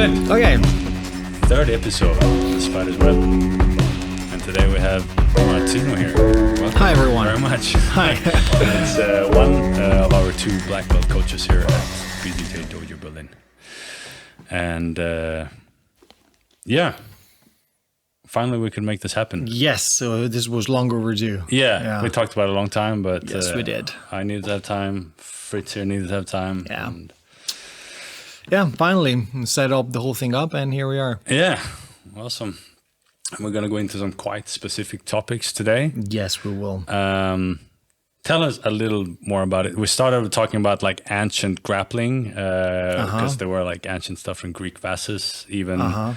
right. Okay. Third episode of Spider's Web. And today we have Martino here. Welcome. Hi, everyone. Very much. Hi. It's one of our two black belt coaches here at BJJ Dojo Berlin. And yeah, finally we could make this happen. Yes, so this was long overdue. Yeah, we talked about it a long time, but yes, we did. I needed to have time. Fritz here needed to have time. Yeah. And yeah, finally set up the whole thing up, and here we are. yeah, awesome. We're going to go into some quite specific topics today. Yes, we will. Tell us a little more about it. We started with talking about like ancient grappling, because there were like ancient stuff from Greek vases, even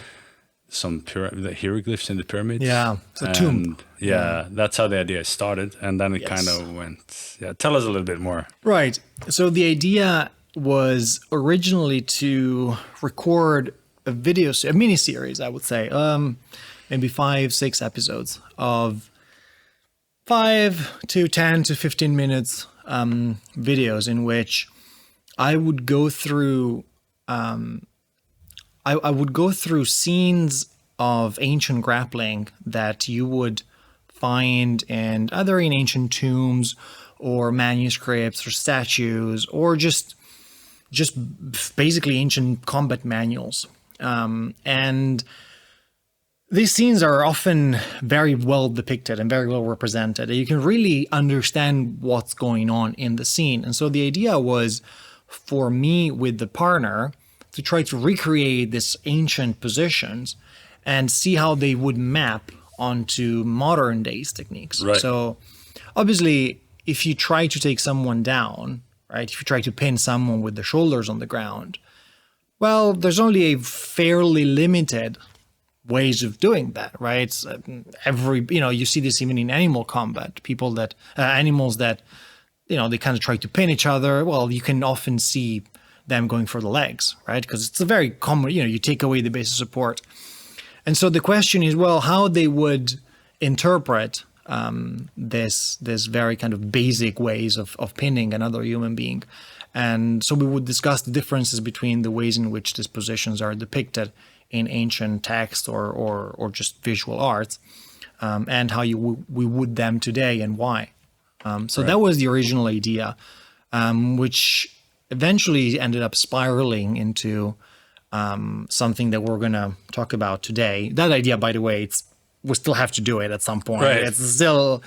some the hieroglyphs in the pyramids. Yeah, it's a tomb. Yeah, that's how the idea started. And then it kind of went, tell us a little bit more. Right. So the idea was originally to record a mini series, I would say, maybe 5-6 episodes of 5 to 10 to 15 minutes videos in which I would go through I would go through scenes of ancient grappling that you would find either in ancient tombs or manuscripts or statues or just basically ancient combat manuals. And these scenes are often very well depicted and very well represented. You can really understand what's going on in the scene. And so the idea was for me with the partner to try to recreate these ancient positions and see how they would map onto modern days techniques. Right. So obviously, if you try to take someone down, right, if you try to pin someone with the shoulders on the ground, well, there's only a fairly limited ways of doing that, right? You see this even in animal combat, animals that, they kind of try to pin each other. Well, you can often see them going for the legs, right? Because it's a very common, you take away the base of support. And so the question is, well, how they would interpret this very kind of basic ways of pinning another human being. And so we would discuss the differences between the ways in which these positions are depicted in ancient text or just visual arts, and how we would them today and why. So that was the original idea, which eventually ended up spiraling into something that we're going to talk about today. That idea, by the way, we still have to do it at some point. Right. It's still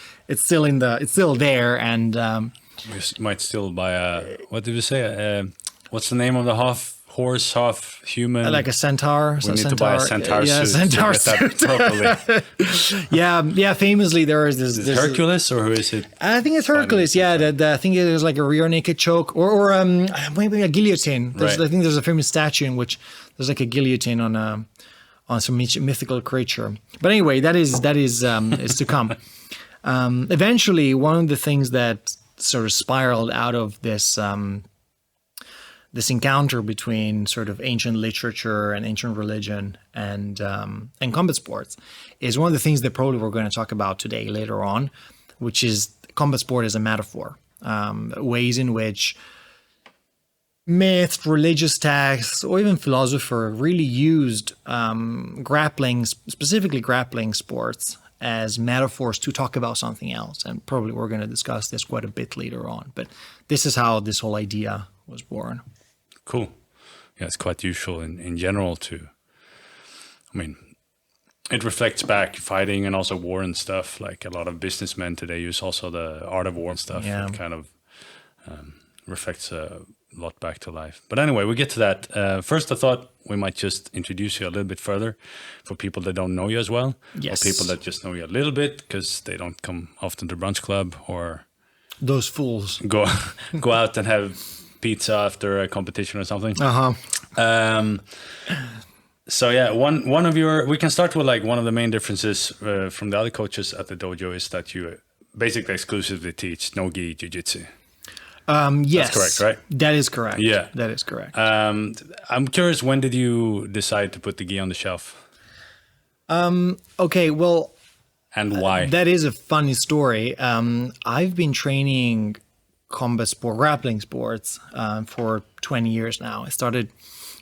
there, and We might still buy what did you say? What's the name of the half horse, half human? like a centaur. We need to buy a centaur suit. Centaur to get that properly. yeah. Famously, there is this. Is it Hercules or who is it? I think it's Hercules. Yeah, I think it is like a rear naked choke or maybe a guillotine. Right. I think there's a famous statue in which there's like a guillotine on some mythical creature. But anyway, that is is to come. Eventually, one of the things that sort of spiraled out of this this encounter between sort of ancient literature and ancient religion and combat sports is one of the things that probably we're going to talk about today later on, which is combat sport as a metaphor, ways in which myth, religious texts, or even philosopher really used specifically grappling sports as metaphors to talk about something else. And probably we're going to discuss this quite a bit later on. But this is how this whole idea was born. Cool. Yeah, it's quite usual in general it reflects back fighting and also war and stuff. Like a lot of businessmen today use also the art of war and stuff. Yeah. It kind of reflects a lot back to life. But anyway, we get to that. First, I thought we might just introduce you a little bit further for people that don't know you as well. Yes. Or people that just know you a little bit because they don't come often to brunch club or Those fools. go out and have pizza after a competition or something. So yeah, one of we can start with like one of the main differences from the other coaches at the dojo is that you basically exclusively teach No-Gi Jiu Jitsu. Yes. That's correct, right? That is correct. Yeah. That is correct. I'm curious, when did you decide to put the gi on the shelf? Okay, well, And why? that is a funny story. I've been training combat sport, grappling sports for 20 years now. I started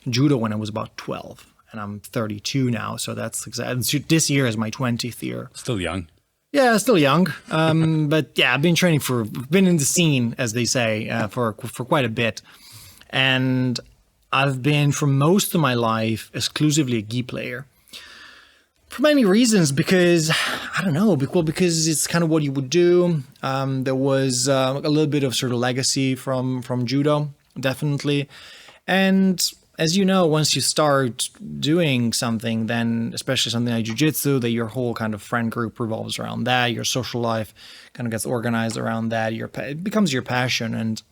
judo when I was about 12. and I'm 32 now. So that's exactly, this year is my 20th year. Still young. Yeah, still young. But yeah, I've been training been in the scene, as they say, for quite a bit. And I've been, for most of my life, exclusively a gi player. For many reasons, because, I don't know, because it's kind of what you would do. There was a little bit of sort of legacy from judo, definitely. And as you know, once you start doing something, then especially something like jiu-jitsu, that your whole kind of friend group revolves around that. Your social life kind of gets organized around that. It becomes your passion. And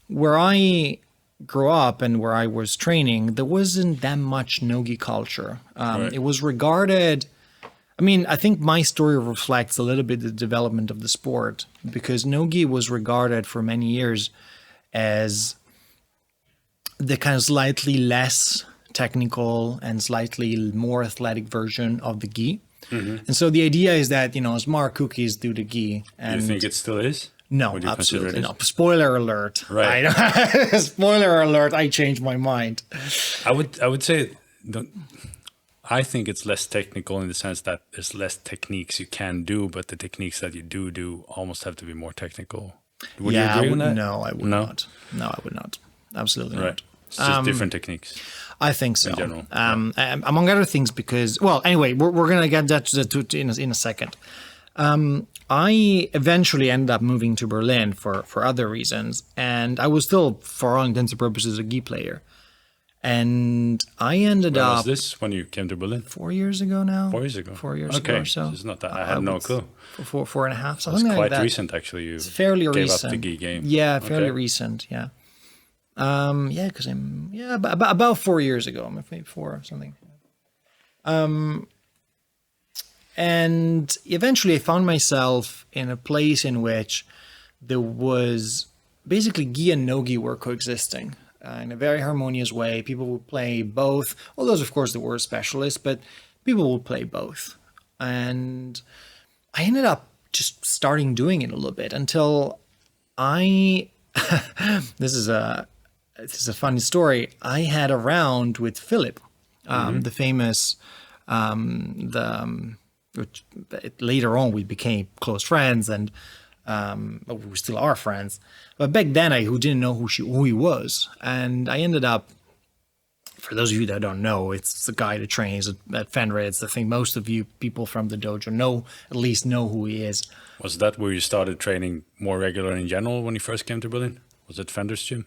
where I grew up and where I was training, there wasn't that much no-gi culture. Right. It was regarded, I mean, I think my story reflects a little bit the development of the sport, because no-gi was regarded for many years as the kind of slightly less technical and slightly more athletic version of the gi. Mm-hmm. And so the idea is that, smart cookies do the gi. And you think it still is? No, absolutely not. Spoiler alert. Right. Spoiler alert, I changed my mind. I would say, I think it's less technical in the sense that there's less techniques you can do, but the techniques that you do almost have to be more technical. Would you agree with that? No, I would not. No, I would not. Absolutely not. It's just different techniques. I think so. In general. Among other things, because, well, anyway, we're going to get that to in a second. I eventually ended up moving to Berlin for other reasons, and I was still, for all intents and purposes, a gi player. And I ended up... was this when you came to Berlin? 4 years ago now. 4 years ago? 4 years ago or so. It's not that, I had no clue. 4.5, something like that. It's quite that. recent, actually. It's fairly gave recent. Up the gi game. Yeah, fairly recent, yeah. Because about 4 years ago, maybe 4 or something. And eventually I found myself in a place in which there was basically gi and no-gi were coexisting in a very harmonious way. People would play both, although of course there were specialists, but people would play both. And I ended up just starting doing it a little bit until this is a funny story. I had a round with Philip, the famous, which later on we became close friends, and we still are friends. But back then, who didn't know who he was, and I ended up. For those of you that don't know, it's the guy that trains at Fenrir. It's the thing most of you people from the dojo at least know who he is. Was that where you started training more regular in general when you first came to Berlin? Was it Fenrir's gym?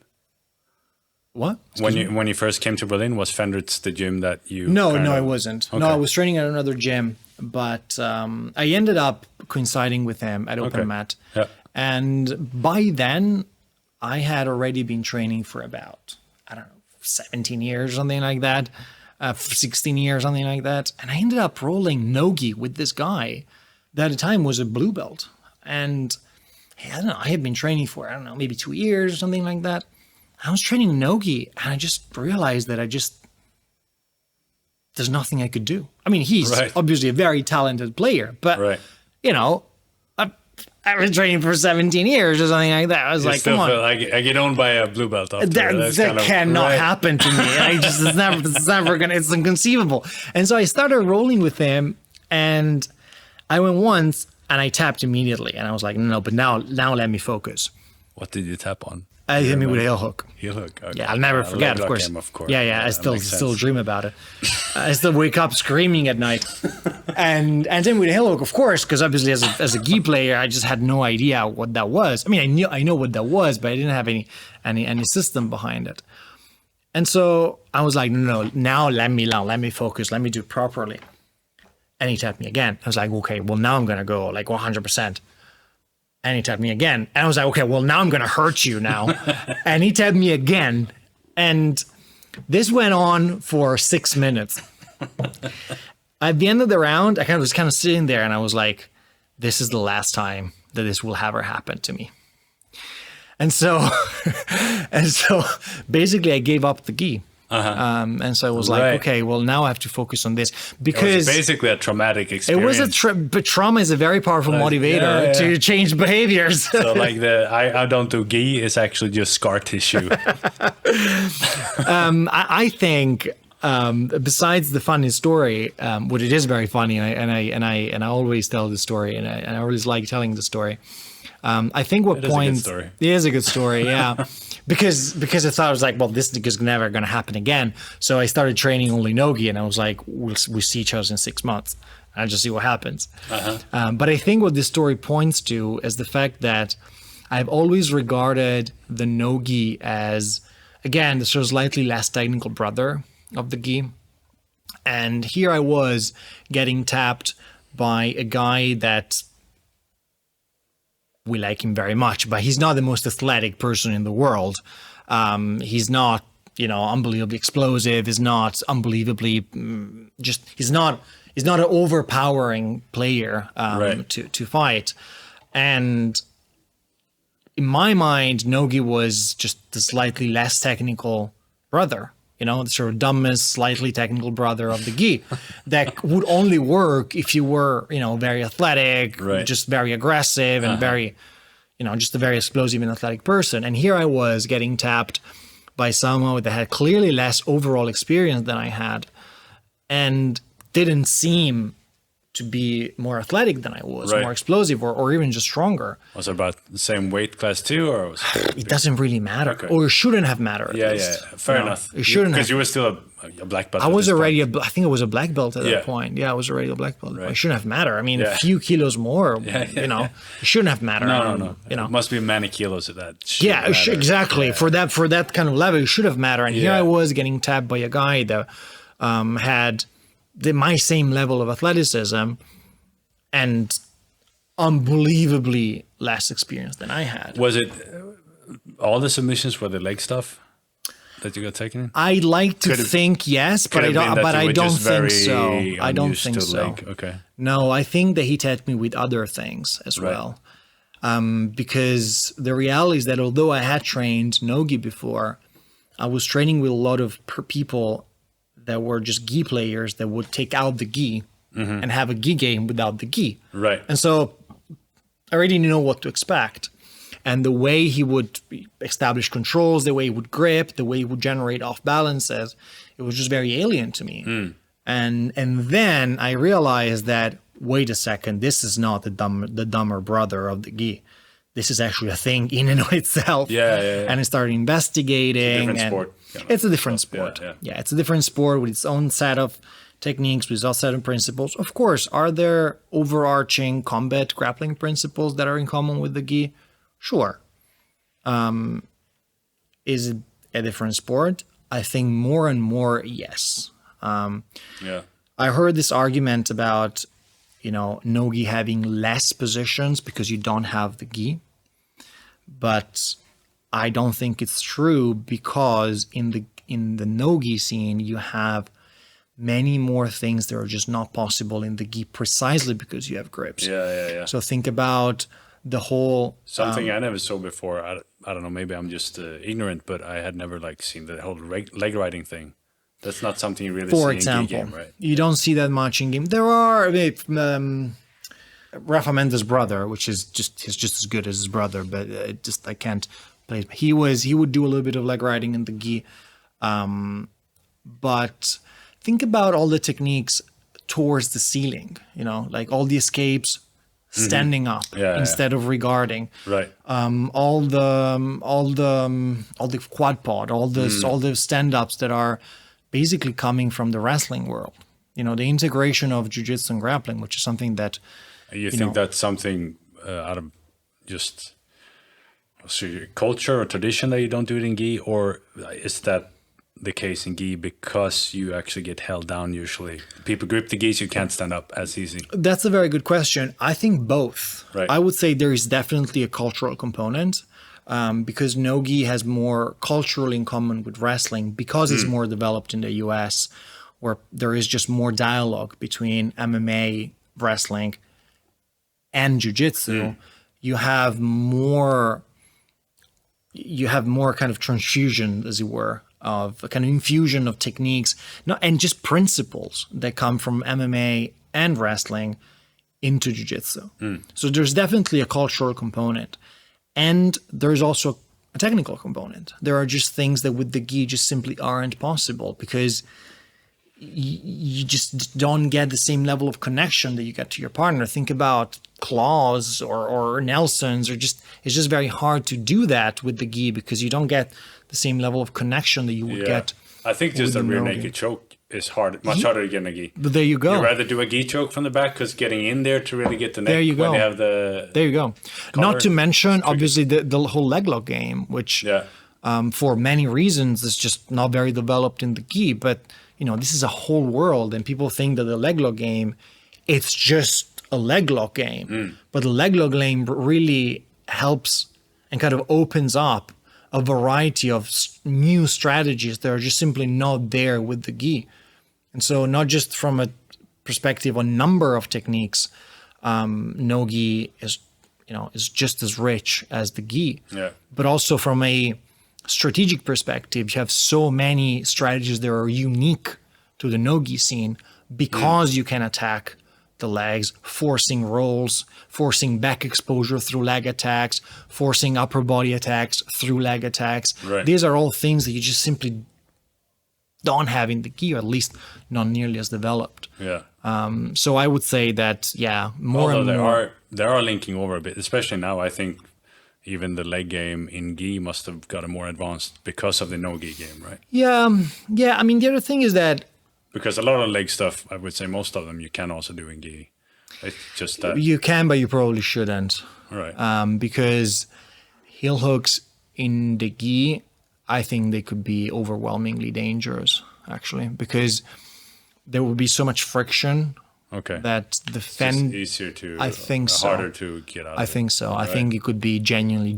What? When you first came to Berlin, was Fenrir's the gym that you? No, it wasn't. Okay. No, I was training at another gym, but I ended up coinciding with him at Open Mat. Yeah. And by then, I had already been training for about, 17 years or something like that, 16 years, something like that. And I ended up rolling no-gi with this guy that at the time was a blue belt. And I had been training for, maybe 2 years or something like that. I was training no-gi and I just realized that there's nothing I could do. I mean, he's obviously a very talented player, but, I've been training for 17 years or something like that. I was come on. I get owned by a blue belt after. That cannot happen to me. It's inconceivable. And so I started rolling with him, and I went once and I tapped immediately. And I was like, no, but now let me focus. What did you tap on? I hit me with a heel hook. Heel hook. Okay. Yeah, I'll never forget, of course. Yeah. I still dream about it. I still wake up screaming at night. and then with a heel hook, of course, because obviously as a gi player, I just had no idea what that was. I mean, I know what that was, but I didn't have any system behind it. And so I was like, no, now let me focus, let me do it properly. And he tapped me again. I was like, okay, well now I'm gonna go like 100%. And he tapped me again. And I was like, okay, well, now I'm going to hurt you now. And he tapped me again. And this went on for 6 minutes. At the end of the round, I was kind of sitting there and I was like, this is the last time that this will ever happen to me. And so basically I gave up the gi. And so I was like, okay, well, now I have to focus on this, because it was basically a traumatic experience. It was but trauma is a very powerful motivator to change behaviors. So like I don't do gi is actually just scar tissue. I think besides the funny story, which it is very funny, and I always tell the story, and I always like telling the story. I think what points it is a good story, yeah, because I thought I was like, well, this is never going to happen again. So I started training only No-Gi, and I was like, we'll see each other in 6 months. I'll just see what happens. But I think what this story points to is the fact that I've always regarded the No-Gi as, again, the sort of slightly less technical brother of the Gi. And here I was getting tapped by a guy that we like him very much, but he's not the most athletic person in the world. He's not, unbelievably explosive. He's not unbelievably he's not an overpowering player to fight. And in my mind, No-Gi was just the slightly less technical brother, the sort of dumbest, slightly technical brother of the Gi that would only work if you were, very athletic, just very aggressive and very, just a very explosive and athletic person. And here I was getting tapped by someone that had clearly less overall experience than I had and didn't seem to be more athletic than I was, more explosive, or even just stronger. Was it about the same weight class too, or was it doesn't really matter, or it shouldn't have mattered. Yeah, fair enough. It shouldn't, because you were still a black belt. I was already I think I was a black belt at that point. Yeah, I was already a black belt. It shouldn't have mattered. I mean, a few kilos more, it shouldn't have mattered. No. It must be many kilos of that. Yeah, exactly. For that kind of level, it should have mattered. And here I was getting tapped by a guy that had my same level of athleticism and unbelievably less experience than I had. Was it all the submissions were the leg stuff that you got taken in? I like to think yes, but I don't think so. I don't think so. Okay. No, I think that he tapped me with other things as well. Because the reality is that although I had trained No-Gi before, I was training with a lot of people that were just Gi players that would take out the Gi and have a Gi game without the Gi. Right. And so I already knew what to expect. And the way he would establish controls, the way he would grip, the way he would generate off balances, it was just very alien to me. And then I realized that, wait a second, this is not the dumber brother of the Gi. This is actually a thing in and of itself. Yeah. And I started investigating. It's a different sport. It's a different sport. Yeah, it's a different sport with its own set of techniques, with its own set of principles. Of course, are there overarching combat grappling principles that are in common with the Gi? Sure. Is it a different sport? I think more and more, yes. I heard this argument about, No-Gi having less positions because you don't have the Gi. But I don't think it's true, because in the No-Gi scene, you have many more things that are just not possible in the Gi precisely because you have grips. Yeah. So think about the whole... Something I never saw before. I don't know, maybe I'm just ignorant, but I had never seen the whole leg riding thing. That's not something you really see in Gi game, right? You don't see that much in game. There are... Rafa Mendes' brother, which is he's just as good as his brother, but I can't play it. He would do a little bit of leg riding in the Gi. But think about all the techniques towards the ceiling, like all the escapes, standing up instead of regarding. Right. All the quad pod, all the stand-ups that are basically coming from the wrestling world. The integration of jiu-jitsu and grappling, which is something that you think that's something out of just culture or tradition that you don't do it in Gi, or is that the case in Gi because you actually get held down usually? People grip the Gi, so you can't stand up as easy. That's a very good question. I think both. Right. I would say there is definitely a cultural component, because No-Gi has more culturally in common with wrestling because it's more developed in the US, where there is just more dialogue between MMA, wrestling, and jiu-jitsu. You have more kind of transfusion, as it were, of a kind of infusion of techniques, and just principles that come from MMA and wrestling into jiu-jitsu. So there's definitely a cultural component, and there's also a technical component. There are just things that with the Gi just simply aren't possible, because you just don't get the same level of connection that you get to your partner. Think about claws or Nelsons, it's just very hard to do that with the gi because you don't get the same level of connection that you would get. I think just a rear naked choke is much harder to get in a gi. But there you go. You'd rather do a gi choke from the back because getting in there to really get the neck there you go. when you have the there you go. Not to mention, obviously, the whole leg lock game, which for many reasons is just not very developed in the gi. But this is a whole world, and people think that the leg lock game, it's just a leg lock game. But the leg lock game really helps and kind of opens up a variety of new strategies that are just simply not there with the gi. And so not just from a perspective on number of techniques, no-gi is just as rich as the gi. But also from a strategic perspective, you have so many strategies that are unique to the no-gi scene because you can attack the legs, forcing rolls, forcing back exposure through leg attacks, forcing upper body attacks through leg attacks. These are all things that you just simply don't have in the gi, or at least not nearly as developed. So I would say that, more Although and more. They are linking over a bit, especially now. I think even the leg game in gi must have gotten more advanced because of the no-gi game, right? I mean, the other thing is that because a lot of leg stuff, I would say most of them you can also do in gi. It's just that you can, but you probably shouldn't. Right. Because heel hooks in the gi, I think they could be overwhelmingly dangerous, actually, because there will be so much friction. That the fend easier to. I think so. Harder to get out. I think so. Right. I think it could be genuinely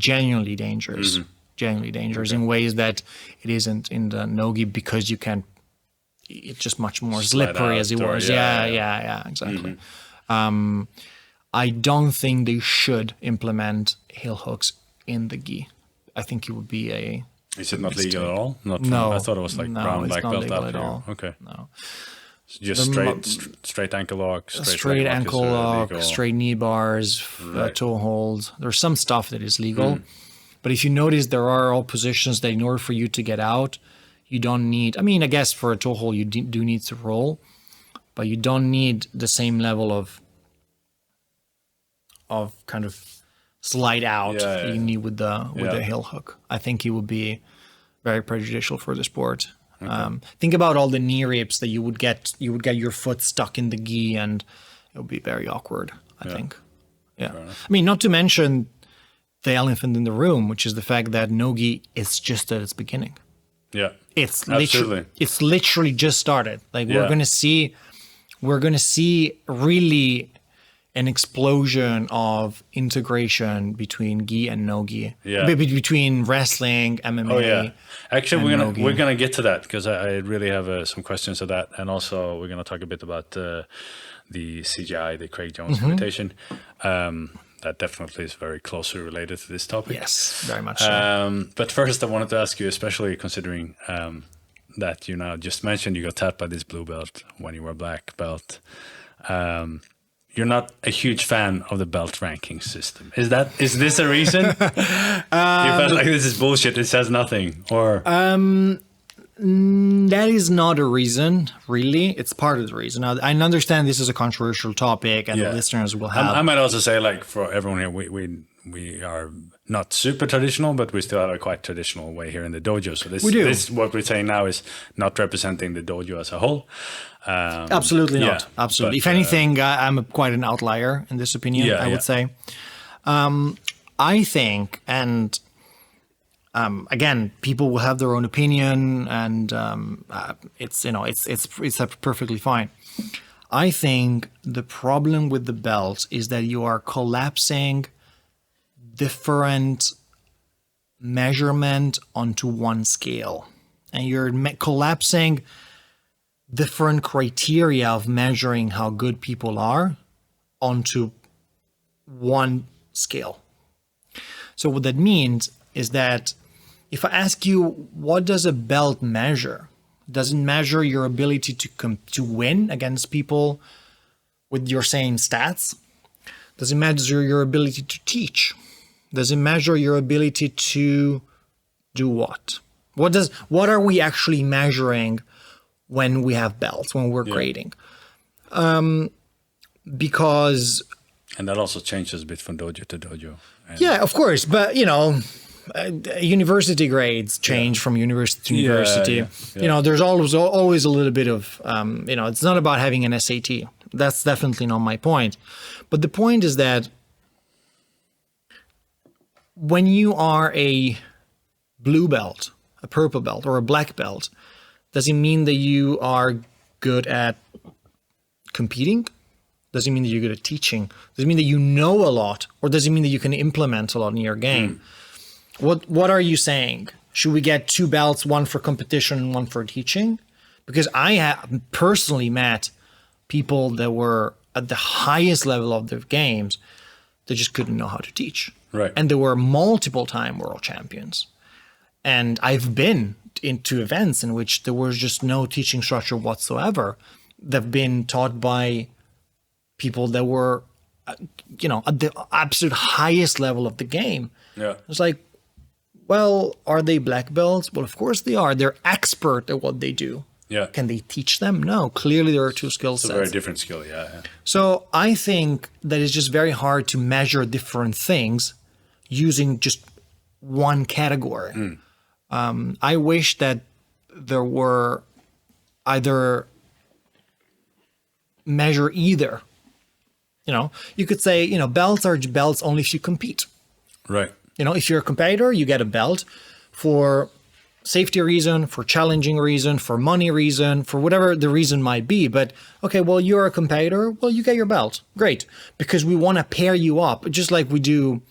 dangerous. Genuinely dangerous in ways that it isn't in the no-gi because you can. It's just much more slippery as it was. Exactly. I don't think they should implement heel hooks in the gi. I think it would be a. Is it not legal at all? No. I thought it was like brown black belt out here. All. Okay. No. So just straight ankle lock, straight ankle lock, straight knee bars, toe hold. There's some stuff that is legal, but if you notice, there are all positions that in order for you to get out, you don't need. I mean, I guess for a toe hold, you do need to roll, but you don't need the same level of kind of slide out you need with the heel hook. I think it would be very prejudicial for the sport. Think about all the knee rips that you would get your foot stuck in the gi, and it would be very awkward, I think. I mean, not to mention the elephant in the room, which is the fact that no-gi is just at its beginning. It's literally just started. Like we're gonna see really an explosion of integration between gi and no-gi. Between wrestling, MMA. Actually, we're gonna get to that because I really have some questions of that, and also we're gonna talk a bit about the CGI, the Craig Jones invitation. That definitely is very closely related to this topic. Yes, very much so. But first, I wanted to ask you, especially considering that you now just mentioned you got tapped by this blue belt when you were black belt. You're not a huge fan of the belt ranking system. Is this a reason? You felt like this is bullshit. It says nothing, or that is not a reason, really. It's part of the reason. I understand this is a controversial topic, and the listeners will have. I might also say, like, for everyone here, we are not super traditional, but we still have a quite traditional way here in the dojo. So this what we're saying now is not representing the dojo as a whole. Absolutely not. Absolutely. But, if anything, I'm quite an outlier in this opinion. I would say. I think, and again, people will have their own opinion, and it's perfectly fine. I think the problem with the belt is that you are collapsing different measurement onto one scale, and you're collapsing different criteria of measuring how good people are onto one scale. So what that means is that if I ask you, what does a belt measure? Does it measure your ability to win against people with your same stats? Does it measure your ability to teach? Does it measure your ability to do what? What are we actually measuring when we have belts, when we're grading. Because... And that also changes a bit from dojo to dojo. Yeah, of course. But, university grades change from university to university. Yeah. There's always a little bit of, it's not about having an SAT. That's definitely not my point. But the point is that when you are a blue belt, a purple belt, or a black belt, does it mean that you are good at competing? Does it mean that you're good at teaching? Does it mean that you know a lot? Or does it mean that you can implement a lot in your game? What are you saying? Should we get 2 belts, one for competition and one for teaching? Because I have personally met people that were at the highest level of their games that just couldn't know how to teach. Right. And they were multiple-time world champions. And I've been into events in which there was just no teaching structure whatsoever. They've been taught by people that were, at the absolute highest level of the game. Yeah. It's like, well, are they black belts? Well, of course they are. They're expert at what they do. Yeah. Can they teach them? No. Clearly, there are 2 skill sets. It's a very different skill, yeah. So I think that it's just very hard to measure different things using just one category. I wish that there were either measure either. You could say, belts are belts only if you compete. Right. If you're a competitor, you get a belt for safety reason, for challenging reason, for money reason, for whatever the reason might be. But, okay, well, you're a competitor. Well, you get your belt. Great. Because we want to pair you up, just like we do.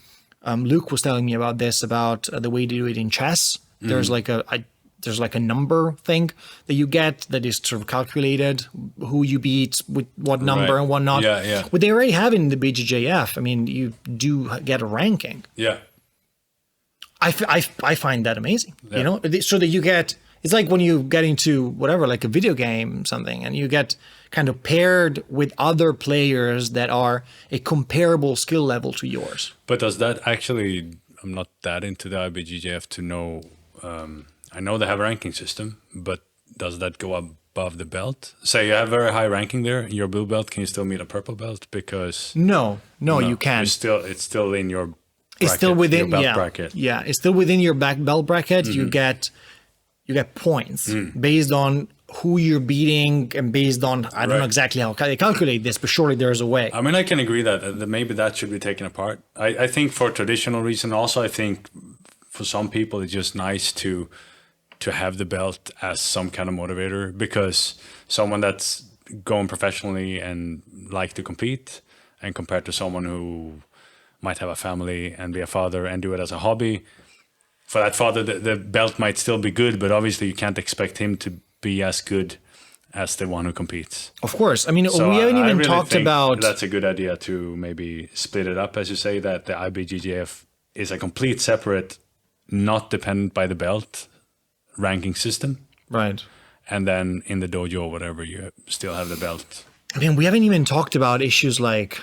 Luke was telling me about this, about the way to do it in chess. There's like a number thing that you get that is sort of calculated, who you beat with what number and what not. Yeah. What they already have in the BJJF, I mean, you do get a ranking. Yeah. I find that amazing, so that you get, it's like when you get into whatever, like a video game, something, and you get kind of paired with other players that are a comparable skill level to yours. But does that actually, I'm not that into the IBJJF to know, I know they have a ranking system, but does that go above the belt? Say you have very high ranking there, your blue belt, can you still meet a purple belt? Because no, you can't. It's still in your bracket, it's still within your belt bracket. Yeah, it's still within your back belt bracket. You get points based on who you're beating and based on, I don't know exactly how they calculate this, but surely there's a way. I mean, I can agree that maybe that should be taken apart. I think for traditional reason also, I think for some people it's just nice to have the belt as some kind of motivator, because someone that's going professionally and like to compete, and compared to someone who might have a family and be a father and do it as a hobby, for that father the belt might still be good, but obviously you can't expect him to be as good as the one who competes. Of course. I mean, so we haven't even talked about... That's a good idea to maybe split it up, as you say, that the IBJJF is a complete separate, not dependent by the belt ranking system. Right. And then in the dojo or whatever, you still have the belt. I mean, we haven't even talked about issues like,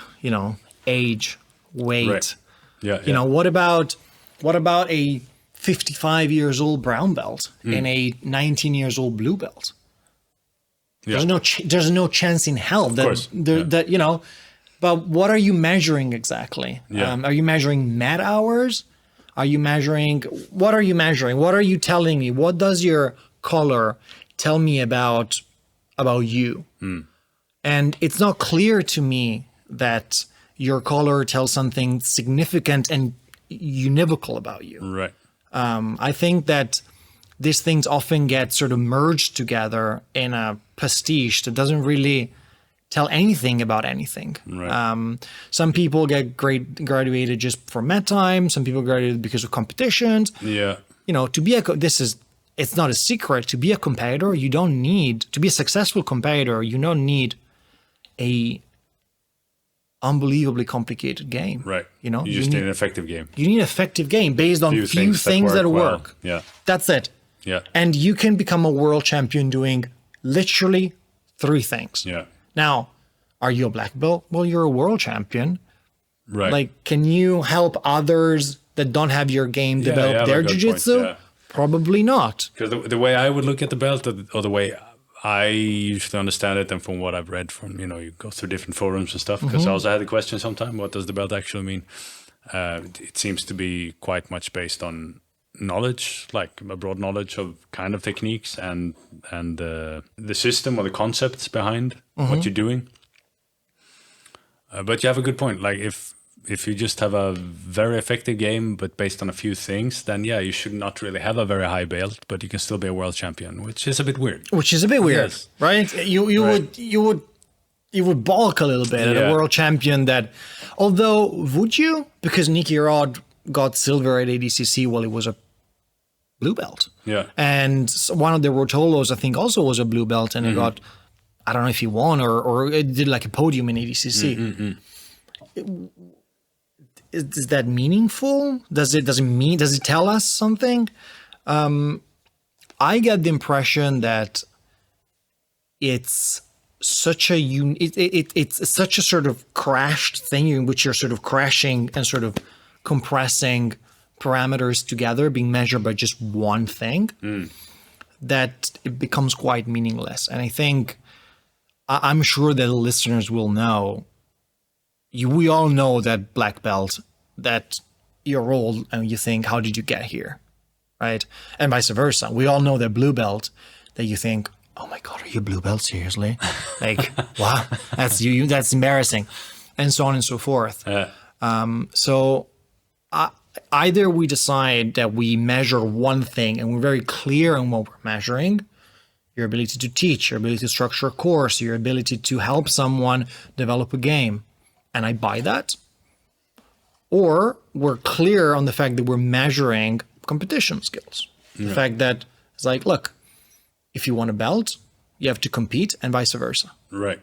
age, weight. Right. Yeah. What about a 55 years old brown belt and a 19 years old blue belt? Yeah. There's no chance in hell that but what are you measuring exactly? Yeah. Are you measuring mat hours? Are you measuring, what are you measuring? What are you telling me? What does your color tell me about you? And it's not clear to me that your color tells something significant and univocal about you. Right. I think that these things often get sort of merged together in a pastiche that doesn't really tell anything about anything. Right. Some people get graduated just for mat time. Some people graduated because of competitions. Yeah. To be it's not a secret. To be a competitor, to be a successful competitor, you don't need a unbelievably complicated game. Right. You just need an effective game. You need an effective game based on few things that work. Yeah. That's it. Yeah. And you can become a world champion doing literally 3 things. Yeah. Now, are you a black belt? Well, you're a world champion. Right. Like, can you help others that don't have your game develop their jiu-jitsu? Yeah. Probably not. Because the way I would look at the belt, or the way I usually understand it, and from what I've read from, you go through different forums and stuff, because I also had a question sometime, what does the belt actually mean? It seems to be quite much based on knowledge, like a broad knowledge of kind of techniques and the system or the concepts behind what you're doing. But you have a good point. Like if you just have a very effective game, but based on a few things, then yeah, you should not really have a very high belt, but you can still be a world champion, which is a bit weird. Yes. Right? You would balk a little bit at a world champion that, although, would you? Because Nicky Rod got silver at ADCC while he was a blue belt. Yeah. And one of the Rotolos, I think, also was a blue belt, and he got, I don't know if he won or it did like a podium in ADCC. Is that meaningful? Does it tell us something? I get the impression that it's such a it's such a sort of crashed thing in which you're sort of crashing and sort of compressing parameters together, being measured by just one thing, that it becomes quite meaningless. And I think I'm sure that the listeners will know. We all know that black belt, that you're old and you think, how did you get here? Right? And vice versa. We all know that blue belt, that you think, oh my God, are you blue belt? Seriously? Like, wow, that's you. That's embarrassing. And so on and so forth. So either we decide that we measure one thing and we're very clear on what we're measuring, your ability to teach, your ability to structure a course, your ability to help someone develop a game, and I buy that. Or we're clear on the fact that we're measuring competition skills. The fact that it's like, look, if you want a belt, you have to compete, and vice versa. Right.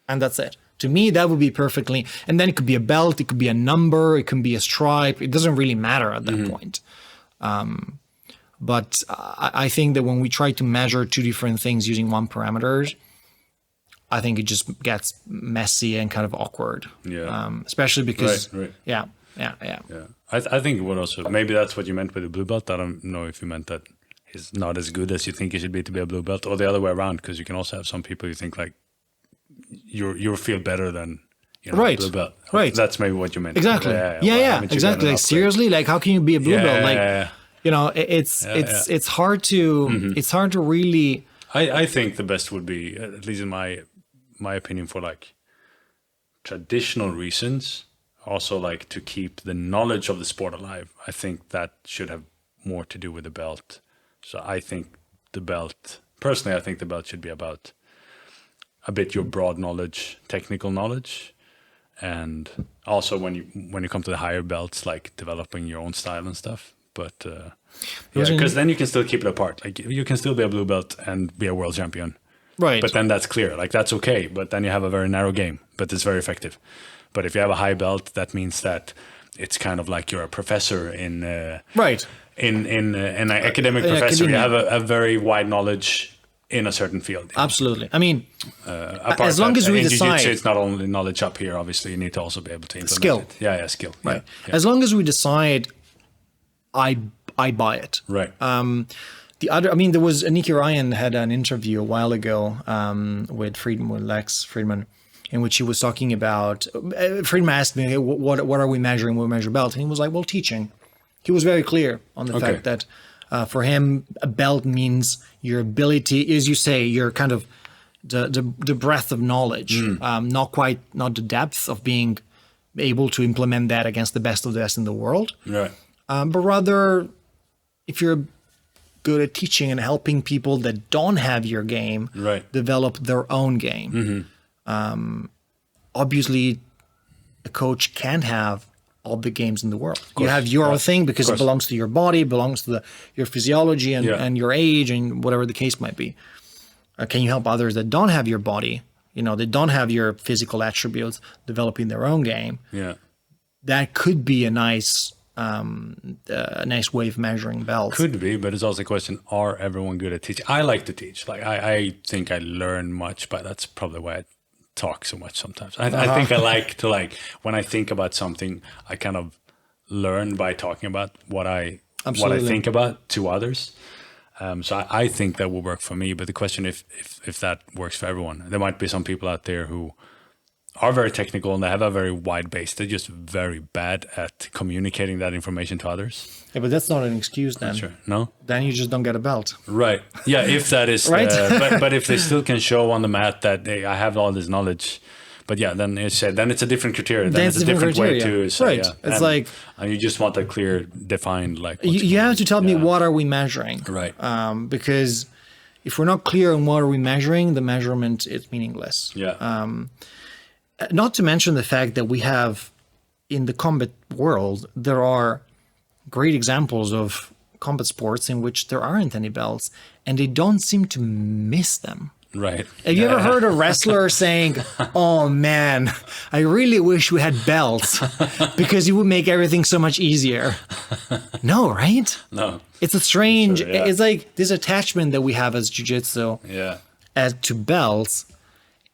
And that's it. To me, that would be perfectly, and then it could be a belt, it could be a number, it can be a stripe. It doesn't really matter at that point. But I think that when we try to measure two different things using one parameter, I think it just gets messy and kind of awkward. Yeah. Especially because, Right. Yeah. I think what also, maybe that's what you meant with the blue belt. I don't know if you meant that he's not as good as you think he should be to be a blue belt, or the other way around, because you can also have some people you think like you feel better than a blue belt. Right. That's maybe what you meant. Exactly. Yeah. Exactly. Like, seriously, like how can you be a blue belt? Like, it's hard to it's hard to really. I think the best would be, at least in my opinion, for like traditional reasons, also like to keep the knowledge of the sport alive. I think that should have more to do with the belt. So I think the belt should be about a bit your broad knowledge, technical knowledge, and also when you come to the higher belts, like developing your own style and stuff. But because then you can still keep it apart. Like you can still be a blue belt and be a world champion. Right. But then that's clear. Like that's okay. But then you have a very narrow game, but it's very effective. But if you have a high belt, that means that it's kind of like you're a professor in in an academic professor. You have a very wide knowledge in a certain field. Absolutely. I mean, as long as we decide, it's not only knowledge up here. Obviously, you need to also be able to implement skill. It. Yeah, skill. Right. Yeah. As long as we decide, I buy it. Right. There was Nikki Ryan had an interview a while ago with Lex Friedman, in which he was talking about. Friedman asked me, hey, "What are we measuring when we measure belt?" And he was like, "Well, teaching." He was very clear on the fact that for him, a belt means your ability, as you say, your kind of the breadth of knowledge, not the depth of being able to implement that against the best of the best in the world, right? But rather, if you're good at teaching and helping people that don't have your game develop their own game. Obviously, a coach can't have all the games in the world. You have your own thing because it belongs to your body, belongs to your physiology and your age and whatever the case might be. Can you help others that don't have your body, they don't have your physical attributes, developing their own game? Yeah, that could be a nice way of measuring belts. Could be, but it's also a question: are everyone good at teaching? I like to teach. Like I think I learn much, but that's probably why I talk so much sometimes. I think I like to when I think about something, I kind of learn by talking about what I think about to others. So I think that will work for me. But the question if that works for everyone, there might be some people out there who are very technical and they have a very wide base. They're just very bad at communicating that information to others. Yeah, but that's not an excuse then. Sure. No? Then you just don't get a belt. Right. Yeah, if that is right. But if they still can show on the mat that I have all this knowledge. But yeah, then it's a different criteria. Then it's a different way to say, right. Yeah. It's like you just want a clear, defined like. You have to tell me what are we measuring, right? Because if we're not clear on what are we measuring, the measurement is meaningless. Yeah. Not to mention the fact that we have in the combat world, there are great examples of combat sports in which there aren't any belts, and they don't seem to miss them. Right. Have you ever heard a wrestler saying, "Oh man, I really wish we had belts because it would make everything so much easier"? No, right? No. It's a strange. Sure, yeah. It's like this attachment that we have as jiu-jitsu to belts.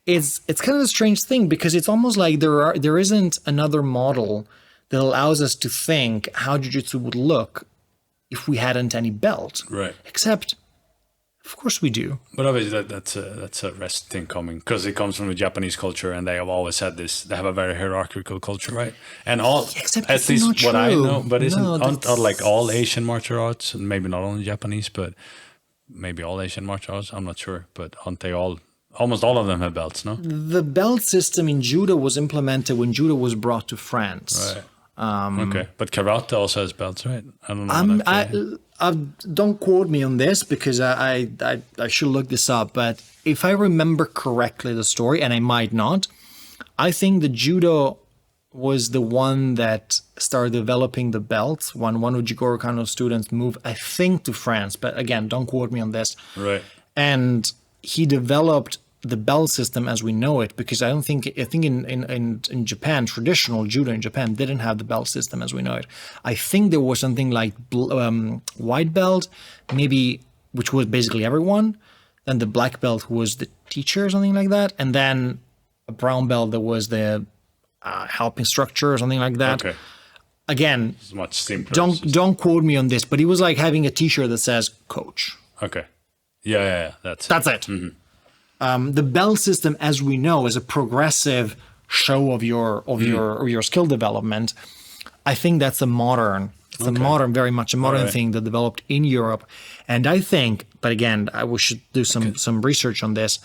It's kind of a strange thing because it's almost like there isn't another model that allows us to think how jiu-jitsu would look if we hadn't any belt. Right. Except, of course we do. But obviously that's a rest thing coming because it comes from the Japanese culture and they have always had this. They have a very hierarchical culture, right? And all, except at least what I know, but aren't like all Asian martial arts, and maybe not only Japanese, but maybe all Asian martial arts. I'm not sure, but aren't they all? Almost all of them have belts, no? The belt system in judo was implemented when judo was brought to France. Right. Okay, but karate also has belts, right? I don't know. Don't quote me on this because I should look this up. But if I remember correctly the story, and I might not, I think the judo was the one that started developing the belts when one of Jigoro Kano's students moved, I think, to France. But again, don't quote me on this. Right. And he developed the belt system as we know it, because I think in Japan, traditional judo in Japan didn't have the belt system as we know it. I think there was something like white belt, maybe, which was basically everyone. Then the black belt who was the teacher or something like that. And then a brown belt that was the help instructor or something like that. Okay. Again, it's much simpler. Don't quote me on this, but it was like having a t-shirt that says coach. Okay. Yeah. That's it. Mm-hmm. The belt system, as we know, is a progressive show of your skill development. I think that's very much a modern thing that developed in Europe. And I think, but again, we should do some research on this.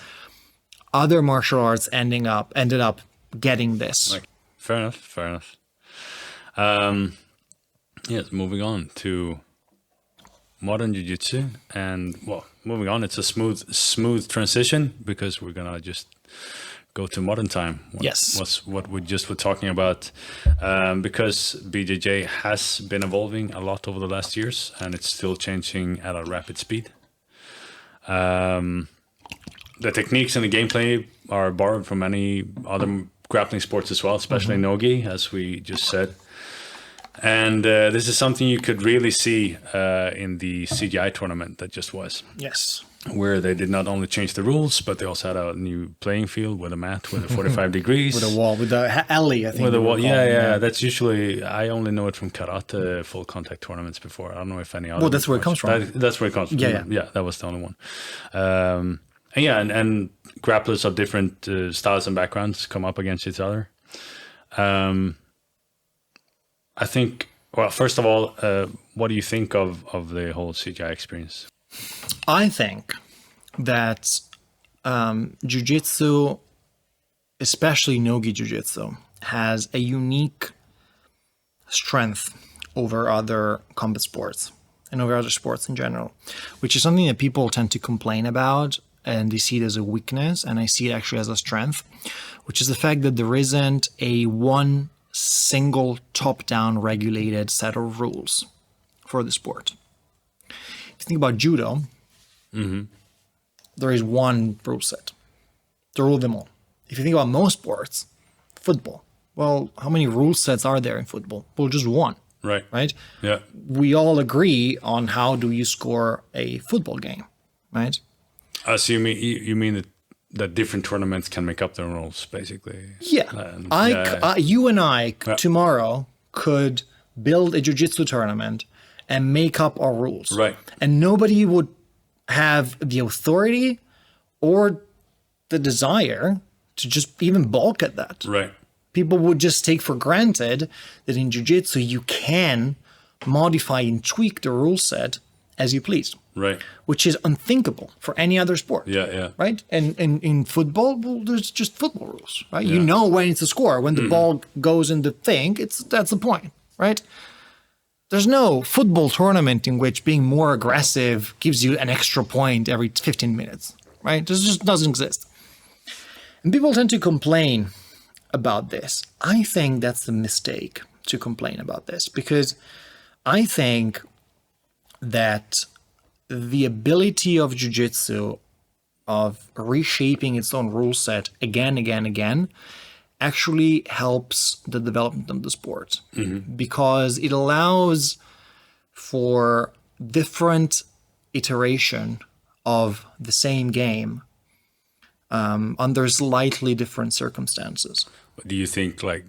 Other martial arts ended up getting this. Okay. Fair enough. Yes, moving on to modern jiu-jitsu, and moving on, it's a smooth transition because we're gonna just go to modern time. What we just were talking about, because BJJ has been evolving a lot over the last years, and it's still changing at a rapid speed. The techniques and the gameplay are borrowed from many other grappling sports as well, especially No-Gi, as we just said. And this is something you could really see in the CGI tournament that just was. Yes. Where they did not only change the rules, but they also had a new playing field with a mat with a 45 degrees. With a wall, with the alley, I think. With a wall, yeah. That's usually, I only know it from karate full contact tournaments before. I don't know if any other. Well, that's where it comes from. That's where it comes from. Yeah, that was the only one. And grapplers of different styles and backgrounds come up against each other. I think, well, first of all, what do you think of the whole CGI experience? I think that jiu-jitsu, especially No-Gi Jiu Jitsu, has a unique strength over other combat sports and over other sports in general, which is something that people tend to complain about and they see it as a weakness, and I see it actually as a strength, which is the fact that there isn't a one single top-down regulated set of rules for the sport. If you think about judo, there is one rule set. They rule them all. If you think about most sports, football, well, how many rule sets are there in football? Well, just one. Right? Yeah. We all agree on how do you score a football game, right? So you mean that different tournaments can make up their rules, basically. Yeah. You and I tomorrow could build a jiu-jitsu tournament and make up our rules. Right. And nobody would have the authority or the desire to just even balk at that. Right. People would just take for granted that in jiu-jitsu you can modify and tweak the rule set as you please. Right. Which is unthinkable for any other sport. Yeah. Right? And in football, well, there's just football rules, right? Yeah. You know when it's a score. When the ball goes in the thing, that's the point, right? There's no football tournament in which being more aggressive gives you an extra point every 15 minutes, right? This just doesn't exist. And people tend to complain about this. I think that's a mistake to complain about this, because I think that the ability of jiu-jitsu of reshaping its own rule set again actually helps the development of the sport, because it allows for different iteration of the same game under slightly different circumstances. Do you think like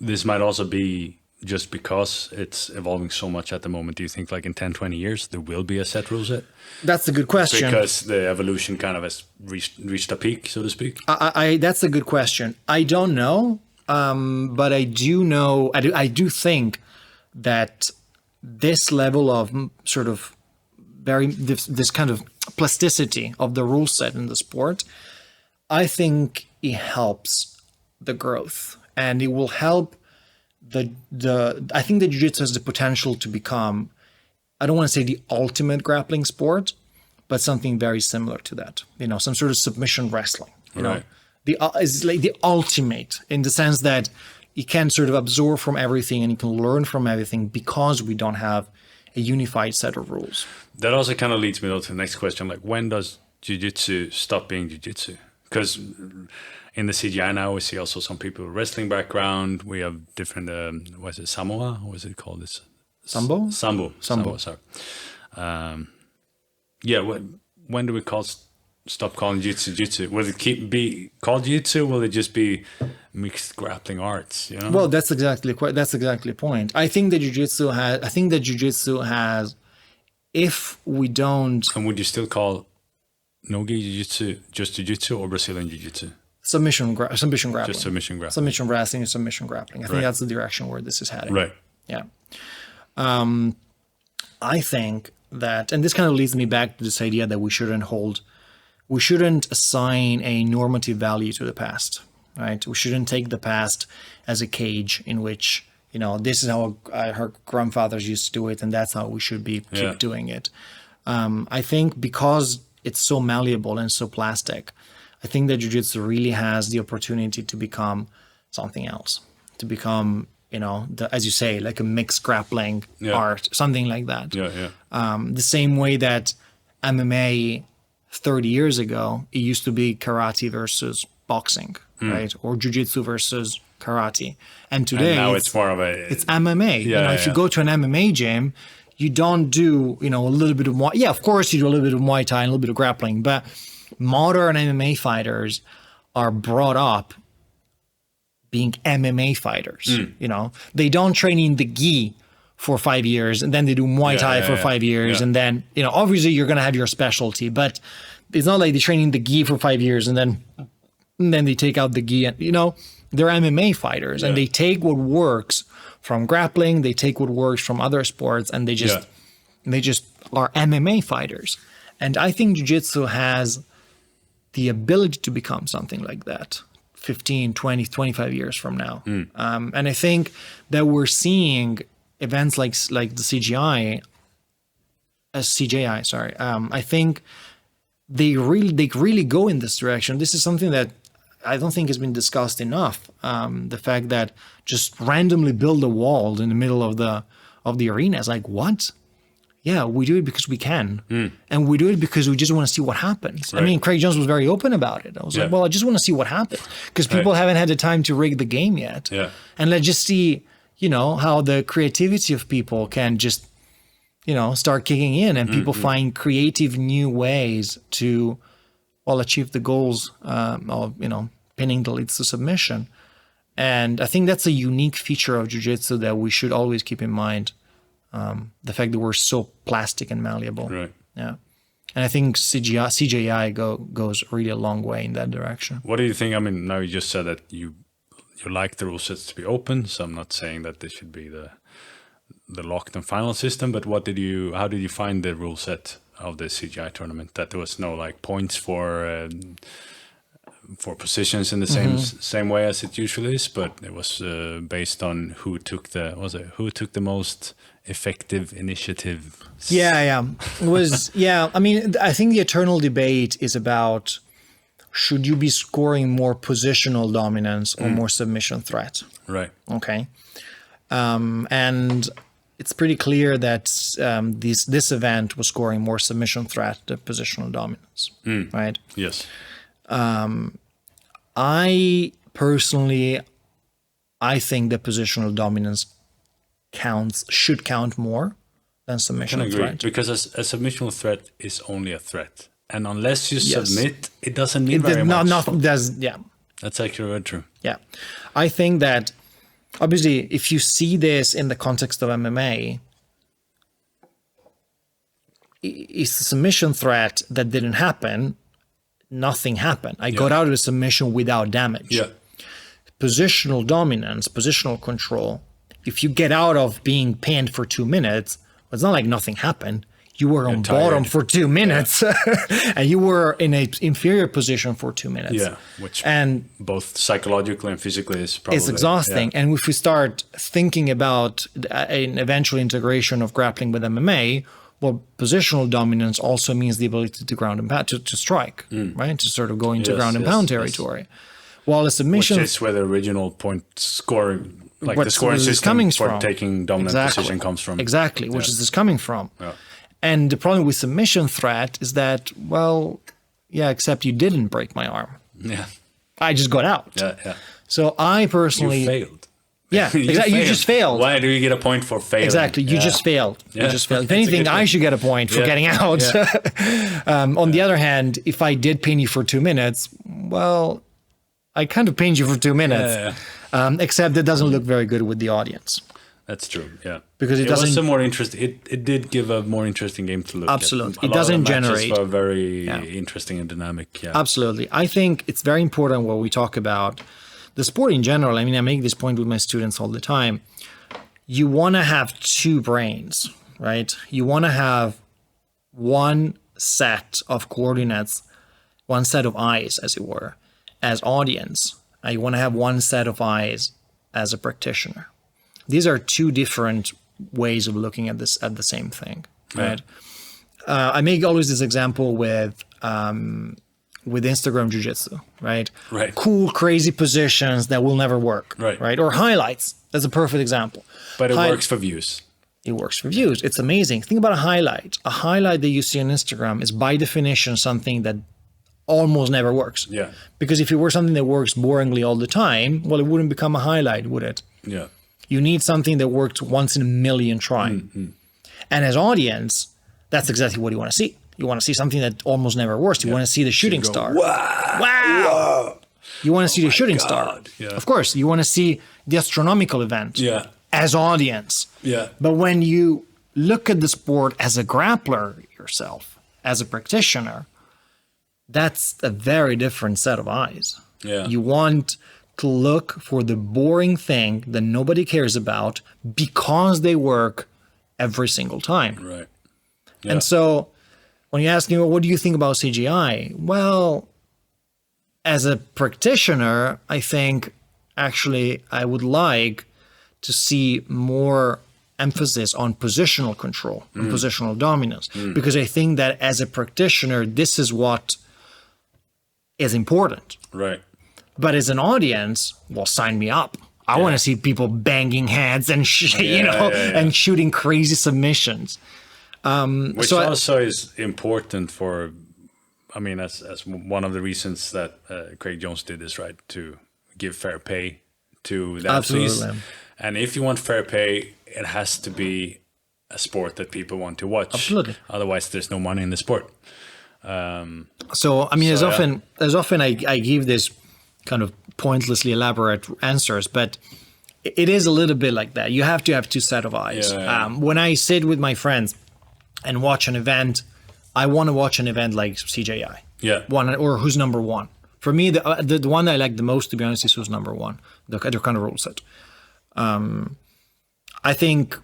this might also be just because it's evolving so much at the moment? Do you think like in 10, 20 years there will be a set rule set? That's a good question. Because the evolution kind of has reached a peak, so to speak? That's a good question. I don't know, but I do know, I do think that this level of sort of this kind of plasticity of the rule set in the sport, I think it helps the growth, and it will help I think that jiu-jitsu has the potential to become, I don't want to say the ultimate grappling sport, but something very similar to that. Some sort of submission wrestling. You know, it's like the ultimate, in the sense that you can sort of absorb from everything and you can learn from everything, because we don't have a unified set of rules. That also kind of leads me to the next question. Like, when does jiu-jitsu stop being jiu-jitsu? Because in the CGI now, we see also some people with wrestling background. We have different, what is it, Samoa? What is it called? This Sambo? Sambo, sorry. When do we stop calling jiu-jitsu? Will it be called jiu-jitsu? Will it just be mixed grappling arts? Well, that's exactly the point. I think that jiu-jitsu has, if we don't. And would you still call No-Gi Jiu Jitsu just Jiu Jitsu or Brazilian Jiu Jitsu? Submission grappling. Just submission grappling. Submission wrestling and submission grappling. I think that's the direction where this is heading. Right. Yeah. I think that, and this kind of leads me back to this idea that we shouldn't assign a normative value to the past, right? We shouldn't take the past as a cage in which, this is how our grandfathers used to do it, and that's how we should keep doing it. I think because it's so malleable and so plastic, I think that jiu-jitsu really has the opportunity to become something else, to become, as you say, like a mixed grappling art, something like that. The same way that MMA 30 years ago, it used to be karate versus boxing, right? Or jiu-jitsu versus karate. And today, now it's more of it's MMA. If you go to an MMA gym, you don't do, a little bit of of course you do a little bit of Muay Thai and a little bit of grappling, but modern MMA fighters are brought up being MMA fighters. They don't train in the gi for 5 years and then they do Muay Thai for 5 years. And then, obviously you're going to have your specialty, but it's not like they train in the gi for 5 years and then they take out the gi and, they're MMA fighters and they take what works from grappling, they take what works from other sports, and they just are MMA fighters. And I think jiu-jitsu has the ability to become something like that 15, 20, 25 years from now. And I think that we're seeing events like the CGI, I think they really go in this direction. This is something that I don't think has been discussed enough. The fact that just randomly build a wall in the middle of the arena is like, what? Yeah, we do it because we can. And we do it because we just want to see what happens. Right. I mean, Craig Jones was very open about it. I was like, well, I just want to see what happens, because people haven't had the time to rig the game yet. And let's just see, how the creativity of people can just, start kicking in, and people find creative new ways to, achieve the goals of, pinning the leads to submission. And I think that's a unique feature of jiu-jitsu that we should always keep in mind. The fact that we're so plastic and malleable. Right. Yeah. And I think CJI goes really a long way in that direction. What do you think? I mean, now you just said that you like the rule sets to be open, so I'm not saying that this should be the locked and final system, but how did you find the rule set of the CGI tournament? That there was no like points for positions in the same way as it usually is, but it was based on who took the most effective initiative. Yeah. It was, yeah. I mean, I think the eternal debate is about, should you be scoring more positional dominance or more submission threat? Right. Okay. And it's pretty clear that this event was scoring more submission threat than positional dominance, right? Yes. I personally, I think that positional dominance should count more than submission threat. Because a submission threat is only a threat, and unless you submit, it doesn't mean very much. That's actually very true. Yeah, I think that obviously, if you see this in the context of MMA, it's a submission threat that didn't happen. Nothing happened. I got out of the submission without damage. Yeah. Positional dominance, positional control. If you get out of being pinned for 2 minutes, it's not like nothing happened. You were on bottom for 2 minutes, and you were in an inferior position for 2 minutes. Yeah, which both psychologically and physically is probably... It's exhausting. Yeah. And if we start thinking about an eventual integration of grappling with MMA, well, positional dominance also means the ability to ground and pound, to strike, right? To sort of go into ground and pound territory. While a submission... Which is where the original point scoring, like the scoring system for taking dominant position comes from. Exactly, which is this coming from. Yeah. And the problem with submission threat is that, well, yeah, except you didn't break my arm. Yeah. I just got out. Yeah. So I personally... You failed. Yeah, exactly. You just failed. Why do you get a point for failing? Exactly. You just failed. You just failed. If anything, I should get a point for getting out. On the other hand, if I did pin you for 2 minutes, well, I kind of pinned you for 2 minutes. Except it doesn't look very good with the audience. That's true. Yeah. Because it doesn't. Was a more interesting. It did give a more interesting game to look at. Absolutely. It doesn't generate. Were very interesting and dynamic. Yeah. Absolutely. I think it's very important when we talk about the sport in general. I mean, I make this point with my students all the time. You want to have two brains, right? You want to have one set of coordinates, one set of eyes, as it were, as audience. You want to have one set of eyes as a practitioner. These are two different ways of looking at this, at the same thing, right? I make always this example with Instagram Jiu Jitsu, right? Right. Cool, crazy positions that will never work, right? Or highlights. That's a perfect example. But it works for views. It works for views. It's amazing. Think about a highlight. A highlight that you see on Instagram is by definition something that almost never works. Yeah. Because if it were something that works boringly all the time, well, it wouldn't become a highlight, would it? Yeah. You need something that works once in a million trying. Mm-hmm. And as audience, that's exactly what you want to see. You want to see something that almost never works. You want to see the shooting star. Wow. Wow. You want to see the shooting star. Yeah. Of course, you want to see the astronomical event as audience. Yeah. But when you look at the sport as a grappler yourself, as a practitioner, that's a very different set of eyes. Yeah. You want to look for the boring thing that nobody cares about because they work every single time. Right. Yeah. And so when you ask me, well, what do you think about CGI? Well, as a practitioner, I think actually I would like to see more emphasis on positional control and positional dominance, because I think that as a practitioner, this is what is important. Right. But as an audience, well, sign me up. I want to see people banging heads and and shooting crazy submissions. Which also is important for, I mean, as one of the reasons that Craig Jones did this, right, to give fair pay to the athletes. And if you want fair pay, it has to be a sport that people want to watch. Absolutely. Otherwise, there's no money in the sport. So I mean, as often I give this kind of pointlessly elaborate answers, but it is a little bit like that. You have to have two set of eyes. When I sit with my friends and watch an event, I want to watch an event like CJI. Yeah. Or who's number one. For me, the one that I like the most, to be honest, is who's number one. The kind of rule set. I think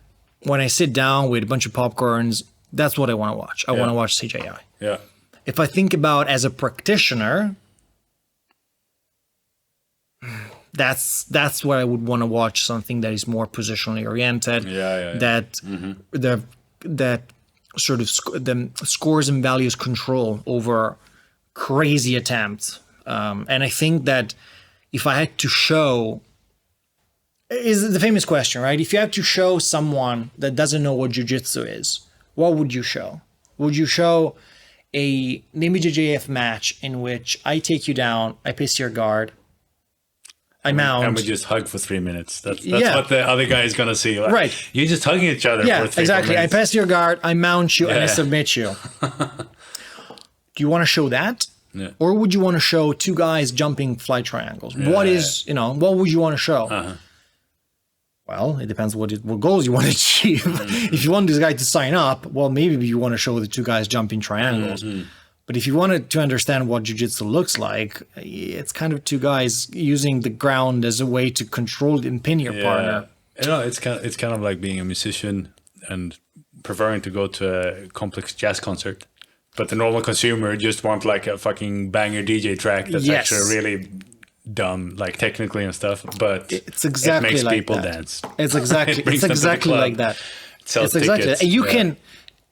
when I sit down with a bunch of popcorns, that's what I want to watch. I want to watch CJI. Yeah. If I think about as a practitioner, that's where I would want to watch something that is more positionally oriented. That sort of the scores and values control over crazy attempts. And I think that if I had to show, is the famous question, right? If you have to show someone that doesn't know what jiu-jitsu is, what would you show? Would you show a BJJF match in which I take you down, I piss your guard, I mount, and we just hug for 3 minutes? That's what the other guy is gonna see. Like, right? You're just hugging each other. Yeah, for 3 exactly. minutes. I pass your guard, I mount you, and I submit you. Do you want to show that? Yeah. Or would you want to show two guys jumping fly triangles? What would you want to show? Well, it depends what goals you want to achieve. If you want this guy to sign up, well, maybe you want to show the two guys jumping triangles. But if you wanted to understand what jiu-jitsu looks like, it's kind of two guys using the ground as a way to control and pin your partner. You know, it's kind of like being a musician and preferring to go to a complex jazz concert. But the normal consumer just want like a fucking banger DJ track that's actually really dumb, like technically and stuff. But it's exactly it makes like people that. dance. It's exactly like that. It's exactly.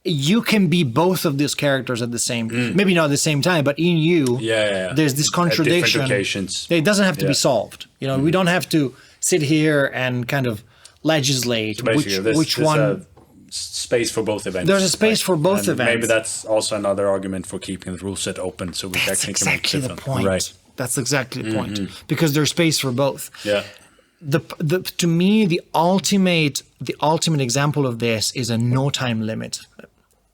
You can be both of these characters at the same, maybe not at the same time, but in you, there's this contradiction. It doesn't have to be solved. You know, we don't have to sit here and kind of legislate so which one. Space for both events. There's a space for both events. Maybe that's also another argument for keeping the rule set open, so we actually can make the point. Right. That's exactly the point, because there's space for both. Yeah. To me, the ultimate example of this is a no time limit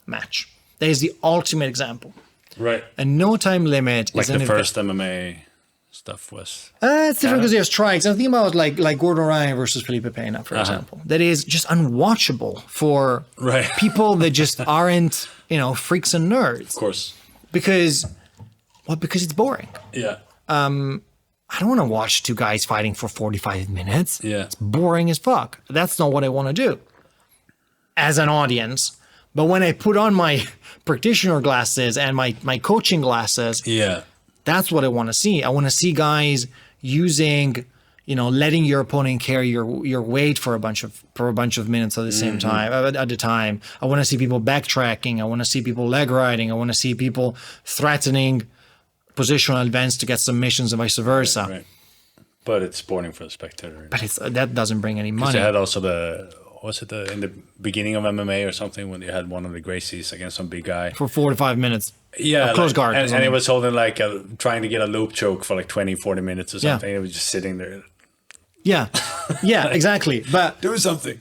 match. That is the ultimate example. Right. A no time limit like is the first MMA stuff was. It's different because you have strikes. I'm thinking about like Gordon Ryan versus Felipe Pena, for example. That is just unwatchable for people that just aren't, freaks and nerds. Of course. Because it's boring. Yeah. I don't want to watch two guys fighting for 45 minutes. Yeah. It's boring as fuck. That's not what I want to do as an audience. But when I put on my practitioner glasses and my coaching glasses, that's what I want to see. I want to see guys using, letting your opponent carry your weight for a bunch of minutes at the same time, at a time. I want to see people backtracking. I want to see people leg riding. I want to see people threatening positional advance to get submissions and vice versa. Right. But it's boring for the spectator. But that doesn't bring any money. You had also in the beginning of MMA or something when you had one of the Gracies against some big guy for 4 to 5 minutes. Yeah, close guard. And he was holding trying to get a loop choke for 20, 40 minutes or something. He was just sitting there. Yeah, exactly. But do something.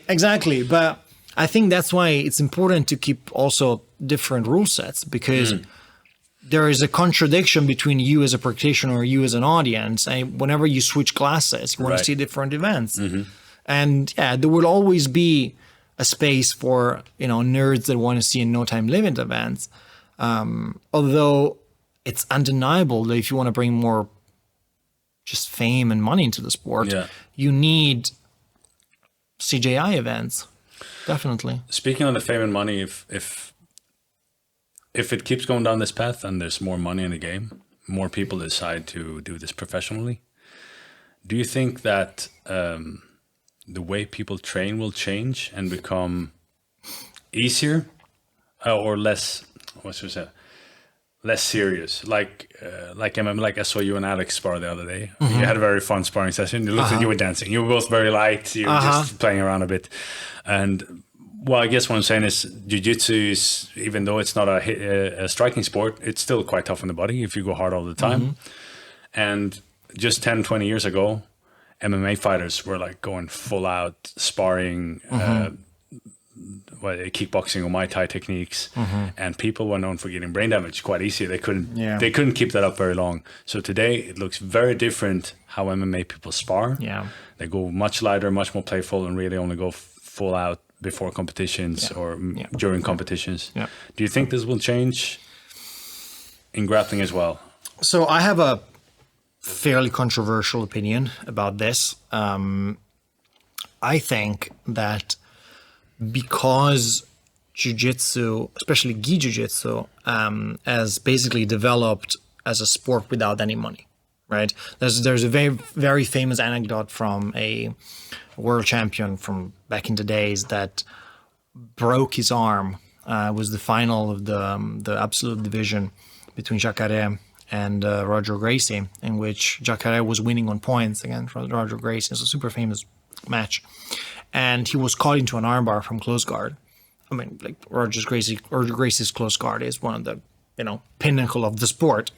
Exactly. But I think that's why it's important to keep also different rule sets, because there is a contradiction between you as a practitioner or you as an audience. And whenever you switch classes, you want to see different events. And there will always be a space for, nerds that want to see no time limit events. Although it's undeniable that if you want to bring more just fame and money into the sport, you need CJI events. Definitely. Speaking of the fame and money, if it keeps going down this path and there's more money in the game, more people decide to do this professionally, do you think that the way people train will change and become easier or less? Less serious? Like I saw you and Alex spar the other day. You had a very fun sparring session. You looked like you were dancing. You were both very light. You were just playing around a bit. And well, I guess what I'm saying is jiu-jitsu is, even though it's not a striking sport, it's still quite tough on the body if you go hard all the time. And just 10, 20 years ago, MMA fighters were going full out sparring, kickboxing or Muay Thai techniques, and people were known for getting brain damage quite easy. They couldn't keep that up very long. So today it looks very different how MMA people spar. They go much lighter, much more playful, and really only go full out before competitions or during competitions. Yeah. Do you think this will change in grappling as well? So I have a fairly controversial opinion about this. I think that because jiu-jitsu, especially gi jiu-jitsu, has basically developed as a sport without any money, right? There's a very, very famous anecdote from a world champion from back in the days that broke his arm. Was the final of the absolute division between Jacare and Roger Gracie, in which Jacare was winning on points against Roger Gracie. It's a super famous match. And he was caught into an armbar from close guard. I mean, like Roger Gracie's close guard is one of the, pinnacle of the sport.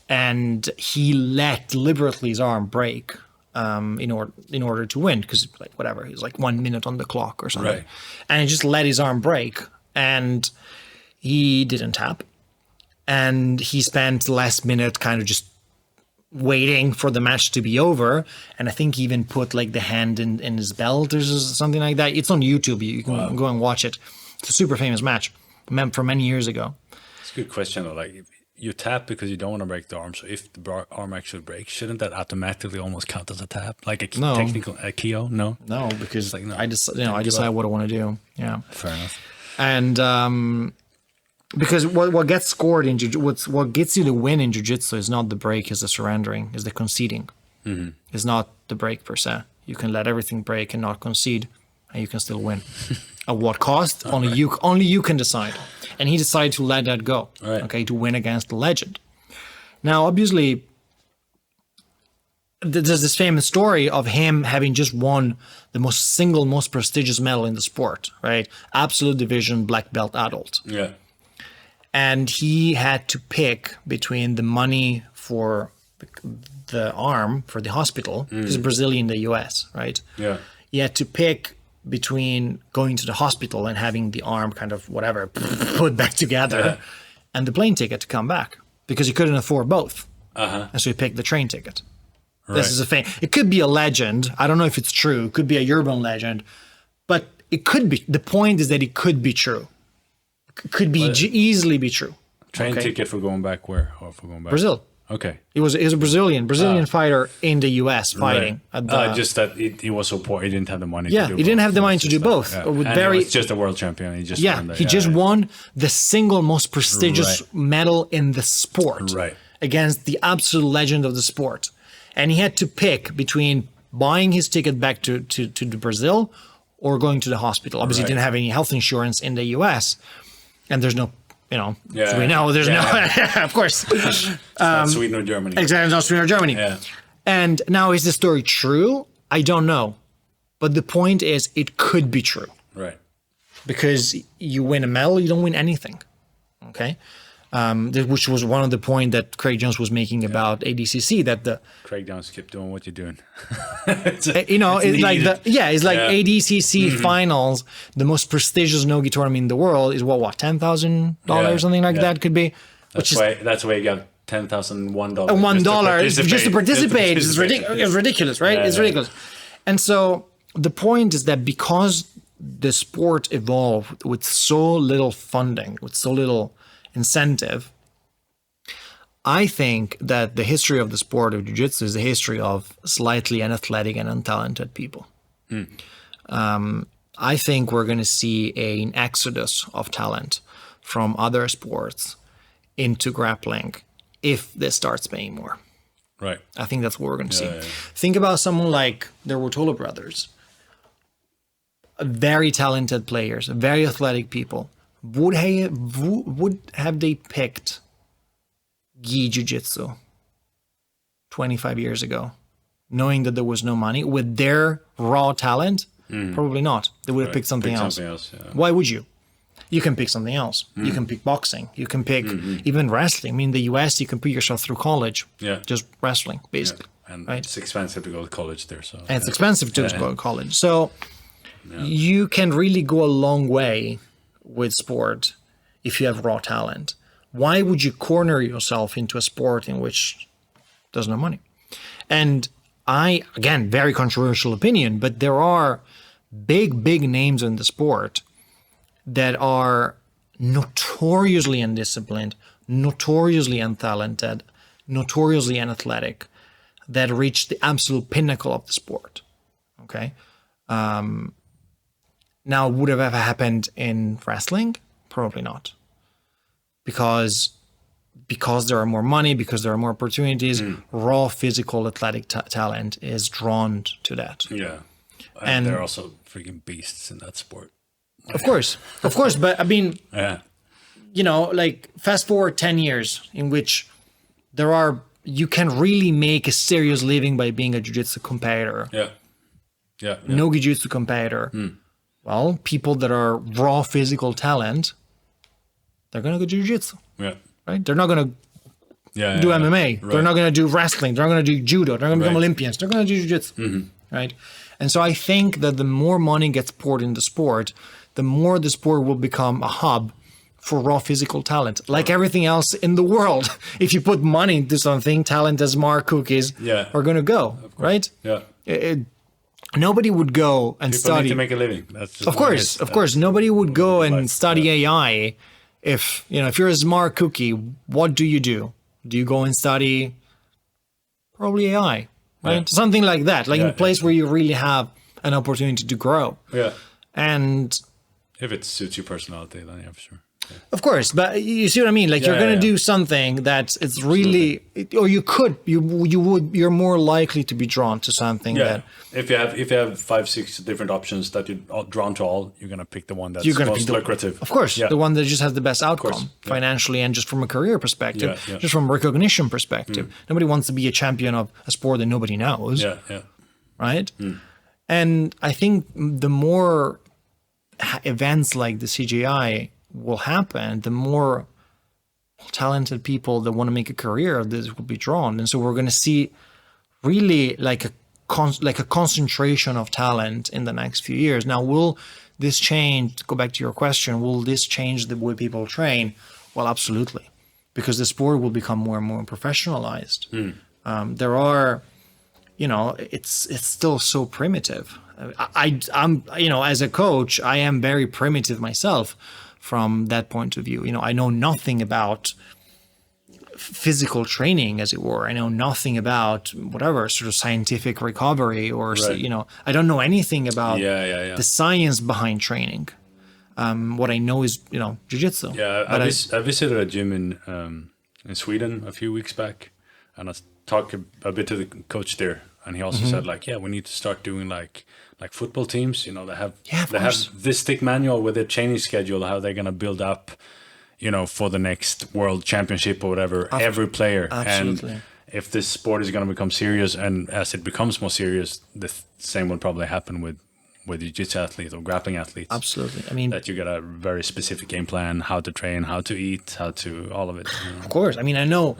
And he let deliberately his arm break in order to win, because like whatever, he was like 1 minute on the clock or something. Right. And he just let his arm break, and he didn't tap. And he spent the last minute kind of just waiting for the match to be over. And I think he even put like the hand in his belt or something like that. It's on YouTube. You can go and watch it. It's a super famous match from many years ago. It's a good question though. Like, you tap because you don't want to break the arm. So if the arm actually breaks, shouldn't that automatically almost count as a tap? Like a technical KO? No, because like, no. I decide what I want to do. Yeah, fair enough. And because what gets scored in what gets you the win in jiu-jitsu is not the break, is the surrendering, is the conceding. Mm-hmm. It's not the break per se. You can let everything break and not concede, and you can still win. At what cost? Only you can decide. And he decided to let that go. Right. Okay, to win against the legend. Now, obviously, there's this famous story of him having just won the most prestigious medal in the sport, right? Absolute division, black belt adult. Yeah. And he had to pick between the money for the arm for the hospital, because Brazilian in the US, right? Yeah. He had to pick between going to the hospital and having the arm kind of whatever put back together and the plane ticket to come back, because he couldn't afford both. And so he picked the train ticket. Right. This is a thing. It could be a legend. I don't know if it's true. It could be a urban legend, but it could be. The point is that it could be true. It could be easily be true. Train ticket for going back where? Or for going back? Brazil. Okay. He was a Brazilian fighter in the US fighting. Right. Just that he was so poor, he didn't have the money to do both. He didn't have the money to do both. Yeah. And he was just a world champion. He just won just won the single most prestigious medal in the sport against the absolute legend of the sport. And he had to pick between buying his ticket back to Brazil or going to the hospital. Obviously, he didn't have any health insurance in the US, and there's no, so we know there's no, of course. It's not Sweden or Germany. Exactly, not Sweden or Germany. Yeah. And now, is the story true? I don't know. But the point is, it could be true. Right. Because you win a medal, you don't win anything. Okay? Which was one of the points that Craig Jones was making about ADCC, that Craig Jones, keep doing what you're doing. it's like ADCC finals, the most prestigious no-gi tournament in the world is what $10,000 something like that could be. That's why you got $10,001. $1 just to participate. It's ridiculous, right? It's ridiculous. And so the point is that because the sport evolved with so little funding, with so little incentive, I think that the history of the sport of jiu-jitsu is the history of slightly unathletic and untalented people. I think we're going to see an exodus of talent from other sports into grappling if this starts paying more. Right. I think that's what we're going to see. Yeah. Think about someone like the Ruotolo brothers. Very talented players, very athletic people. Would have they picked gi jiu-jitsu 25 years ago, knowing that there was no money, with their raw talent? Probably not. They would have picked something else. Why would you? You can pick something else. You can pick boxing. You can pick even wrestling. I mean, in the US, you can put yourself through college. Yeah. Just wrestling, basically. Yeah. And it's expensive to go to college there. So. And it's expensive to go to college. So you can really go a long way with sport if you have raw talent. Why would you corner yourself into a sport in which there's no money? And again, very controversial opinion, but there are big names in the sport that are notoriously undisciplined, notoriously untalented, notoriously unathletic, that reach the absolute pinnacle of the sport. Okay. Now, would have ever happened in wrestling? Probably not. Because there are more money, because there are more opportunities, raw physical athletic talent is drawn to that. Yeah. And they're also freaking beasts in that sport. Of course. But I mean, yeah. You know, like fast forward 10 years in which you can really make a serious living by being a jiu-jitsu competitor. Yeah. No-Gi Jiu Jitsu competitor. Well, people that are raw physical talent, they're going to go jiu-jitsu. Yeah. Right? They're not going to do MMA. Right. They're not going to do wrestling. They're not going to do judo. They're not going to become Olympians. They're going to do jiu-jitsu. Right? And so I think that the more money gets poured into sport, the more the sport will become a hub for raw physical talent. Like everything else in the world. If you put money into something, talent as more cookies are going to go. Right? Yeah. Nobody would go and People study need to make a living. That's of course. Nobody would go and study AI if you're a smart cookie. What do? Do you go and study probably AI, right? Yeah. Something like that, like in a place where you really have an opportunity to grow. Yeah. And if it suits your personality, then yeah, for sure. Yeah. Of course, but you see what I mean? Like you're going to do something that it's really, or you're more likely to be drawn to something that. If you have 5-6 different options that you're drawn to all, you're going to pick the one that's most lucrative. Of course, the one that just has the best outcome financially and just from a career perspective, just from a recognition perspective. Nobody wants to be a champion of a sport that nobody knows. Right? And I think the more events like the CGI will happen, the more talented people that want to make a career of this will be drawn. And so we're going to see really like a concentration of talent in the next few years. Now, will this change, to go back to your question, will this change the way people train? Well, absolutely, because the sport will become more and more professionalized. There are, it's still so primitive. I'm as a coach, I am very primitive myself from that point of view. I know nothing about physical training, as it were. I know nothing about whatever sort of scientific recovery or, I don't know anything about the science behind training. What I know is, jiu-jitsu. Yeah, I visited a gym in Sweden a few weeks back, and I talked a bit to the coach there, and he also said we need to start doing like football teams. They have this thick manual with their training schedule, how they're gonna build up, for the next world championship or whatever, every player. Absolutely. And if this sport is gonna become serious, and as it becomes more serious, the same will probably happen with jiu-jitsu athlete or grappling athlete. Absolutely. I mean, that you get a very specific game plan, how to train, how to eat, how to all of it. Of course. I mean, I know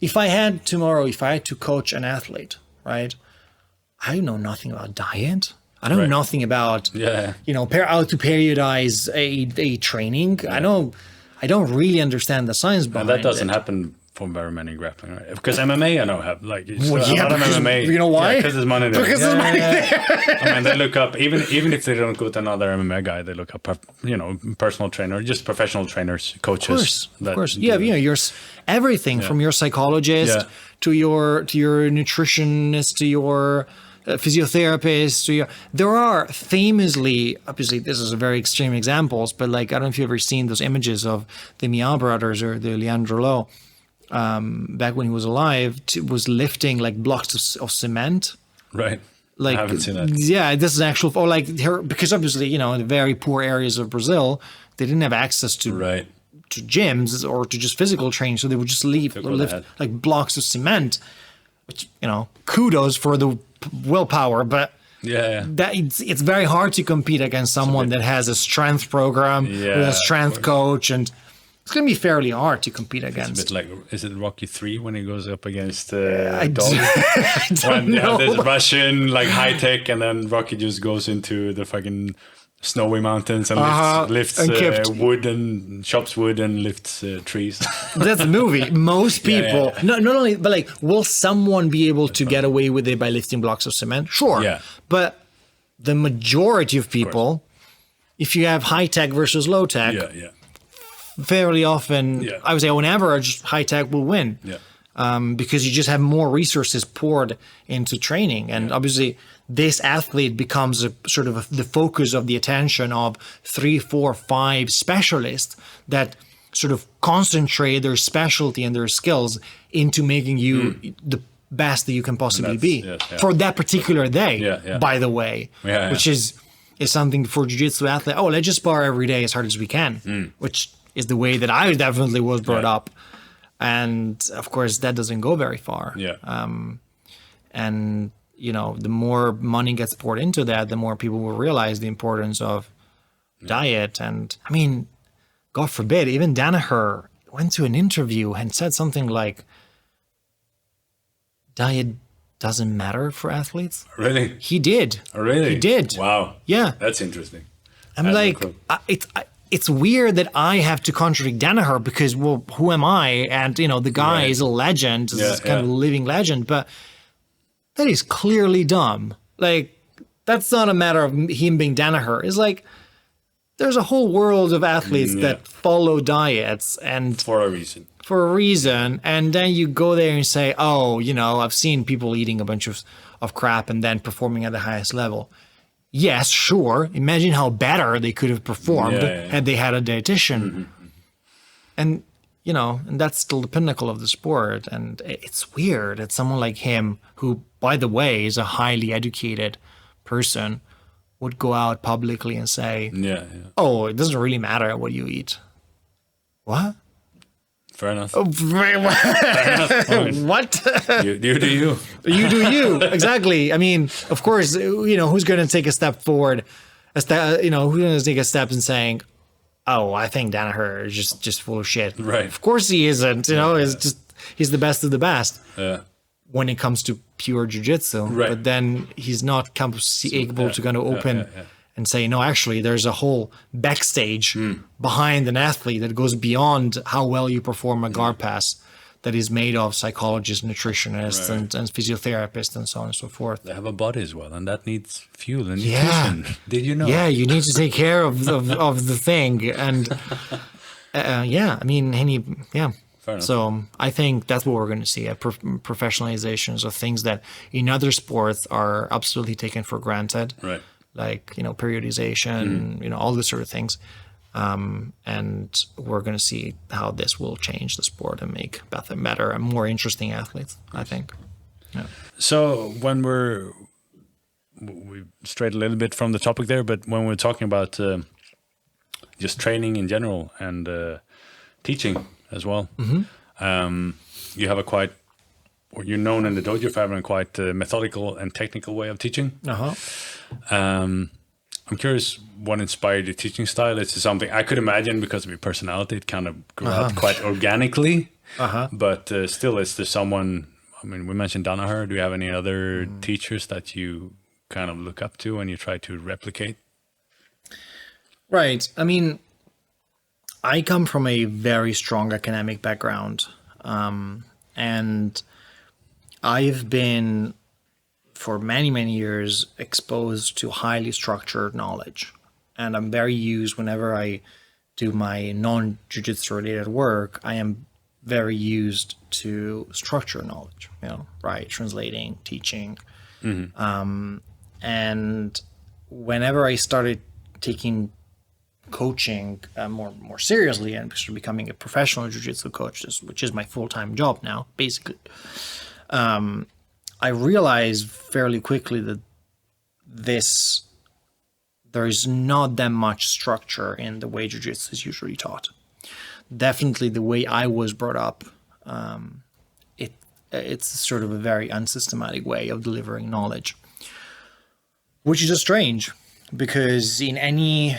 if I had to coach an athlete, right? I know nothing about diet. I know nothing about, how to periodize a training. Yeah. I don't really understand the science behind it. And that doesn't happen for very many grappling, right? Because MMA, I know, have a lot of MMA. You know why? Because there's money there. Because there's money there. I mean, they look up, even if they don't go to another MMA guy, they look up, personal trainer, just professional trainers, coaches. Of course. You're everything from your psychologist to your nutritionist to your physiotherapist. There are famously, obviously this is a very extreme examples, but I don't know if you've ever seen those images of the Mia brothers or the Leandro Lo, back when he was alive, was lifting blocks of cement. Right. I haven't seen that. Yeah, this is actual, because obviously, in the very poor areas of Brazil, they didn't have access to gyms or to just physical training, so they would just lift blocks of cement, which, kudos for the willpower, but it's very hard to compete against someone that has a strength program, with a strength coach, and it's going to be fairly hard to compete against. It's a bit is it Rocky 3 when he goes up against I Dog? I don't know. There's Russian, high tech, and then Rocky just goes into the fucking snowy mountains and lifts wood and chops wood and lifts trees. That's the movie. Most people, not only, but will someone be able to get away with it by lifting blocks of cement? Sure. Yeah. But the majority of people, if you have high tech versus low tech, fairly often, I would say on average, high tech will win. Because you just have more resources poured into training. And obviously, this athlete becomes a sort of the focus of the attention of 3, 4, 5 specialists that sort of concentrate their specialty and their skills into making you the best that you can possibly be for that particular day, by the way, which is something for jiu-jitsu athlete. Oh, let's just spar every day as hard as we can, which is the way that I definitely was brought up. And of course, that doesn't go very far. And, you know, the more money gets poured into that, the more people will realize the importance of diet. And I mean, God forbid, even Danaher went to an interview and said something like, diet doesn't matter for athletes. Really? He did. Oh, really? He did. Wow. Yeah. That's interesting. I'm like, it's weird that I have to contradict Danaher because, well, who am I? And, you know, the guy is a legend, is kind of a living legend, but that is clearly dumb. Like, that's not a matter of him being Danaher. It's like, there's a whole world of athletes that follow diets and for a reason. And then you go there and say, oh, you know, I've seen people eating a bunch of crap and then performing at the highest level. Yes, sure. Imagine how better they could have performed had they had a dietitian. And, you know, and that's still the pinnacle of the sport. And it's weird that someone like him, who, by the way, is a highly educated person, would go out publicly and say, oh, it doesn't really matter what you eat. What? Fair enough. Oh, fair enough. What? You do you. You do you. Exactly. I mean, of course, you know, who's going to take a step forward? Who's going to take a step and saying, oh, I think Danaher is just full of shit. Right. Of course he isn't. You know, he's the best of the best. When it comes to pure jiu-jitsu. Right. But then he's not able to kind of open and say, no, actually, there's a whole backstage behind an athlete that goes beyond how well you perform a guard pass, that is made of psychologists, nutritionists, and physiotherapists, and so on and so forth. They have a body as well, and that needs fuel and nutrition. Did you know? Yeah, you need to take care of the thing. And I mean, so I think that's what we're going to see, professionalizations of things that in other sports are absolutely taken for granted. Right. Like, you know, periodization, you know, all these sort of things. And we're going to see how this will change the sport and make better and more interesting athletes, I think. Yeah. So when we strayed a little bit from the topic there, but when we're talking about just training in general and teaching as well, you have you're known in the dojo for having a quite methodical and technical way of teaching. I'm curious what inspired your teaching style. Is it something I could imagine because of your personality? It kind of grew out quite organically. But still, is there someone? I mean, we mentioned Danaher. Do you have any other teachers that you kind of look up to and you try to replicate? Right. I mean, I come from a very strong academic background, and I've been, for many, many years, exposed to highly structured knowledge. And I'm very used whenever I do my non-jiu-jitsu related work, I am very used to structured knowledge, you know, right? Translating, teaching. And whenever I started taking coaching more seriously and becoming a professional jiu-jitsu coach, which is my full-time job now, basically, I realized fairly quickly that there is not that much structure in the way jiu-jitsu is usually taught. Definitely the way I was brought up, it's sort of a very unsystematic way of delivering knowledge, which is just strange because in any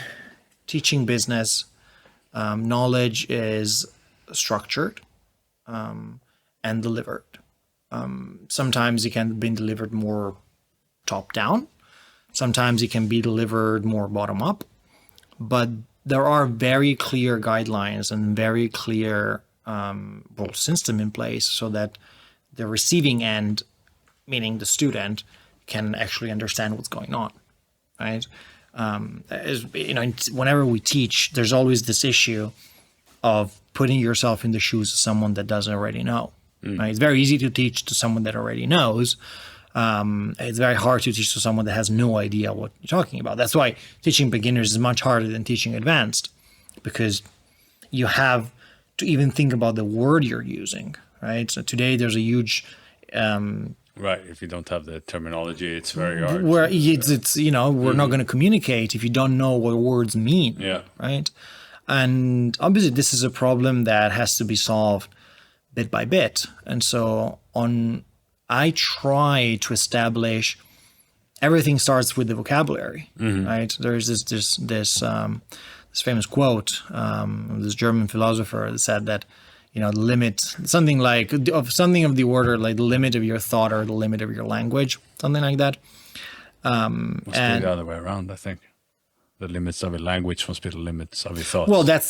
teaching business, knowledge is structured and delivered. Sometimes it can be delivered more top down. Sometimes it can be delivered more bottom up. But there are very clear guidelines and very clear rule system in place so that the receiving end, meaning the student, can actually understand what's going on. right? Whenever we teach, there's always this issue of putting yourself in the shoes of someone that doesn't already know. Right? It's very easy to teach to someone that already knows. It's very hard to teach to someone that has no idea what you're talking about. That's why teaching beginners is much harder than teaching advanced, because you have to even think about the word you're using, right? So today there's a huge right. If you don't have the terminology, it's very hard. Where we're not going to communicate if you don't know what words mean. Yeah. Right. And obviously this is a problem that has to be solved bit by bit. And so I try to establish everything starts with the vocabulary, right? There's this famous quote of this German philosopher that said that, the limit, something of the order, like the limit of your thought or the limit of your language, something like that. Must be the other way around, I think. The limits of a language must be the limits of your thoughts. Well, that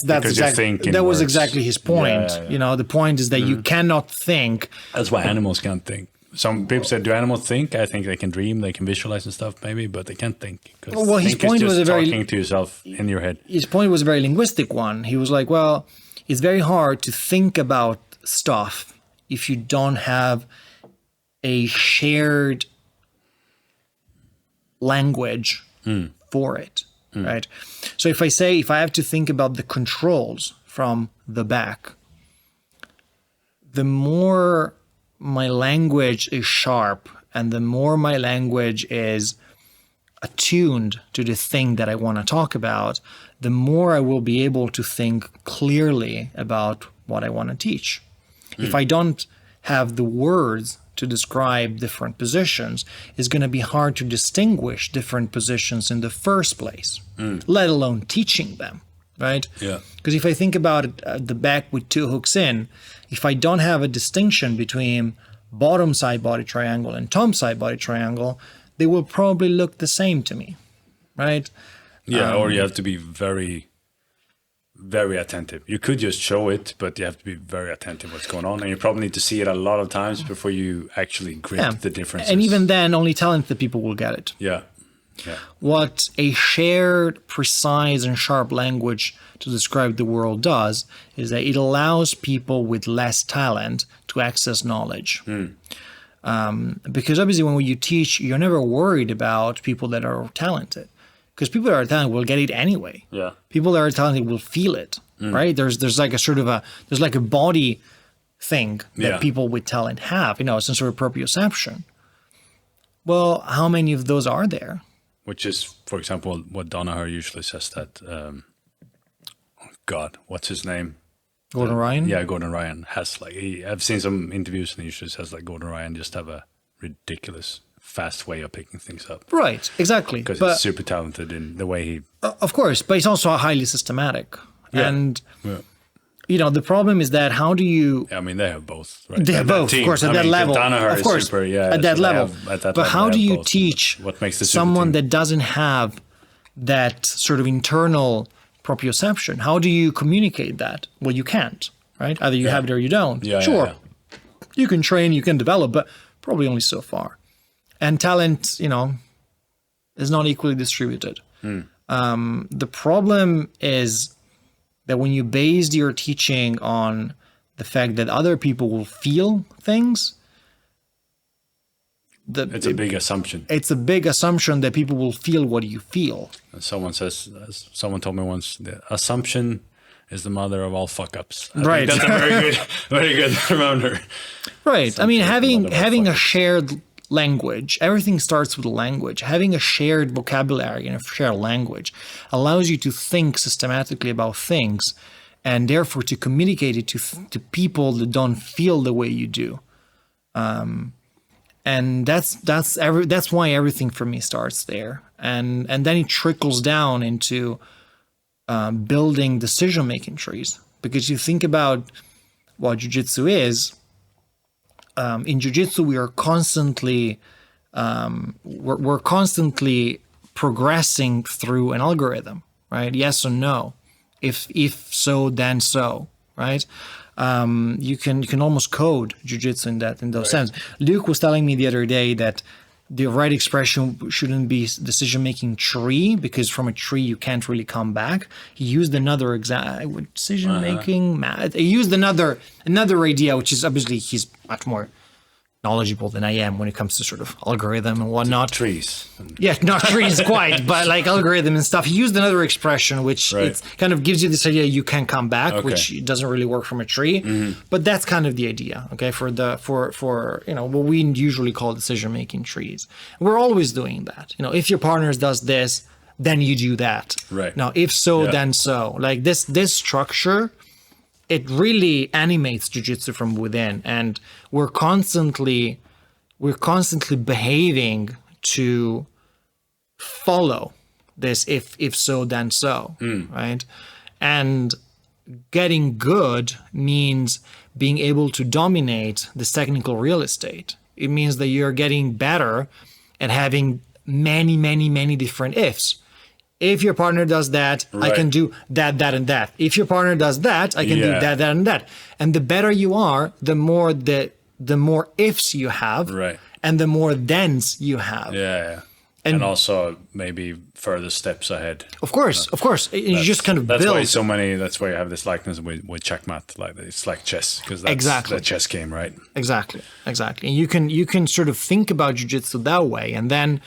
was exactly his point. Yeah. The point is that you cannot think. That's why animals can't think. Some people say, do animals think? I think they can dream, they can visualize and stuff maybe, but they can't think. Well, his point was talking to yourself in your head. His point was a very linguistic one. He was like, well, it's very hard to think about stuff if you don't have a shared language for it, right? So if I have to think about the controls from the back, the more my language is sharp and the more my language is attuned to the thing that I want to talk about, the more I will be able to think clearly about what I want to teach. If I don't have the words to describe different positions, it's going to be hard to distinguish different positions in the first place, let alone teaching them, right? Yeah. Because if I think about it, the back with two hooks in, if I don't have a distinction between bottom side body triangle and top side body triangle, they will probably look the same to me, right? Yeah, or you have to be very, very attentive. You could just show it, but you have to be very attentive what's going on. And you probably need to see it a lot of times before you actually grip the differences. And even then, only talented people will get it. Yeah. What a shared, precise, and sharp language to describe the world does is that it allows people with less talent to access knowledge. Because obviously when you teach, you're never worried about people that are talented. Because people that are talented will get it anyway. Yeah. People that are talented will feel it, right? There's like a body thing that people with talent have, some sort of proprioception. Well, how many of those are there? Which is, for example, what Danaher usually says that, what's his name? Gordon Ryan? Yeah, Gordon Ryan has I've seen some interviews and he usually says Gordon Ryan just have a ridiculous fast way of picking things up. Right, exactly. Because he's super talented in the way he... Of course, but he's also highly systematic. Yeah. And, the problem is that how do you... I mean, they have both, right? They have both, of course, at that level. Danaher of course, is super, at that level. But how do you teach what makes the someone that doesn't have that sort of internal proprioception? How do you communicate that? Well, you can't, right? Either you have it or you don't. Sure, you can train, you can develop, but probably only so far. And talent, is not equally distributed. The problem is that when you base your teaching on the fact that other people will feel things, it's a big assumption. It's a big assumption that people will feel what you feel. And someone told me once, the assumption is the mother of all fuck ups. Right. That's a very good reminder. Right. I mean, having a shared language, everything starts with language. Having a shared vocabulary and a shared language allows you to think systematically about things and therefore to communicate it to people that don't feel the way you do. And that's why everything for me starts there. And then it trickles down into building decision-making trees. Because you think about what jiu-jitsu is, in jiu-jitsu, we are constantly we're constantly progressing through an algorithm, right? Yes or no. If so, then so, right? You can almost code jiu-jitsu in those sense. Luke was telling me the other day that the right expression shouldn't be decision-making tree, because from a tree you can't really come back. He used another decision-making. He used another idea, which is obviously he's much more knowledgeable than I am when it comes to sort of algorithm and whatnot. Trees. Yeah, not trees quite, but like algorithm and stuff. He used another expression, which it kind of gives you this idea you can come back, which doesn't really work from a tree. But that's kind of the idea, okay, for what we usually call decision-making trees. We're always doing that. If your partner does this, then you do that. Right. Now, if so, then so. Like this structure, it really animates jiu-jitsu from within, and we're constantly behaving to follow this if so then so, right? And getting good means being able to dominate this technical real estate. It means that you're getting better at having many different ifs. If your partner does that, I can do that, and that. If your partner does that, I can do that, and that. And the better you are, the more ifs you have, and the more thens you have. Yeah. And also maybe further steps ahead. Of course. You just kind of build. That's why you have this likeness with checkmat. Like it's like chess, because that's the chess game, right? Exactly. And you can sort of think about jiu-jitsu that way, and then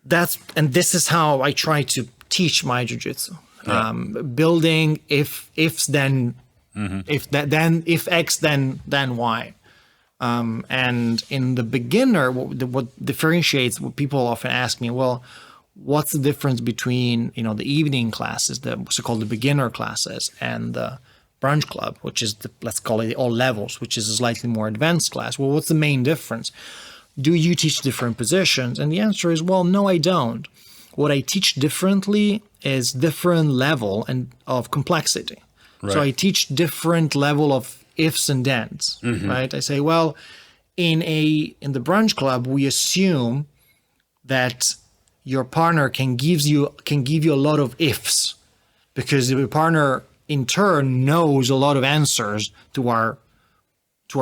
this is how I try to teach my jiu-jitsu. Building ifs then if X then Y. And in the beginner, what differentiates, what people often ask me, well, what's the difference between the evening classes, the so-called the beginner classes, and the brunch club, which is let's call it the all levels, which is a slightly more advanced class? Well, what's the main difference? Do you teach different positions? And the answer is, well, no, I don't. What I teach differently is different level of complexity. So I teach different level of ifs and thens, right? I say, well, in the brunch club, we assume that your partner can give you a lot of ifs, because your partner in turn knows a lot of answers to our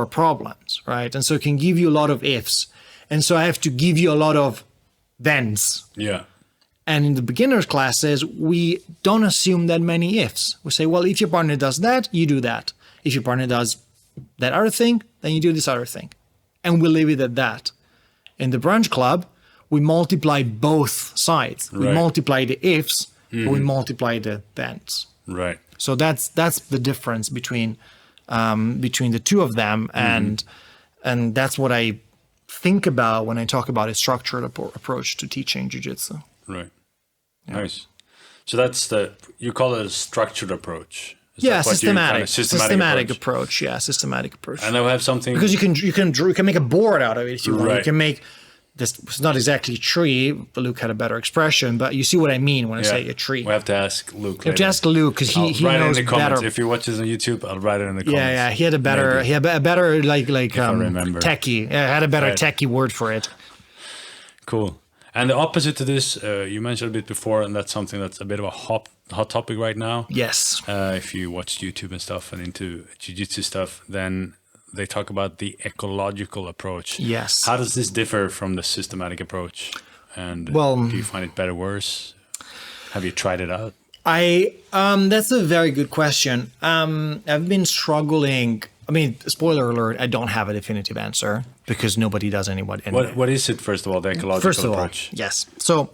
problems, right? And so it can give you a lot of ifs. And so I have to give you a lot of thens. Yeah. And in the beginners classes, we don't assume that many ifs. We say, well, if your partner does that, you do that. If your partner does that other thing, then you do this other thing. And we leave it at that. In the brunch club, we multiply both sides. We multiply the ifs, but we multiply the thens. Right. So that's the difference between the two of them, and that's what I think about when I talk about a structured approach to teaching jiu-jitsu. Right. Yeah. Nice. So you call it a structured approach. Systematic approach. Yeah, systematic approach. And I have something, because you can make a board out of it if you want. You can make this. It's not exactly a tree. Luke had a better expression, but you see what I mean when I say a tree. We have to ask Luke. You have to ask Luke, because he knows better. If you watch this on YouTube, I'll write it in the comments. Yeah. He had a better techie. Yeah, had a better techie word for it. Cool. And the opposite to this, you mentioned a bit before, and that's something that's a bit of a hot topic right now. Yes. If you watch YouTube and stuff and into jiu-jitsu stuff, then they talk about the ecological approach. Yes. How does this differ from the systematic approach? And do you find it better, worse? Have you tried it out? That's a very good question. I've been struggling. I mean, spoiler alert, I don't have a definitive answer, because nobody does anybody. What is it, first of all, the ecological approach? Yes. So,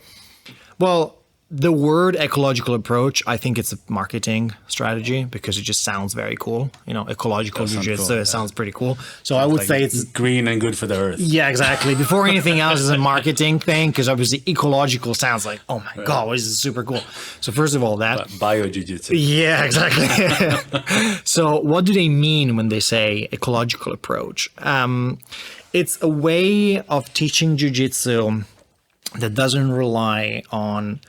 well, the word ecological approach, I think it's a marketing strategy, because it just sounds very cool. Ecological jiu-jitsu, it sounds pretty cool. So I would say it's green and good for the earth. Yeah, exactly. Before anything else, is a marketing thing, because obviously ecological sounds like, oh my God, this is super cool. So first of all, that. Bio jiu-jitsu. Yeah, exactly. So what do they mean when they say ecological approach? It's a way of teaching jiu-jitsu that doesn't rely on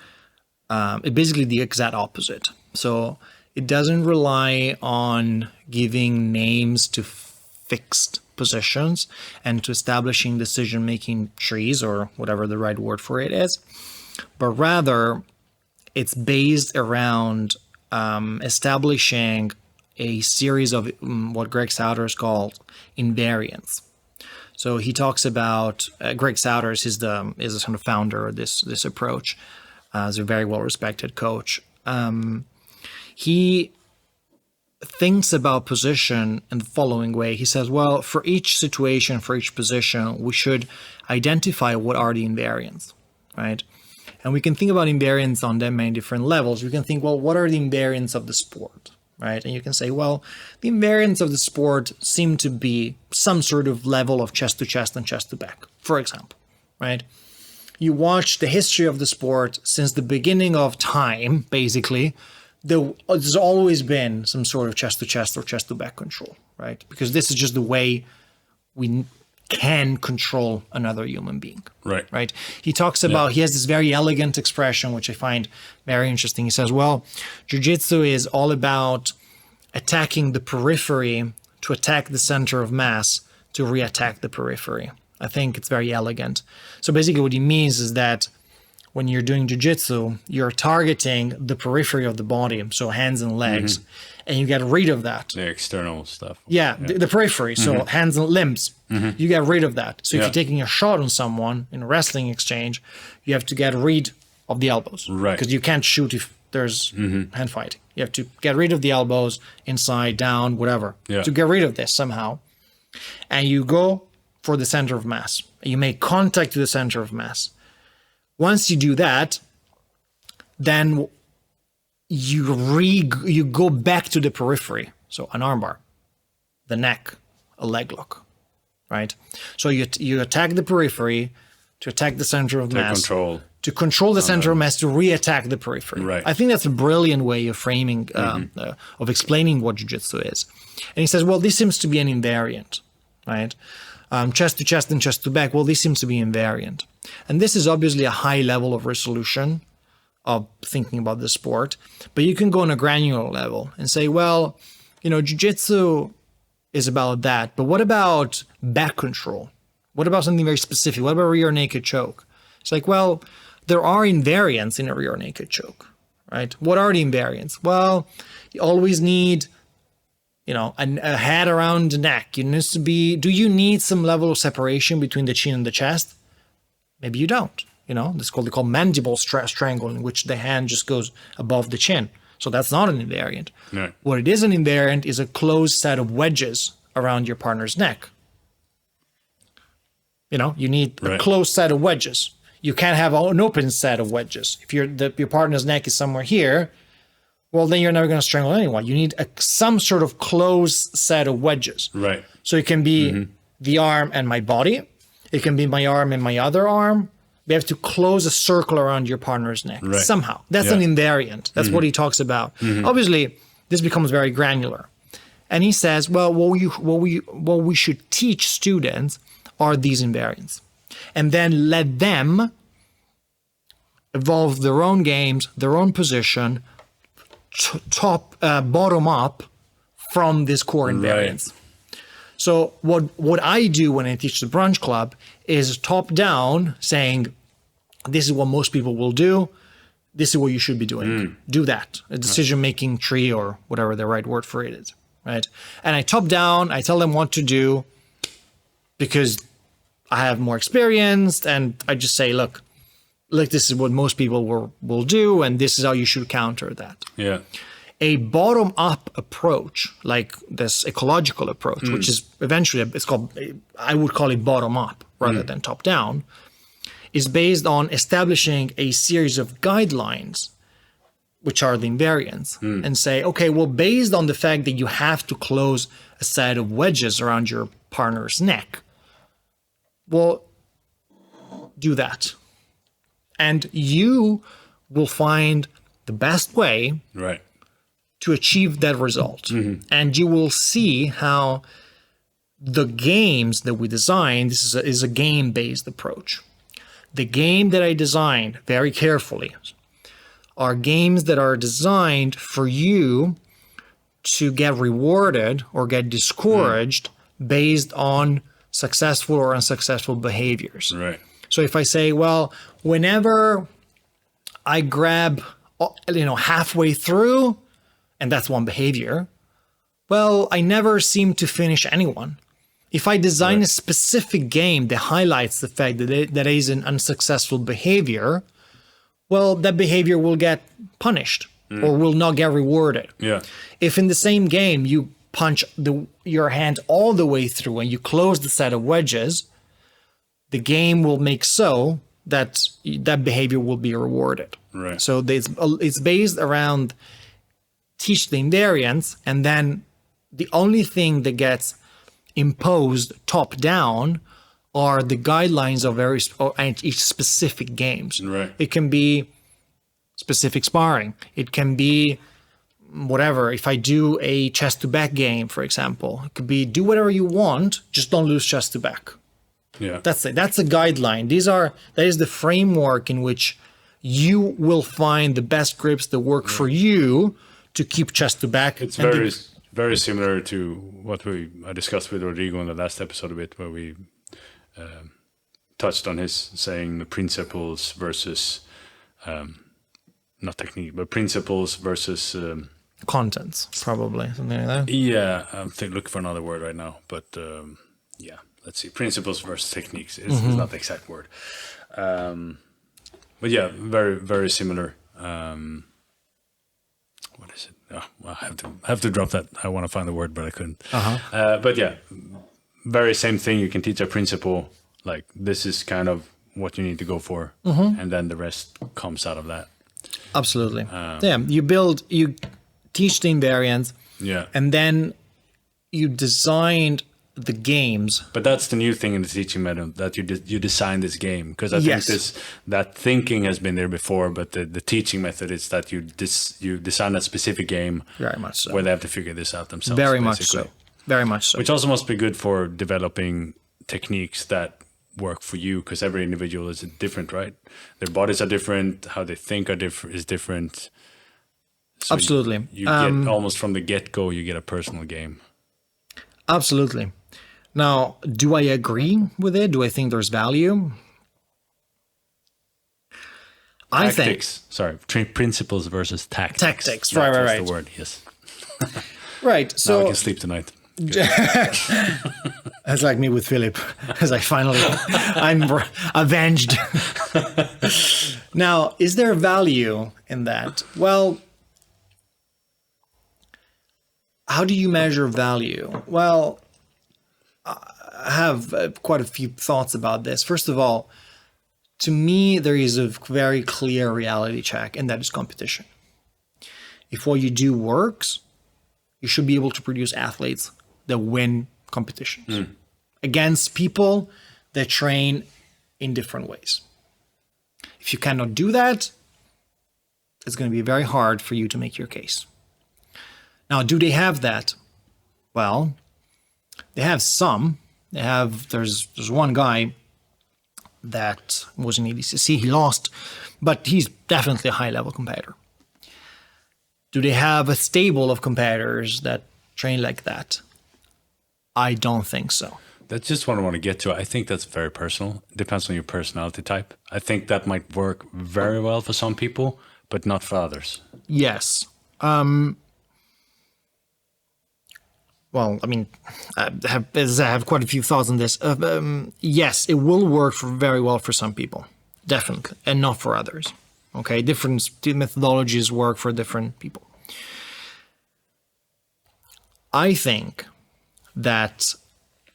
basically the exact opposite. So it doesn't rely on giving names to fixed positions and to establishing decision-making trees, or whatever the right word for it is, but rather it's based around establishing a series of what Greg Souders called invariants. So he talks about Greg Souders is the kind of founder of this approach. He's a very well respected coach. He thinks about position in the following way. He says, well, for each situation, for each position, we should identify what are the invariants, right? And we can think about invariants on that many different levels. We can think, well, what are the invariants of the sport, right? And you can say, well, the invariants of the sport seem to be some sort of level of chest to chest and chest to back, for example, right? You watch the history of the sport since the beginning of time, basically, there's always been some sort of chest to chest or chest to back control, right? Because this is just the way we can control another human being. Right. He talks about, he has this very elegant expression, which I find very interesting. He says, well, jiu-jitsu is all about attacking the periphery to attack the center of mass to reattack the periphery. I think it's very elegant. So basically what he means is that when you're doing jiu-jitsu, you're targeting the periphery of the body, so hands and legs, and you get rid of that. The external stuff. Yeah. The periphery, so hands and limbs. You get rid of that. So if you're taking a shot on someone in a wrestling exchange, you have to get rid of the elbows. Right. Because you can't shoot if there's hand fighting. You have to get rid of the elbows, inside, down, whatever, to get rid of this somehow. And you go for the center of mass. You make contact to the center of mass. Once you do that, then you go back to the periphery. So an armbar, the neck, a leg lock, right? So you attack the periphery to attack the center of mass. To control the center of mass to re-attack the periphery. Right. I think that's a brilliant way of framing, of explaining what jiu-jitsu is. And he says, well, this seems to be an invariant, right? Chest to chest and chest to back, well, this seems to be invariant. And this is obviously a high level of resolution of thinking about the sport, but you can go on a granular level and say, well, jiu-jitsu is about that, but what about back control? What about something very specific? What about rear naked choke? It's like, well, there are invariants in a rear naked choke, right? What are the invariants? Well, you always need a head around the neck. Do you need some level of separation between the chin and the chest? Maybe you don't. This is called mandible strangle, in which the hand just goes above the chin. So that's not an invariant. No. What it is an invariant is a closed set of wedges around your partner's neck. You need a closed set of wedges. You can't have an open set of wedges. If your partner's neck is somewhere here, well, then you're never going to strangle anyone. You need some sort of closed set of wedges. Right. So it can be the arm and my body. It can be my arm and my other arm. We have to close a circle around your partner's neck somehow. That's an invariant. That's what he talks about. Obviously, this becomes very granular. And he says, well, what we should teach students are these invariants. And then let them evolve their own games, their own position, bottom up from this core invariants. So what I do when I teach the brunch club is top down, saying, this is what most people will do. This is what you should be doing. Do that. A decision-making tree, or whatever the right word for it is, right? And I top down, I tell them what to do because I have more experience, and I just say, look, this is what most people will do, and this is how you should counter that. Yeah. A bottom-up approach, like this ecological approach, which is eventually, I would call it bottom-up rather than top-down, is based on establishing a series of guidelines, which are the invariants, and say, okay, well, based on the fact that you have to close a set of wedges around your partner's neck, well, do that. And you will find the best way to achieve that result. And you will see how the games that we designed, this is a game-based approach. The game that I designed very carefully are games that are designed for you to get rewarded or get discouraged based on successful or unsuccessful behaviors. Right. So if I say, well, whenever I grab, halfway through, and that's one behavior, well, I never seem to finish anyone. If I design a specific game that highlights the fact that that is an unsuccessful behavior, well, that behavior will get punished or will not get rewarded. Yeah. If in the same game you punch your hand all the way through and you close the set of wedges, the game will make so that that behavior will be rewarded. Right. So it's based around teach the invariants, and then the only thing that gets imposed top down are the guidelines of each specific games. Right. It can be specific sparring. It can be whatever. If I do a chest to back game, for example, it could be do whatever you want, just don't lose chest to back. Yeah. That's it. That's a guideline. That is the framework in which you will find the best grips that work for you to keep chest to back. It's very similar to what I discussed with Rodrigo in the last episode a bit, where we touched on his saying the principles versus not technique, but principles versus contents, probably something like that. Yeah, I'm looking for another word right now, but yeah, let's see. Principles versus techniques is not the exact word, but yeah, very very similar. What is it? Oh, I have to drop that. I want to find the word, but I couldn't. But yeah, very same thing. You can teach a principle like this is kind of what you need to go for, and then the rest comes out of that. Absolutely. You teach the invariants, and then you designed the games. But that's the new thing in the teaching method, that you design this game, because I think that thinking has been there before, but the teaching method is that you design a specific game. Very much so. Where they have to figure this out themselves. Very much so. Very much so. Which also must be good for developing techniques that work for you, because every individual is different, right? Their bodies are different, how they think is different. So absolutely. You get almost from the get-go, you get a personal game. Absolutely. Now, do I agree with it? Do I think there's value? Principles versus tactics. Tactics, right. That's the word, yes. Right, so... Now I can sleep tonight. That's like me with Philip, as I'm avenged. Now, is there value in that? Well, how do you measure value? Well, I have quite a few thoughts about this. First of all, to me, there is a very clear reality check, and that is competition. If what you do works, you should be able to produce athletes that win competitions against people that train in different ways. If you cannot do that, it's going to be very hard for you to make your case. Now, do they have that? Well, they have some. There's one guy that was in EDCC. He lost, but he's definitely a high-level competitor. Do they have a stable of competitors that train like that? I don't think so. That's just what I want to get to. I think that's very personal. It depends on your personality type. I think that might work very well for some people, but not for others. Yes. Well, I mean, I have quite a few thoughts on this. Yes, it will work very well for some people, definitely, and not for others. Okay, different methodologies work for different people. I think that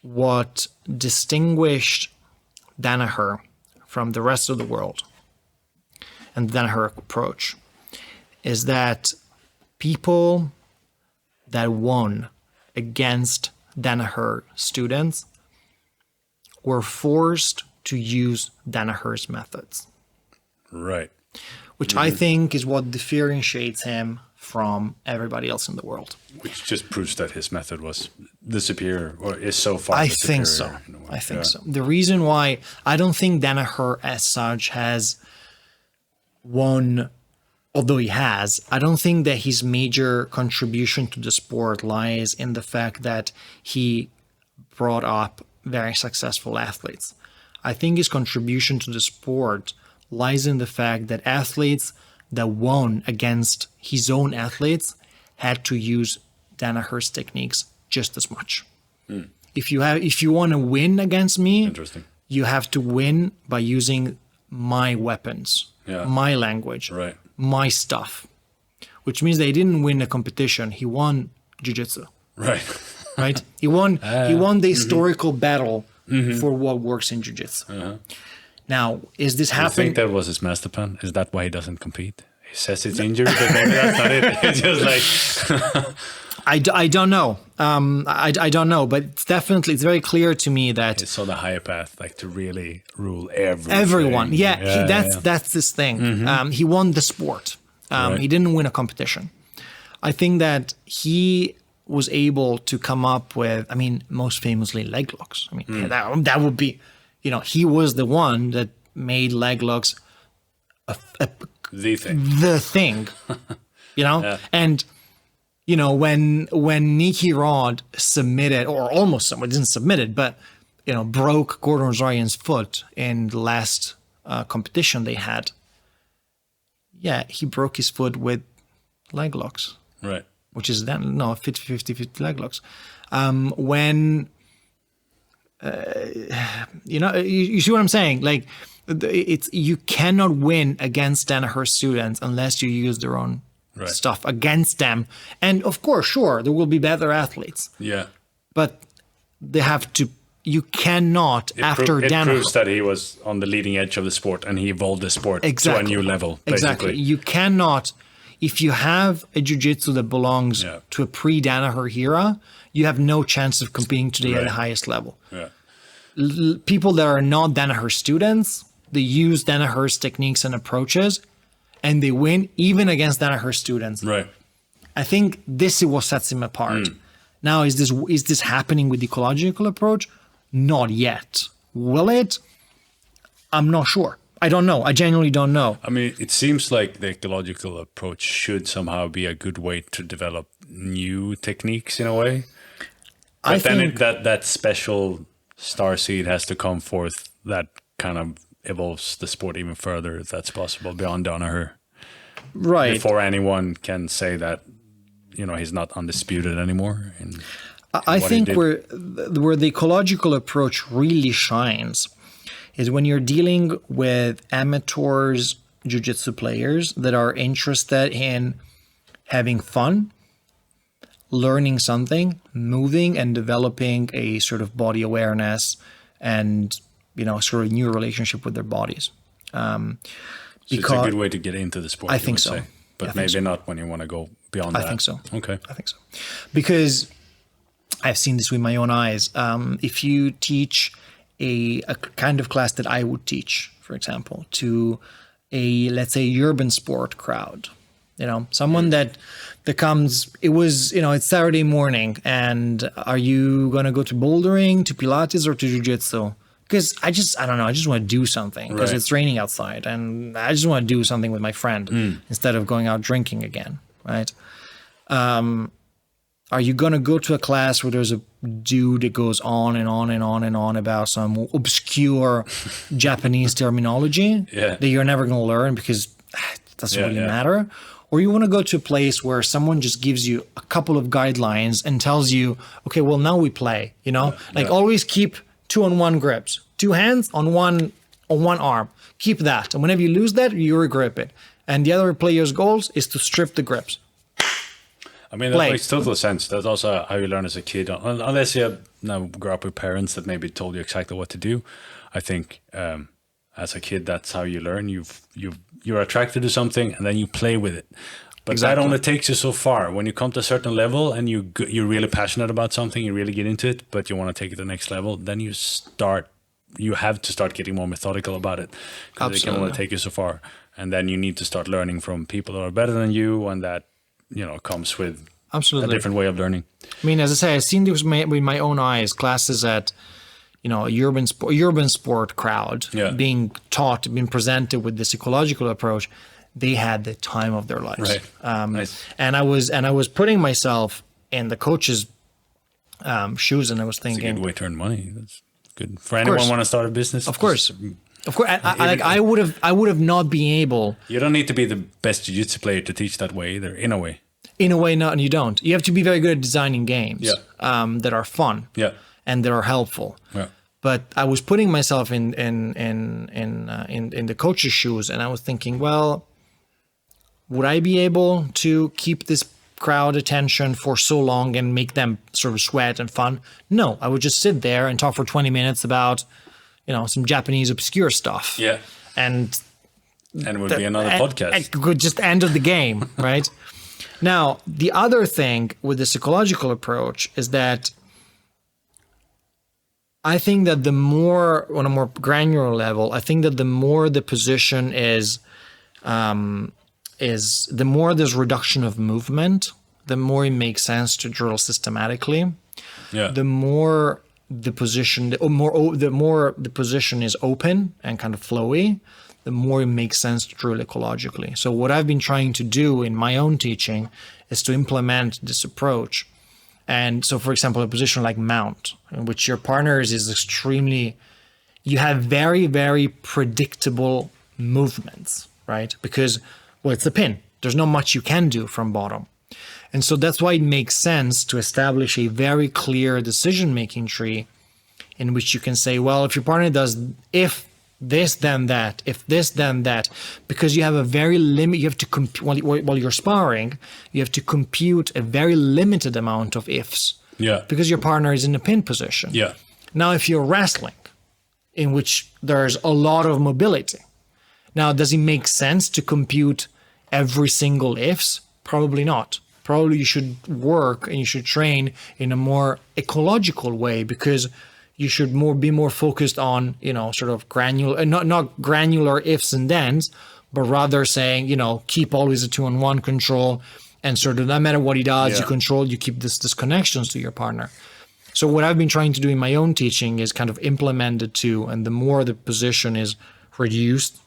what distinguished Danaher from the rest of the world and the Danaher approach is that people that won against Danaher students were forced to use Danaher's methods. Right. Which I think is what differentiates him from everybody else in the world. Which just proves that his method was the superior, or is so far I the think superior. so. I think so. The reason why I don't think Danaher as such has won, although he has, I don't think that his major contribution to the sport lies in the fact that he brought up very successful athletes. I think his contribution to the sport lies in the fact that athletes that won against his own athletes had to use Danaher's techniques just as much. if you want to win against me, Interesting. you have to win by using my weapons, my language, right, my stuff, which means they didn't win a competition. He won jiu-jitsu. Right. Right. He won the historical battle for what works in jiu-jitsu. Now, is this happening? I think that was his master plan. Is that why he doesn't compete? He says it's injury, but maybe that's not it. It's just like... I don't know. I don't know, but it's very clear to me that he saw the higher path, like to really rule everything. Everyone. Yeah, that's this thing. He won the sport. He didn't win a competition. I think that he was able to come up with, I mean, most famously leg locks. I mean, that would be, he was the one that made leg locks the thing, and when Nicky Rod submitted, or almost someone didn't submit it, but broke Gordon Ryan's foot in the last competition they had. Yeah, he broke his foot with leg locks. Right. Which is then 50 leg locks. When you see what I'm saying? Like, you cannot win against Danaher students unless you use their own stuff against them. And of course, sure, there will be better athletes. Yeah. But they have to. You cannot after Danaher. It proves that he was on the leading edge of the sport and he evolved the sport to a new level. Basically. Exactly. You cannot. If you have a jiu-jitsu that belongs to a pre-Danaher era, you have no chance of competing today at the highest level. Yeah. People that are not Danaher students, they use Danaher's techniques and approaches, and they win even against Danaher students. Right. I think this is what sets him apart. Now, is this happening with the ecological approach? Not yet. Will it? I'm not sure. I don't know. I genuinely don't know. I mean, it seems like the ecological approach should somehow be a good way to develop new techniques in a way. But I think that special star seed has to come forth that kind of evolves the sport even further, if that's possible, beyond Danaher. Right. Before anyone can say that, he's not undisputed anymore. I think where the ecological approach really shines is when you're dealing with amateurs, jiu-jitsu players that are interested in having fun, learning something, moving and developing a sort of body awareness and, sort of new relationship with their bodies. So it's a good way to get into the sport. I think so. But maybe not when you want to go beyond that. I think so. Okay. I think so. Because I've seen this with my own eyes. If you teach a kind of class that I would teach, for example, to a, let's say, urban sport crowd, someone that comes, it's Saturday morning, and are you going to go to bouldering, to Pilates, or to jiu-jitsu? Because I don't know, I just want to do something because it's raining outside and I just want to do something with my friend instead of going out drinking again, right? Are you going to go to a class where there's a dude that goes on and on and on and on about some obscure Japanese terminology that you're never going to learn because it doesn't really matter? Or you want to go to a place where someone just gives you a couple of guidelines and tells you, okay, well, now we play, always keep 2-on-1 grips, 2 hands on one arm. Keep that. And whenever you lose that, you regrip it. And the other player's goals is to strip the grips. I mean, that makes total sense. That's also how you learn as a kid. Unless you grew up with parents that maybe told you exactly what to do. I think as a kid, that's how you learn. You're attracted to something and then you play with it. But that only takes you so far. When you come to a certain level and you're really passionate about something, you really get into it, but you want to take it to the next level, then you have to start getting more methodical about it. Because it can only take you so far. And then you need to start learning from people that are better than you, and that comes with a different way of learning. I mean, as I say, I've seen this with my own eyes, classes at, a urban sport crowd being presented with this ecological approach. They had the time of their lives. Right. Nice. And I was putting myself in the coach's shoes, and I was thinking, it's a good way to earn money. That's good for anyone want to start a business. Of course. I would have not been able. You don't need to be the best jiu-jitsu player to teach that way either, in a way. In a way, not, and you don't. You have to be very good at designing games that are fun. Yeah. and that are helpful. Yeah. But I was putting myself in the coach's shoes, and I was thinking, well, would I be able to keep this crowd attention for so long and make them sort of sweat and fun? No, I would just sit there and talk for 20 minutes about, some Japanese obscure stuff. Yeah. And it would be another podcast. It could just end of the game, right? Now, the other thing with this ecological approach is that I think that the more, on a more granular level, I think that the more the position is the more there's reduction of movement, the more it makes sense to drill systematically. Yeah. The more the position, the more the position is open and kind of flowy, the more it makes sense to drill ecologically. So what I've been trying to do in my own teaching is to implement this approach. And so, for example, a position like mount, in which your partner is extremely, you have very, very predictable movements, right? Because, well, it's a pin. There's not much you can do from bottom. And so that's why it makes sense to establish a very clear decision-making tree in which you can say, well, if your partner does, if this, then that, if this, then that, because you have a very limit, you have to, while you're sparring, you have to compute a very limited amount of ifs. Yeah. Because your partner is in a pin position. Yeah. Now, if you're wrestling, in which there's a lot of mobility, now, does it make sense to compute every single ifs? Probably not. Probably you should work and you should train in a more ecological way, because you should be more focused on, sort of granular, not granular ifs and thens, but rather saying, keep always a 2-on-1 control, and sort of no matter what he does, you keep this connections to your partner. So what I've been trying to do in my own teaching is kind of implement the two, and the more the position is reduced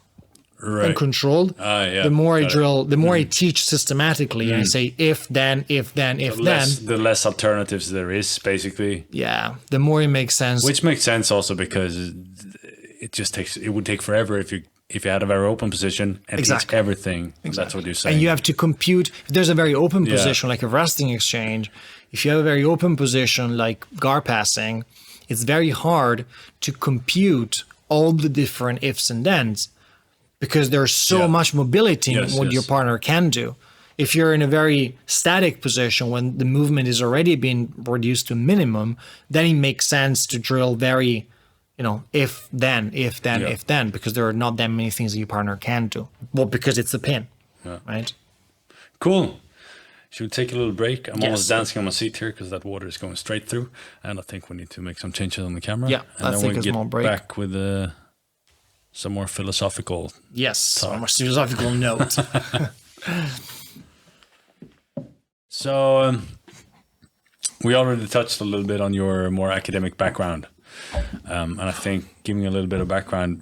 and controlled, the more I drill, the more I teach systematically, and I say if then, if then, if then. The less alternatives there is, basically. Yeah, the more it makes sense. Which makes sense also because it would take forever if you had a very open position and teach everything. Exactly. That's what you're saying. And you have to compute. If there's a very open position like a wrestling exchange, if you have a very open position like guard passing, it's very hard to compute all the different ifs and thens, because there's so much mobility in what your partner can do. If you're in a very static position when the movement is already being reduced to a minimum, then it makes sense to drill very, if then, because there are not that many things that your partner can do. Well, because it's a pin, right? Cool. Should we take a little break? I'm almost dancing on my seat here because that water is going straight through, and I think we need to make some changes on the camera. Yeah, and let's then take a small break. Back with some more philosophical. Yes, on a philosophical note. So we already touched a little bit on your more academic background, and I think giving a little bit of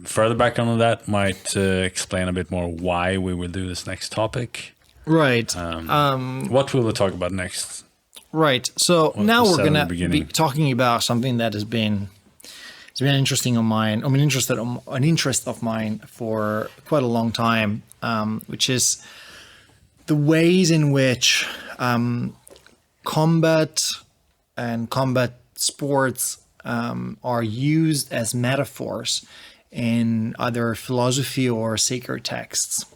further background on that might explain a bit more why we will do this next topic. Right. What will we talk about next? Right. So now we're going to be talking about something that has been interesting on mine. An interest of mine for quite a long time, which is the ways in which combat and combat sports are used as metaphors in either philosophy or sacred texts.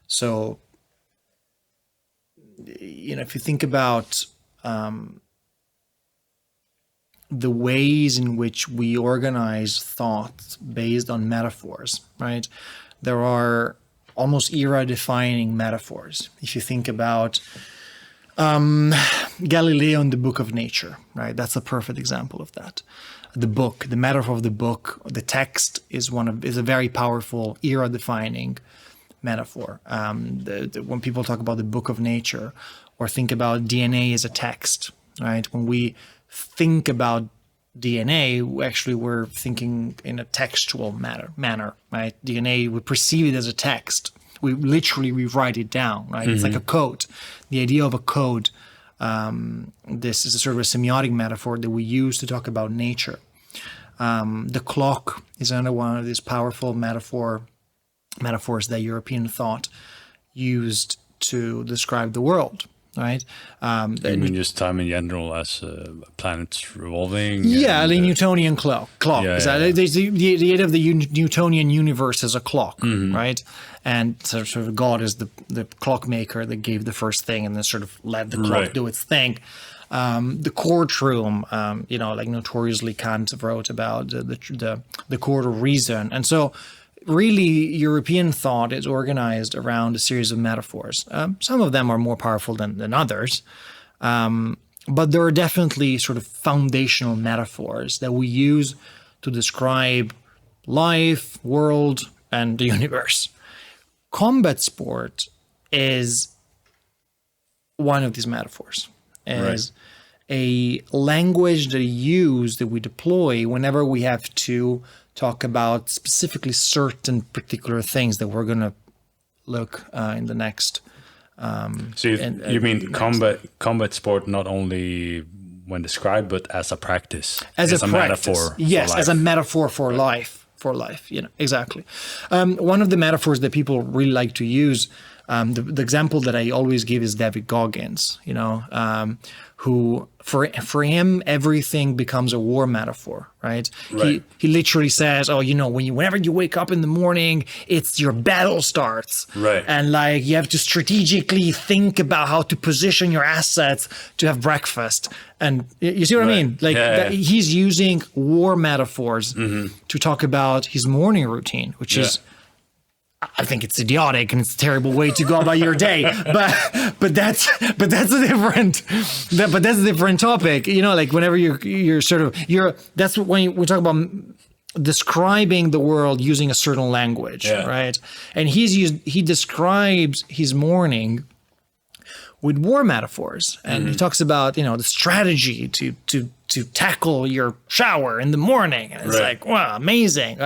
So, if you think about the ways in which we organize thoughts based on metaphors, right? There are almost era-defining metaphors. If you think about Galileo and the Book of Nature, right? That's a perfect example of that. The book, the metaphor of the book, the text is a very powerful era-defining metaphor. When people talk about the Book of Nature or think about DNA as a text, right? When we think about DNA, we're thinking in a textual manner, right? DNA, we perceive it as a text. We write it down, right? Mm-hmm. It's like a code. The idea of a code, this is a sort of a semiotic metaphor that we use to talk about nature. The clock is another one of these powerful metaphors that European thought used to describe the world, right? You mean just time in general as planets revolving? Yeah, the Newtonian clock. Yeah, The idea of the Newtonian universe as a clock, right? And sort of God is the clockmaker that gave the first thing and then sort of let the clock do its thing. The courtroom, like notoriously Kant wrote about the court of reason. And so really European thought is organized around a series of metaphors. Some of them are more powerful than others. But there are definitely sort of foundational metaphors that we use to describe life, world, and the universe. Combat sport is one of these metaphors. Is a language that we deploy whenever we have to talk about specifically certain particular things that we're going to look in the next. So you mean combat sport not only when described, but as a practice, as a metaphor. Yes, as a metaphor for life. For life, exactly. One of the metaphors that people really like to use, the example that I always give is David Goggins. Who for him everything becomes a war metaphor, right? He literally says, whenever you wake up in the morning, it's your battle starts, right? And like you have to strategically think about how to position your assets to have breakfast, and you see what I mean? Like he's using war metaphors to talk about his morning routine, which is. I think it's idiotic and it's a terrible way to go about your day, but that's a different topic. Like whenever that's when we talk about describing the world using a certain language, right? And he describes his morning with war metaphors, and he talks about the strategy to tackle your shower in the morning, and it's like, wow, amazing.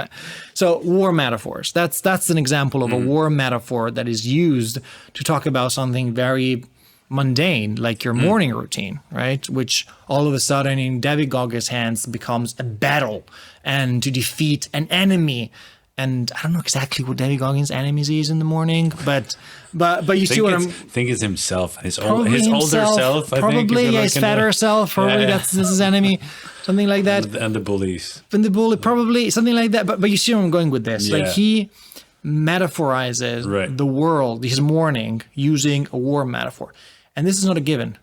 So war metaphors, that's an example of a war metaphor that is used to talk about something very mundane, like your morning routine, right? Which all of a sudden in David Goggins' hands becomes a battle and to defeat an enemy. And I don't know exactly what David Goggins' enemies is in the morning, but you see what I think it's himself, his older self. Probably his fatter self. Probably that's his enemy, something like that. And the bullies. And the bully, probably something like that. But you see where I'm going with this. Like he metaphorizes the world, his morning, using a war metaphor, and this is not a given.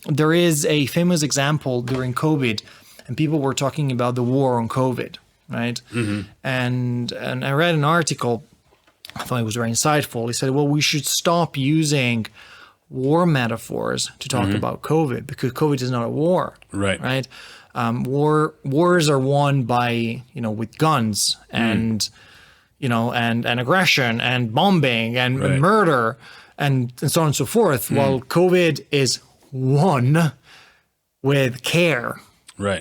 There is a famous example during COVID, and people were talking about the war on COVID. Right. And I read an article, I thought it was very insightful. He said, well, we should stop using war metaphors to talk about COVID because COVID is not a war. Right. Wars are won by, with guns and, and aggression and bombing and murder and so on and so forth. While COVID is won with care.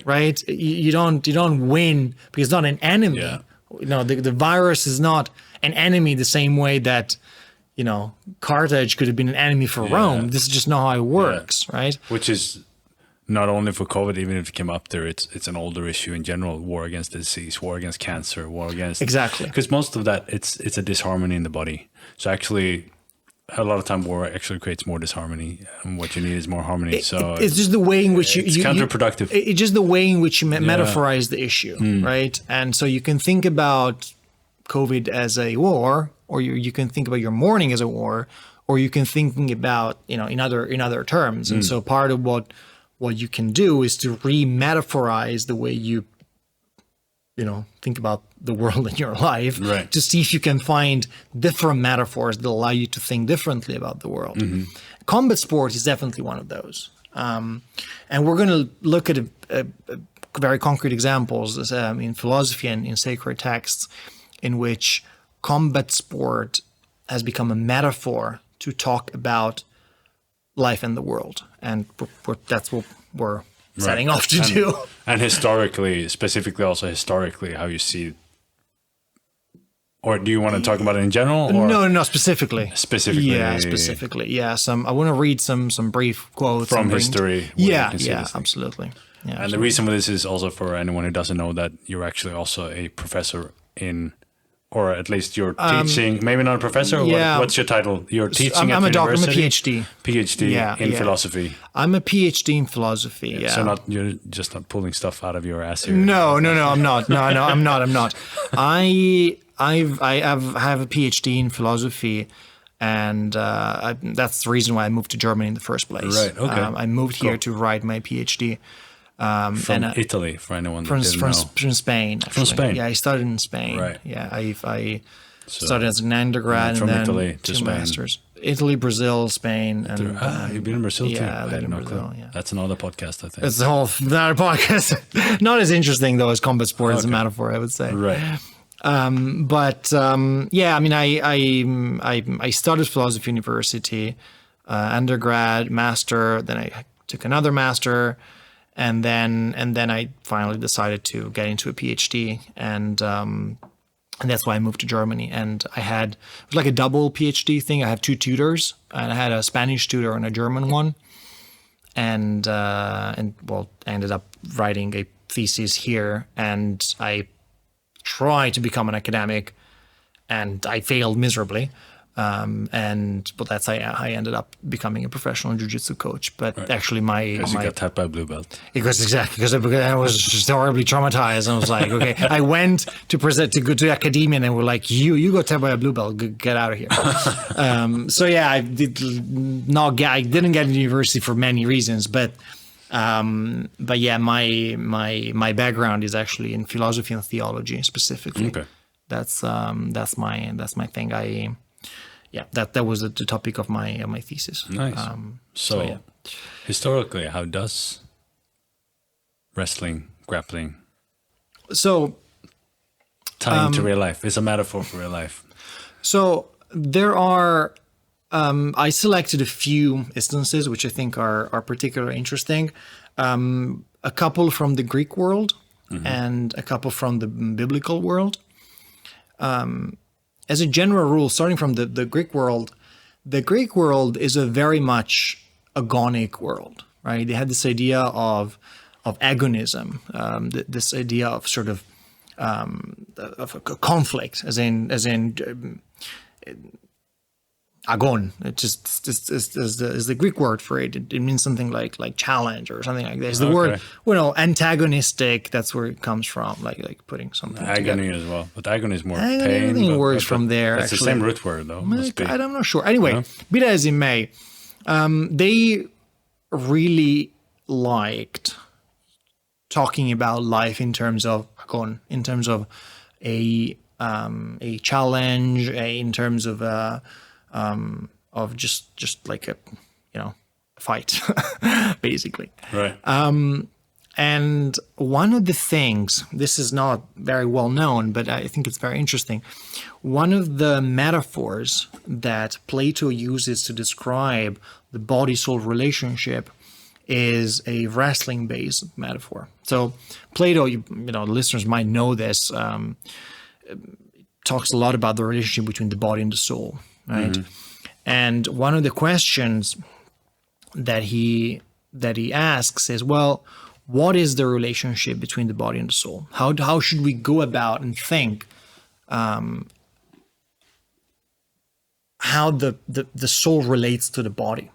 Right. You don't win because it's not an enemy. The virus is not an enemy the same way that, Carthage could have been an enemy for Rome. This is just not how it works, right? Which is not only for COVID, even if it came up there, it's an older issue in general. War against disease, war against cancer, war against because most of that it's a disharmony in the body. So actually. A lot of time war actually creates more disharmony, and what you need is more harmony. So it's just the way in which it's counterproductive. It's just the way in which you metaphorize the issue, right? And so you can think about COVID as a war, or you can think about your morning as a war, or you can thinking about in other terms. And so part of what you can do is to re-metaphorize the way you think about the world in your life to see if you can find different metaphors that allow you to think differently about the world. Combat sport is definitely one of those. And we're going to look at a very concrete examples in philosophy and in sacred texts in which combat sport has become a metaphor to talk about life and the world. And that's what we're setting off to do. And specifically how you see, or do you want to talk about it in general? Or? No, specifically. Specifically. Yeah. I want to read some brief quotes. From history. Yeah, absolutely. Yeah, and the reason for this is also for anyone who doesn't know that you're actually also a professor in or at least you're teaching, maybe not a professor? What's your title? You're teaching I'm at a doctor. I'm a university? PhD. PhD in philosophy. I'm a PhD in philosophy. Yeah. So you're just not pulling stuff out of your ass here. No, I'm not. No, I'm not. I have a PhD in philosophy, and that's the reason why I moved to Germany in the first place. Right. Okay. I moved here to write my PhD. From Italy, for anyone that didn't know. From Spain. Actually. From Spain. Yeah, I started in Spain. Right. Yeah, I started as an undergrad from and then Italy to 2 Spain. masters. Italy, Brazil, Spain, and you've been in Brazil too. Yeah, I've been in Brazil. Yeah, that's another podcast, I think. It's a whole another podcast. Not as interesting though as combat sport as a metaphor, I would say. Right. Yeah, I mean, I started philosophy university, undergrad, master. Then I took another master, and then I finally decided to get into a PhD, and that's why I moved to Germany. And it was like a double PhD thing. I have 2 tutors, and I had a Spanish tutor and a German one, and well, I ended up writing a thesis here, and I tried to become an academic, and I failed miserably. But that's how I ended up becoming a professional jiu-jitsu coach. But actually, because you got tapped by a blue belt. Because I was just horribly traumatized, and I was like, okay. I went to present to go to academia, and they were like, you got tapped by a blue belt, get out of here. So yeah, I didn't get into university for many reasons, but yeah, my background is actually in philosophy and theology specifically. Okay, that's my thing. That was the topic of my thesis. Nice. So historically, how does wrestling, grappling, tie into real life? It's a metaphor for real life. So there are. I selected a few instances which I think are particularly interesting. A couple from the Greek world and a couple from the biblical world. As a general rule, starting from the Greek world is a very much agonic world, right? They had this idea of agonism, this idea of sort of a conflict, as in agon. It just is the Greek word for it. It means something like challenge or something like this. The word, antagonistic. That's where it comes from, like putting something. Agony together. as well, but agony is more pain. Everything works from there. It's the same root word, though. I'm not sure. Anyway, be that as it may, they really liked talking about life in terms of agon, in terms of a challenge, in terms of just like a fight, basically. Right. And one of the things, this is not very well known, but I think it's very interesting. One of the metaphors that Plato uses to describe the body-soul relationship is a wrestling-based metaphor. So Plato, listeners might know this, talks a lot about the relationship between the body and the soul, right? And one of the questions that he asks is, well, what is the relationship between the body and the soul? How should we go about and think how the soul relates to the body,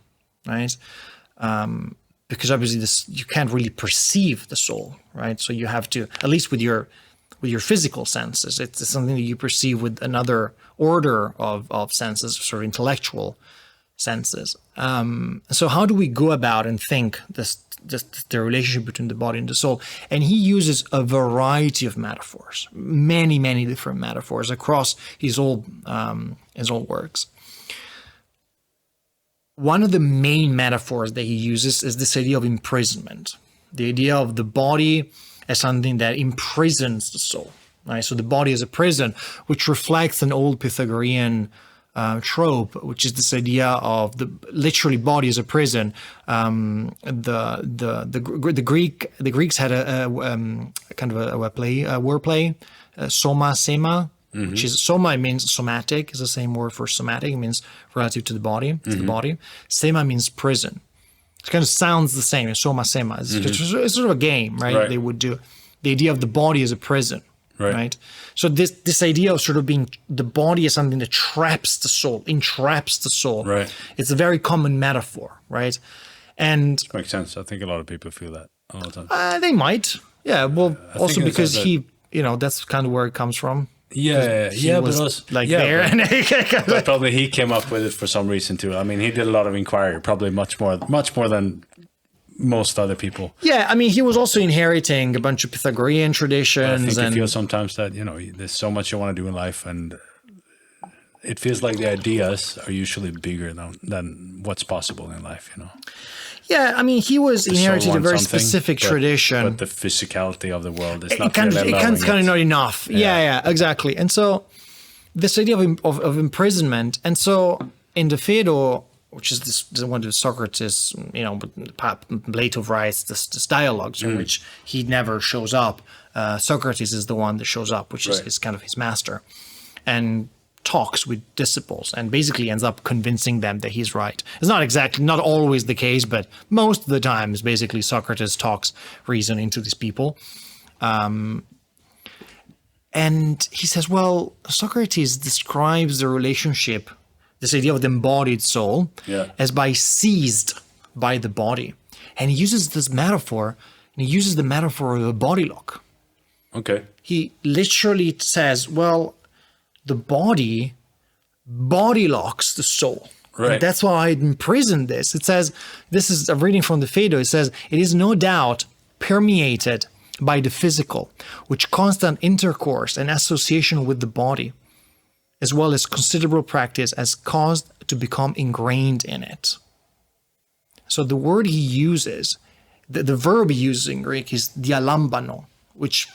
right? Because obviously you can't really perceive the soul, right? So you have to, at least with your physical senses, it's something that you perceive with another order of senses, sort of intellectual senses. So how do we go about and think the relationship between the body and the soul? And he uses a variety of metaphors, many different metaphors across his whole works. One of the main metaphors that he uses is this idea of imprisonment, the idea of the body as something that imprisons the soul, right? So the body is a prison, which reflects an old Pythagorean trope, which is this idea of the literally body as a prison. The Greeks had a kind of a wordplay, soma sema, which is soma means somatic, is the same word for somatic. It means relative to the body, to the body. Sema means prison. It kind of sounds the same as soma sema. It's sort of a game, right? They would do the idea of the body as a prison. right? So this idea of sort of being the body is something that traps the soul, entraps the soul. Right. It's a very common metaphor, right? And Makes sense. I think a lot of people feel that all the time. they might, yeah. Well, also because that. he, that's kind of where it comes from. Yeah, He was but also, there, but probably he came up with it for some reason too. I mean, he did a lot of inquiry, probably much more than most other people. Yeah, I mean, he was also inheriting a bunch of Pythagorean traditions. I think you feel sometimes that there's so much you want to do in life, and it feels like the ideas are usually bigger than what's possible in life. Yeah, I mean, he was inherited a very something, specific tradition. But the physicality of the world is not kind of not enough. Yeah, exactly. And so this idea of imprisonment, and so in the Phaedo, which is this one of Socrates, Plato writes this dialogues in which he never shows up. Socrates is the one that shows up, which is kind of his master, and talks with disciples and basically ends up convincing them that he's right. It's not always the case, but most of the time, basically Socrates talks reason into these people. And he says, well, Socrates describes the relationship, this idea of the embodied soul, as by seized by the body. And he uses this metaphor, and he uses the metaphor of a body lock. Okay. He literally says, well, the body locks the soul. Right. And that's why I imprisoned this. It says, this is a reading from the Phaedo. It says, it is no doubt permeated by the physical, which constant intercourse and association with the body, as well as considerable practice, has caused to become ingrained in it. So the word he uses, the verb he uses in Greek is dialambano, which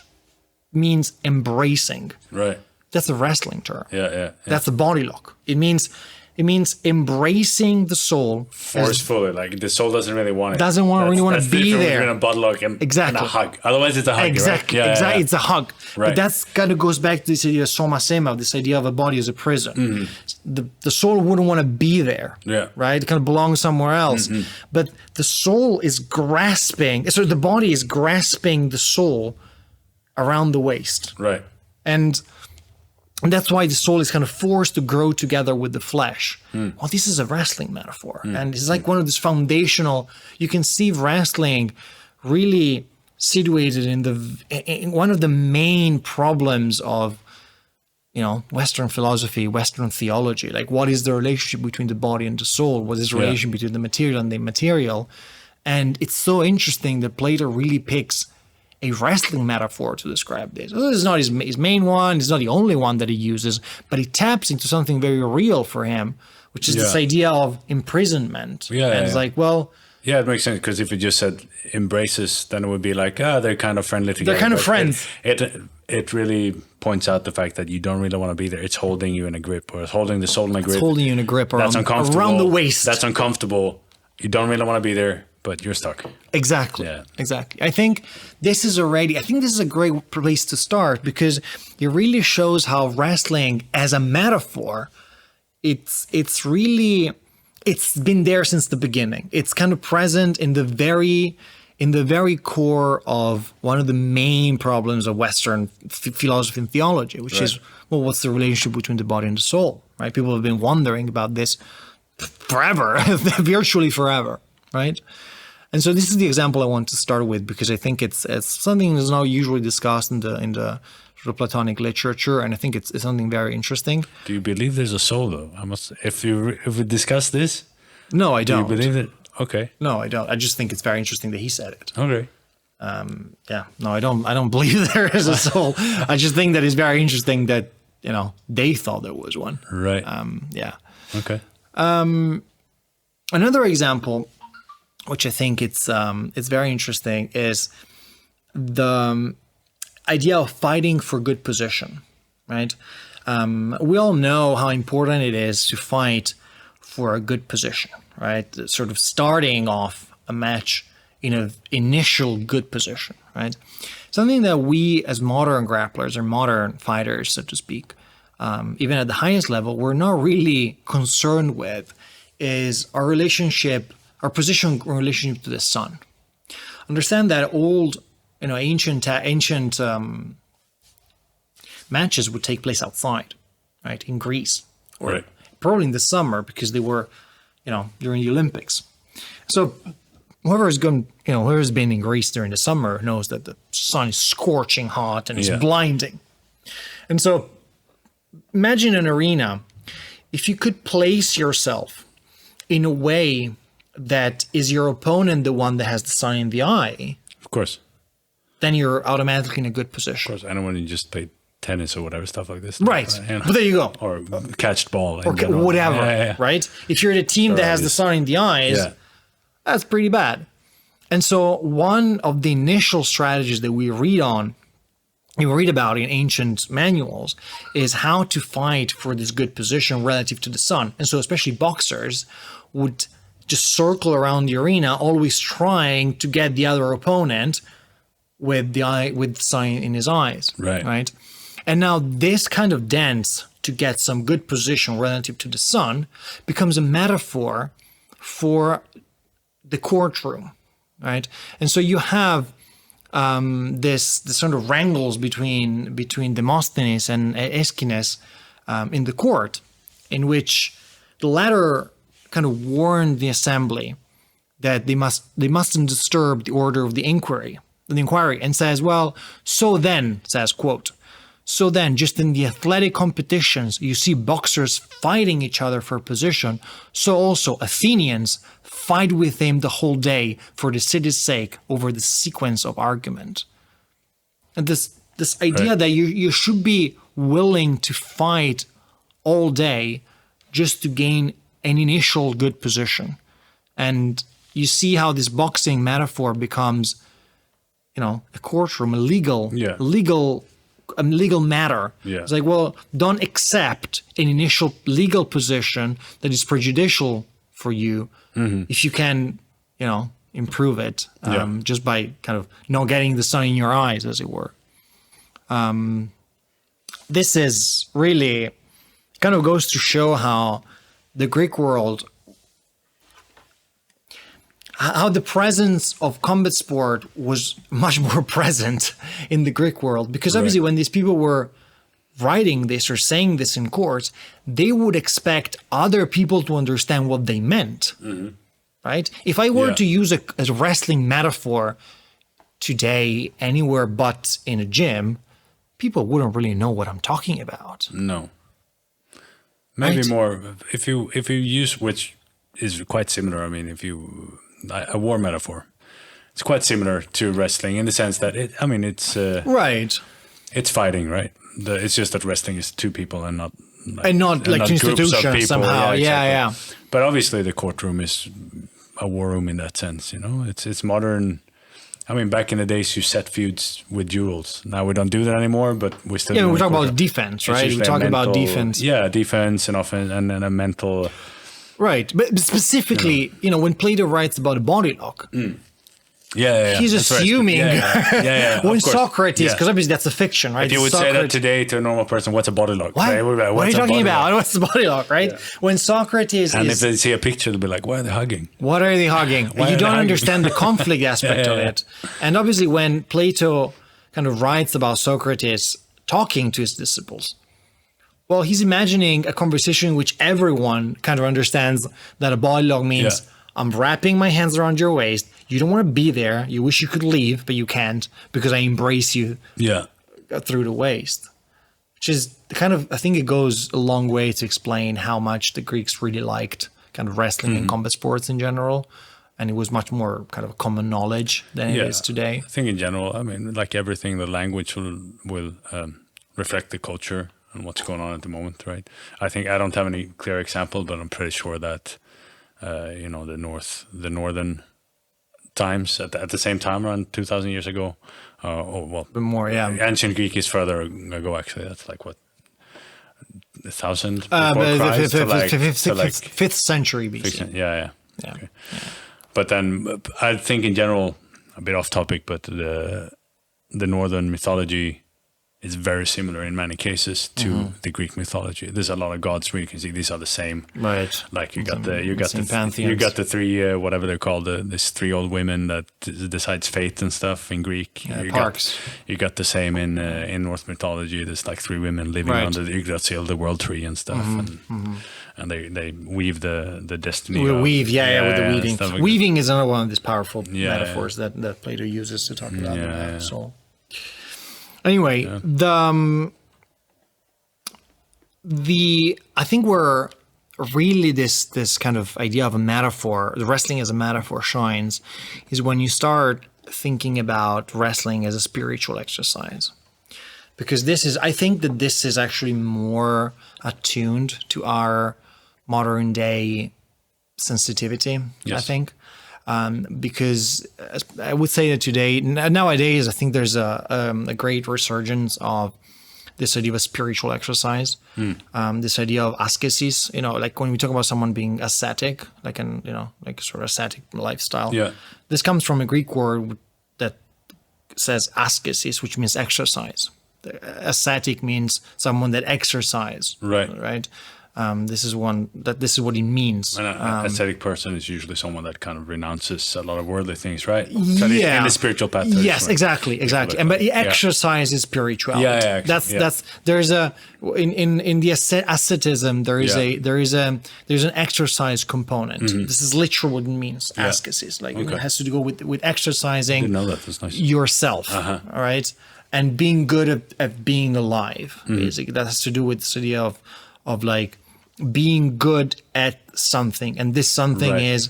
means embracing. Right. That's a wrestling term. Yeah. That's a body lock. It means embracing the soul forcefully. Like the soul doesn't really want it. Doesn't really want to be there. In a body lock and a hug. Otherwise, it's a hug. Exactly. Right? Exactly. It's a hug. Right. But that's kind of goes back to this idea of soma sema, this idea of a body as a prison. Mm-hmm. The soul wouldn't want to be there. Yeah. Right. It kind of belongs somewhere else. Mm-hmm. But the soul is grasping. So the body is grasping the soul around the waist. Right. And that's why the soul is kind of forced to grow together with the flesh. Well, this is a wrestling metaphor. And it's like one of those foundational, you can see wrestling really situated in one of the main problems of, Western philosophy, Western theology. Like, what is the relationship between the body and the soul? What is the relation between the material and the immaterial? And it's so interesting that Plato really picks a wrestling metaphor to describe this. This is not his main one. It's not the only one that he uses, but he taps into something very real for him, which is this idea of imprisonment. And it's like, well... Yeah, it makes sense, because if you just said embraces, then it would be like, they're kind of friendly together. They're kind of friends. It really points out the fact that you don't really want to be there. It's holding you in a grip, or it's holding the soul in a grip. It's holding you in a grip around the waist. That's uncomfortable. You don't really want to be there, but you're stuck. Exactly. Yeah. Exactly. I think this is a great place to start, because it really shows how wrestling as a metaphor, it's been there since the beginning. It's kind of present in the very core of one of the main problems of Western philosophy and theology, which is, well, what's the relationship between the body and the soul, right? People have been wondering about this forever, virtually forever, right? And so this is the example I want to start with, because I think it's something that's not usually discussed in the sort of Platonic literature, and I think it's something very interesting. Do you believe there's a soul, though? If we discuss this, no, I don't. Do you believe it? Okay. No, I don't. I just think it's very interesting that he said it. Okay. No, I don't believe there is a soul. I just think that it's very interesting that they thought there was one. Right. Yeah. Okay. Another example, which I think it's very interesting, is the idea of fighting for good position, right? We all know how important it is to fight for a good position, right? Sort of starting off a match in an initial good position, right? Something that we as modern grapplers or modern fighters, so to speak, even at the highest level, we're not really concerned with is our position in relationship to the sun. Understand that old, ancient matches would take place outside, right, in Greece, or Right. probably in the summer because they were, during the Olympics. So whoever's been in Greece during the summer knows that the sun is scorching hot and it's blinding. And so imagine an arena. If you could place yourself in a way that is your opponent the one that has the sun in the eye, Of course. then you're automatically in a good position. Of course. I know when you just play tennis or whatever, stuff like this. Right. But there you go. Or catched ball. Or whatever, right? If you're the team that has the sun in the eyes, that's pretty bad. And so one of the initial strategies that we read about in ancient manuals is how to fight for this good position relative to the sun. And so especially boxers would just circle around the arena, always trying to get the other opponent with the sun in his eyes. Right. And now this kind of dance to get some good position relative to the sun becomes a metaphor for the courtroom, right? And so you have this sort of wrangles between Demosthenes and Aeschines in the court, in which the latter kind of warned the assembly that they mustn't disturb the order of the inquiry, and says, well, so then, says, quote, so then, just in the athletic competitions, you see boxers fighting each other for position, so also Athenians fight with him the whole day for the city's sake over the sequence of argument. And this idea that you should be willing to fight all day just to gain an initial good position. And you see how this boxing metaphor becomes, a courtroom, a legal matter. It's like, well, don't accept an initial legal position that is prejudicial for you if you can, improve it just by kind of not getting the sun in your eyes, as it were. This is really kind of goes to show how the Greek world, how the presence of combat sport was much more present in the Greek world, because obviously when these people were writing this or saying this in courts, they would expect other people to understand what they meant, right? If I were to use a wrestling metaphor today anywhere but in a gym, people wouldn't really know what I'm talking about. No. Maybe more if you use, which is quite similar. I mean, a war metaphor, it's quite similar to wrestling in the sense that it's it's fighting, right? It's just that wrestling is two people and not like institutions somehow. Yeah. But obviously, the courtroom is a war room in that sense. It's modern. I mean, back in the days, you set feuds with duels. Now we don't do that anymore, but we still. Yeah, we're talking about defense, right? We're talking about defense. Yeah, defense and offense, and then a mental. Right, but specifically, when Plato writes about a body lock, he's assuming when Socrates, because obviously that's a fiction, right? If you would say that today to a normal person, what's a body lock? What are you talking about? What's the body lock, right? Yeah. When Socrates if they see a picture, they'll be like, why are they hugging? What are they hugging? You don't understand the conflict aspect of it. And obviously when Plato kind of writes about Socrates talking to his disciples, well, he's imagining a conversation in which everyone kind of understands that a body lock means I'm wrapping my hands around your waist. You don't want to be there. You wish you could leave, but you can't because I embrace you through the waist. Which is kind of, I think it goes a long way to explain how much the Greeks really liked kind of wrestling and combat sports in general. And it was much more kind of common knowledge than it is today. I think in general, like everything, the language will reflect the culture and what's going on at the moment, right? I think I don't have any clear example, but I'm pretty sure that the northern times at the same time around 2,000 years ago, more, ancient Greek is further ago. Actually, that's like what 1,000 before Christ, fifth century BC. Yeah. Okay. But then I think in general, a bit off topic, but the northern mythology is very similar in many cases to the Greek mythology. There's a lot of gods where you can see these are the same. Right. Like you got the pantheons. three whatever they're called, these three old women that decides fate and stuff in Greek. Parks. You got the same in Norse mythology. There's like three women living under the Yggdrasil, the world tree and stuff, and they weave the destiny. With the weaving. Like weaving is another one of these powerful metaphors that Plato uses to talk about that. So. Anyway, I think we're really this kind of idea of a metaphor, the wrestling as a metaphor shines, is when you start thinking about wrestling as a spiritual exercise. Because I think that this is actually more attuned to our modern day sensitivity, I think. Because I would say that nowadays, I think there's a great resurgence of this idea of a spiritual exercise, this idea of ascesis. Like when we talk about someone being ascetic, like sort of ascetic lifestyle. Yeah. This comes from a Greek word that says ascesis, which means exercise. Ascetic means someone that exercise. Right. This is what it means. And an ascetic person is usually someone that kind of renounces a lot of worldly things, right? So in the spiritual path. Yes, exactly. But exercise is spirituality. That's there's in the asceticism there's an exercise component. This is literally what it means. Ascesis, it has to do with exercising. I didn't know that. That's nice. Yourself. All right, and being good at being alive. Basically, that has to do with this idea of like being good at something, and this something is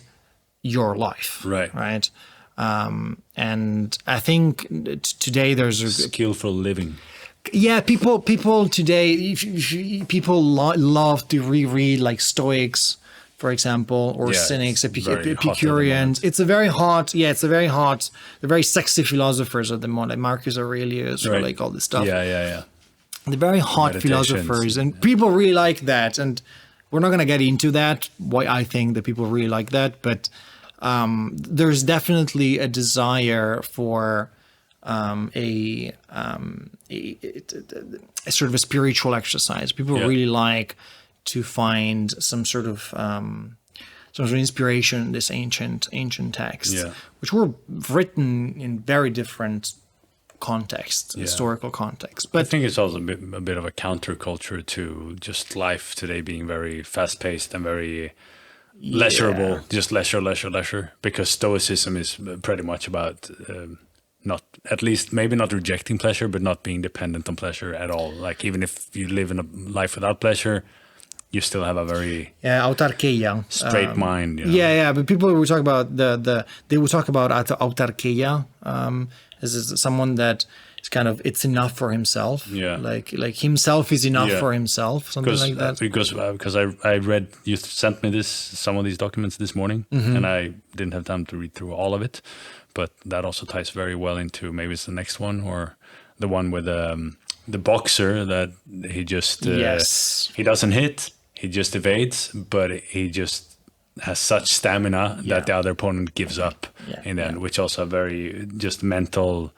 your life, right? And I think today there's a skillful living. Yeah, people today, people love to reread like Stoics, for example, or Cynics, Epicureans. It's a very hot, the very sexy philosophers of the moment, like Marcus Aurelius, or like all this stuff. Yeah. The very hot philosophers, and people really like that. And we're not going to get into that, why I think that people really like that. But there's definitely a desire for a sort of a spiritual exercise. People really like to find some sort of inspiration in this ancient texts, which were written in very different context, historical context. But I think it's also a bit of a counterculture to just life today being very fast-paced and very leisurable, just leisure, because Stoicism is pretty much about maybe not rejecting pleasure, but not being dependent on pleasure at all. Like even if you live in a life without pleasure, you still have a very autarkeia, straight mind. But people will talk about they will talk about autarkeia as someone that is kind of it's enough for himself. Like himself is enough for himself, something like that. Because I read, you sent me some of these documents this morning, and I didn't have time to read through all of it, but that also ties very well into maybe it's the next one or the one with the boxer that he just he doesn't hit. He just evades, but he just has such stamina that the other opponent gives up in the end, which also a very just mental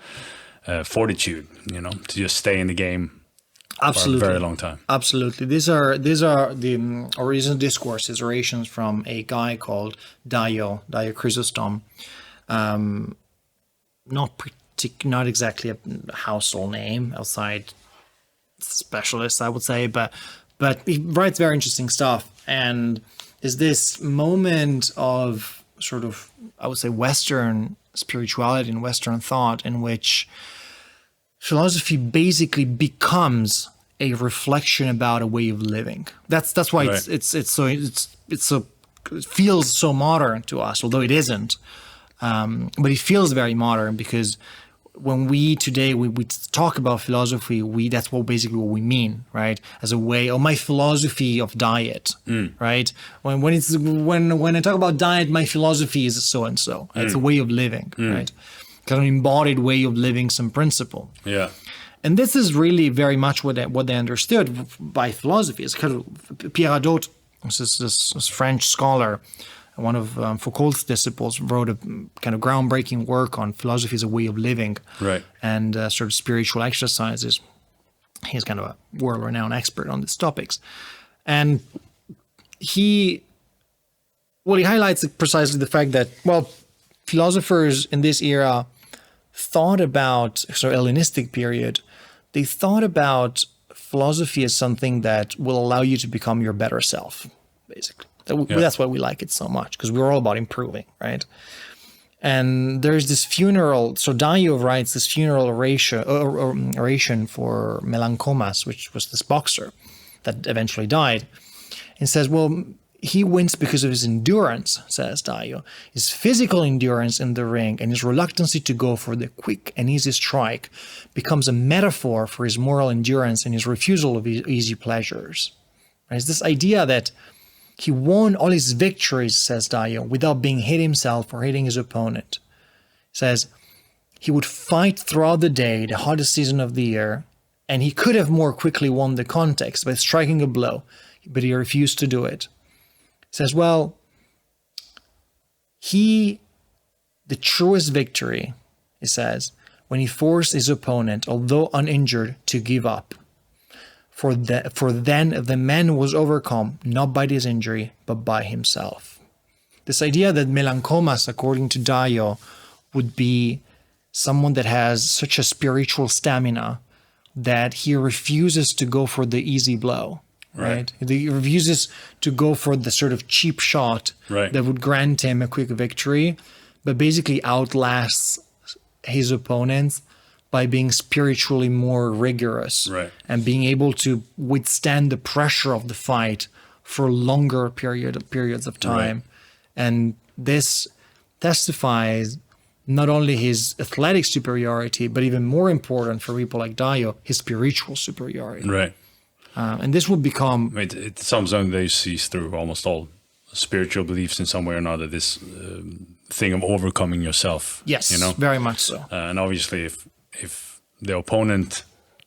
fortitude, to just stay in the game for a very long time. Absolutely. These are the original discourses, orations from a guy called Dio Chrysostom. Not exactly a household name outside specialists, I would say, but he writes very interesting stuff, and is this moment of sort of, I would say, Western spirituality and Western thought in which philosophy basically becomes a reflection about a way of living. That's why it feels so modern to us, although it isn't. But it feels very modern because when we talk about philosophy, that's what we mean, right? As a way, my philosophy of diet, right? When I talk about diet, my philosophy is so and so. It's a way of living, right? Kind of embodied way of living, some principle. Yeah. And this is really very much what they understood by philosophy. It's kind of Pierre Hadot, this French scholar, one of Foucault's disciples, wrote a kind of groundbreaking work on philosophy as a way of living, right? And sort of spiritual exercises. He's kind of a world-renowned expert on these topics. And he highlights precisely the fact that, well, philosophers in this era thought about, so Hellenistic period, they thought about philosophy as something that will allow you to become your better self, basically. That's why we like it so much, because we're all about improving, right? And there's this funeral, so Daio writes this funeral oration for Melancomas, which was this boxer that eventually died, and says, well, he wins because of his endurance, says Daio, his physical endurance in the ring and his reluctancy to go for the quick and easy strike becomes a metaphor for his moral endurance and his refusal of easy pleasures. It's this idea that he won all his victories, says Daio, without being hit himself or hitting his opponent. He says he would fight throughout the day, the hottest season of the year, and he could have more quickly won the contest by striking a blow, but he refused to do it. He says, well, the truest victory, he says, when he forced his opponent, although uninjured, to give up. For then the man was overcome, not by this injury, but by himself. This idea that Melancomas, according to Daio, would be someone that has such a spiritual stamina that he refuses to go for the easy blow. Right. He refuses to go for the sort of cheap shot that would grant him a quick victory, but basically outlasts his opponents by being spiritually more rigorous and being able to withstand the pressure of the fight for longer periods of time. And this testifies not only his athletic superiority, but even more important for people like Daio, his spiritual superiority. And this would become... It's something they see through almost all spiritual beliefs in some way or another, this thing of overcoming yourself. Yes, you know? Very much so. And obviously, if the opponent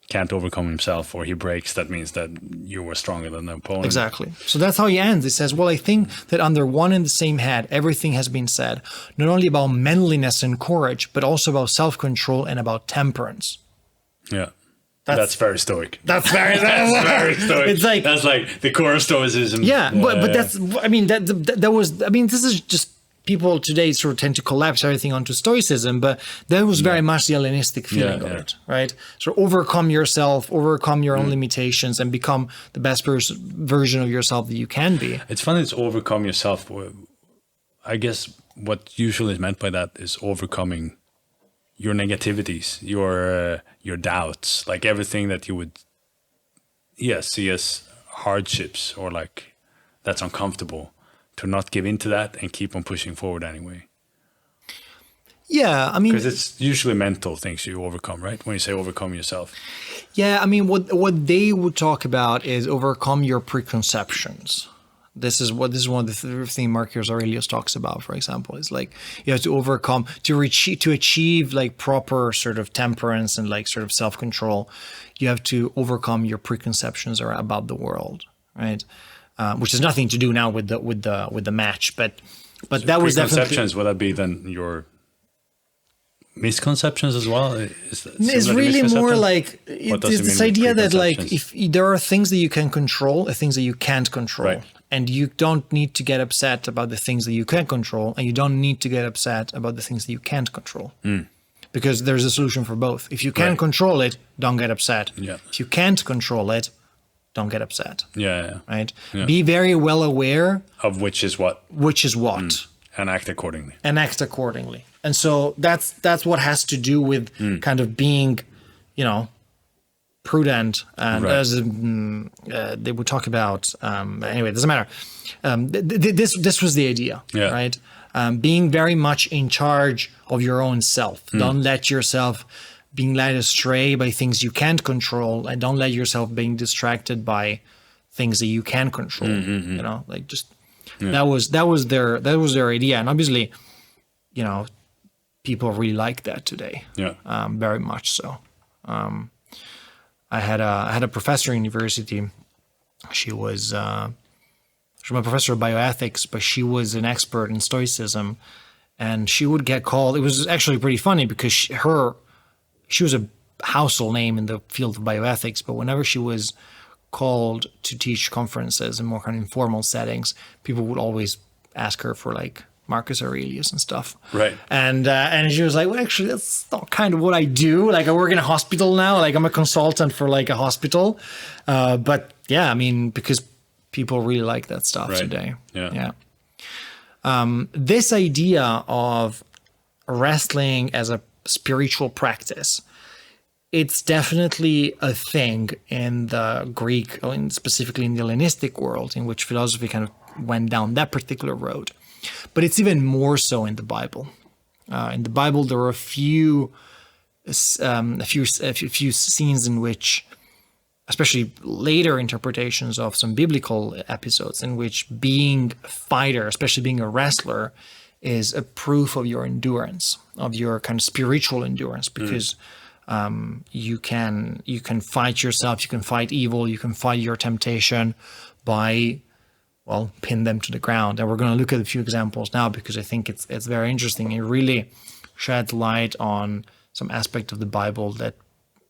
can't overcome himself or he breaks, that means that you were stronger than the opponent. Exactly. So that's how he ends. He says, well, I think that under one and the same head, everything has been said, not only about manliness and courage, but also about self-control and about temperance. Yeah. That's very stoic. That's very stoic. It's like, that's like the core of stoicism. Yeah, but that's, I mean, that was, I mean, this is just, people today sort of tend to collapse everything onto stoicism, but that was very much the Hellenistic feeling of it, right? So overcome yourself, overcome your own limitations, and become the best version of yourself that you can be. It's funny, it's overcome yourself. I guess what usually is meant by that is overcoming your negativities, your doubts, like everything that you would see as hardships or like that's uncomfortable, to not give in to that and keep on pushing forward anyway. Yeah, I mean, because it's usually mental things you overcome, right? When you say overcome yourself. Yeah, I mean, what they would talk about is overcome your preconceptions. This is one of the things Marcus Aurelius talks about, for example, is like you have to overcome to achieve like proper sort of temperance and like sort of self-control. You have to overcome your preconceptions about the world, right? Which has nothing to do now with the match, but so that was definitely preconceptions. Would that be then your misconceptions as well? It's really more like it's this idea that like if there are things that you can control and things that you can't control, and you don't need to get upset about the things that you can control, and you don't need to get upset about the things that you can't control, because there's a solution for both. If you can control it, don't get upset. If you can't control it, don't get upset. Right? Be very well aware of which is what. And act accordingly. And so that's what has to do with kind of being, prudent. And as they would talk about, anyway, it doesn't matter. This was the idea, right? Being very much in charge of your own self. Don't let yourself being led astray by things you can't control, and don't let yourself being distracted by things that you can control. Like just that was their idea, and obviously, people really like that today. Very much so. I had a professor in university. She was my professor of bioethics, but she was an expert in stoicism, and she would get called. It was actually pretty funny because she was a household name in the field of bioethics, but whenever she was called to teach conferences in more kind of informal settings, people would always ask her for like Marcus Aurelius and stuff. Right. And she was like, well, actually, that's not kind of what I do. Like, I work in a hospital now. Like, I'm a consultant for like a hospital. But yeah, I mean, because people really like that stuff today. Yeah. This idea of wrestling as a spiritual practice, it's definitely a thing in the Greek, or specifically in the Hellenistic world, in which philosophy kind of went down that particular road. But it's even more so in the Bible. In the Bible, there are a few scenes in which, especially later interpretations of some biblical episodes, in which being a fighter, especially being a wrestler, is a proof of your endurance, of your kind of spiritual endurance, because you can fight yourself, you can fight evil, you can fight your temptation by, well, pin them to the ground. And we're going to look at a few examples now, because I think it's very interesting. It really sheds light on some aspect of the Bible that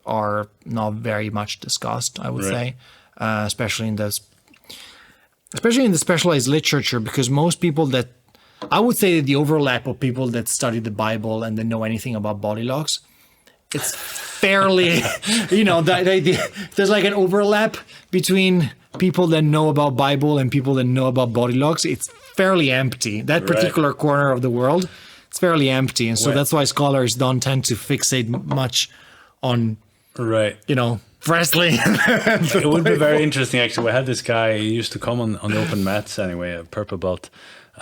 are not very much discussed, I would say, especially in the specialized literature, because most people that, I would say that the overlap of people that study the Bible and that know anything about body locks, it's fairly, there's like an overlap between people that know about Bible and people that know about body locks. It's fairly empty. That particular corner of the world, it's fairly empty. And so that's why scholars don't tend to fixate much on, wrestling. It would be very interesting, actually. We had this guy, he used to come on the open mats anyway, a purple belt,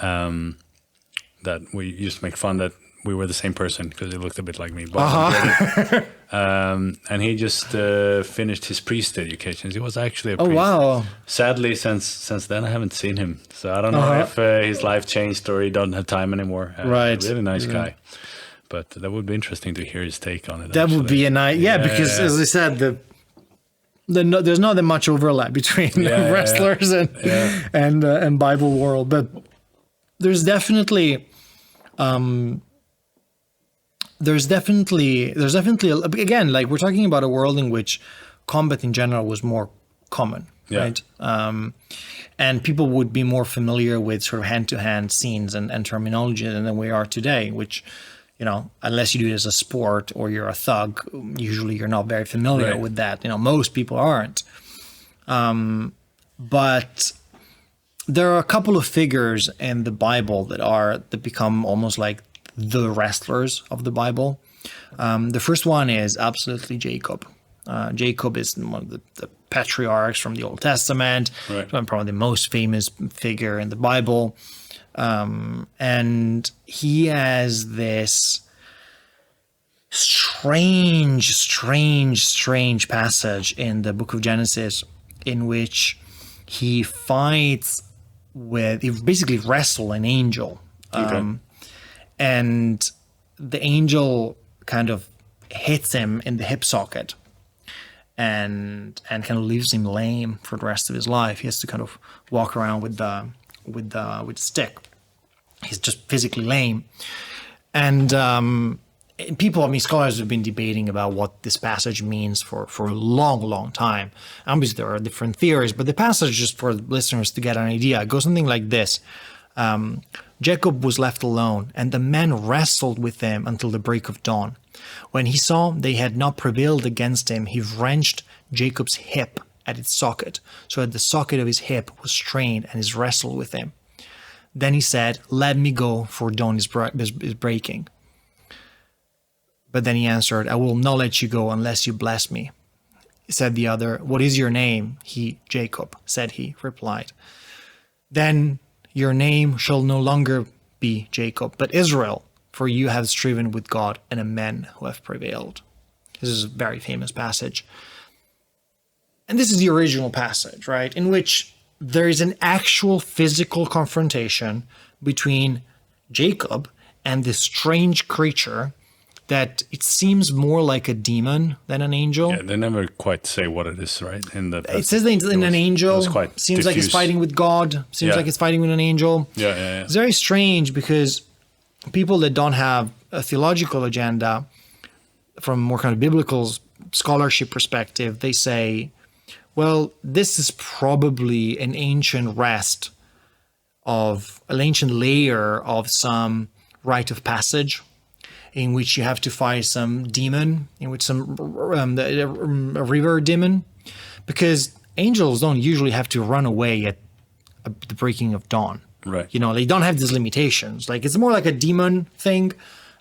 that we used to make fun that we were the same person because he looked a bit like me. But and he just finished his priest education. He was actually a priest. Oh, wow. Sadly, since then, I haven't seen him. So I don't know if his life changed or he doesn't have time anymore. Really nice guy. But that would be interesting to hear his take on it. That would be a nice, because as I said, there's not that much overlap between wrestlers and Bible world, but there's definitely again, like, we're talking about a world in which combat in general was more common, right? And people would be more familiar with sort of hand-to-hand scenes and terminology than we are today, which, unless you do it as a sport or you're a thug, usually you're not very familiar with that. Most people aren't. But there are a couple of figures in the Bible that become almost like the wrestlers of the Bible. The first one is absolutely Jacob. Jacob is one of the patriarchs from the Old Testament, probably the most famous figure in the Bible. And he has this strange passage in the book of Genesis in which he basically wrestles an angel. And the angel kind of hits him in the hip socket and kind of leaves him lame for the rest of his life. He has to kind of walk around with the stick. He's just physically lame. And scholars have been debating about what this passage means for a long time. Obviously, there are different theories, but the passage, just for listeners to get an idea, it goes something like this. Jacob was left alone, and the men wrestled with him until the break of dawn. When he saw they had not prevailed against him, he wrenched Jacob's hip at its socket, so that the socket of his hip was strained, and he wrestled with him. Then he said, "Let me go, for dawn is breaking." But then he answered, "I will not let you go unless you bless me." Said the other, "What is your name?" "Jacob," said he, replied. "Then your name shall no longer be Jacob, but Israel, for you have striven with God and a men who have prevailed." This is a very famous passage. And this is the original passage, right? In which there is an actual physical confrontation between Jacob and this strange creature that it seems more like a demon than an angel. Yeah, they never quite say what it is, right? It says in an angel. Seems like it's fighting with God. Seems like it's fighting with an angel. It's very strange because people that don't have a theological agenda from more kind of biblical scholarship perspective, they say, well, this is probably an ancient layer of some rite of passage, in which you have to fight some demon, in which a river demon, because angels don't usually have to run away at the breaking of dawn. Right. You know, they don't have these limitations. Like, it's more like a demon thing.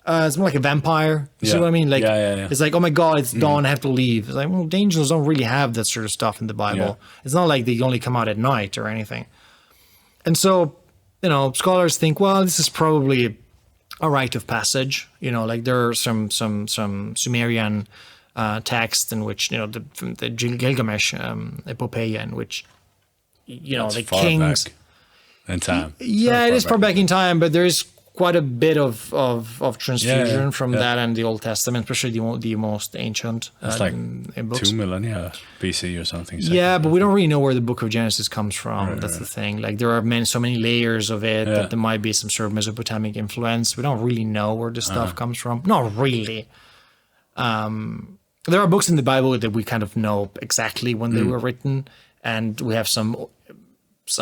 It's more like a vampire. You see what I mean? Like, it's like, oh my God, it's dawn, I have to leave. It's like, well, the angels don't really have that sort of stuff in the Bible. Yeah. It's not like they only come out at night or anything. And so, you know, scholars think, well, this is probably a rite of passage. You know, like there are some Sumerian texts in which, you know, the Gilgamesh epopeia, in which, you know, the kings in time. Yeah, it is far back in time, but there is quite a bit of transfusion from that and the Old Testament, especially the most ancient. It's like books. 2 millennia BC or something. Yeah, but we don't really know where the Book of Genesis comes from. That's the thing. Like, there are so many layers of it that there might be some sort of Mesopotamic influence. We don't really know where this stuff comes from. Not really. There are books in the Bible that we kind of know exactly when they were written, and we have some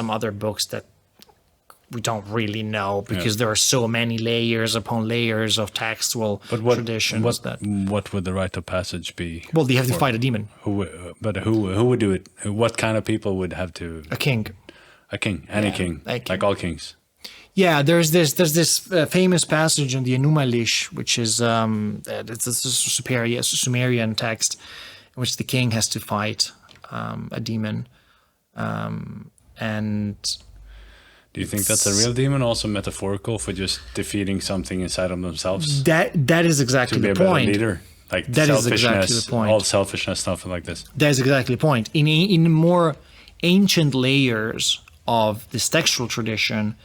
other books that we don't really know, because there are so many layers upon layers of textual traditions. What would the rite of passage be? Well, they have to fight a demon. Who would do it? What kind of people would have to? A king. A king. Any king. Like all kings. Yeah, there's this famous passage in the Enuma Elish, which is it's a Sumerian text, in which the king has to fight a demon, and. Do you think that's a real demon, also metaphorical for just defeating something inside of themselves? That is exactly the point. To be a better leader, like that is exactly the point. All selfishness, stuff like this. That is exactly the point. In more ancient layers of this textual tradition,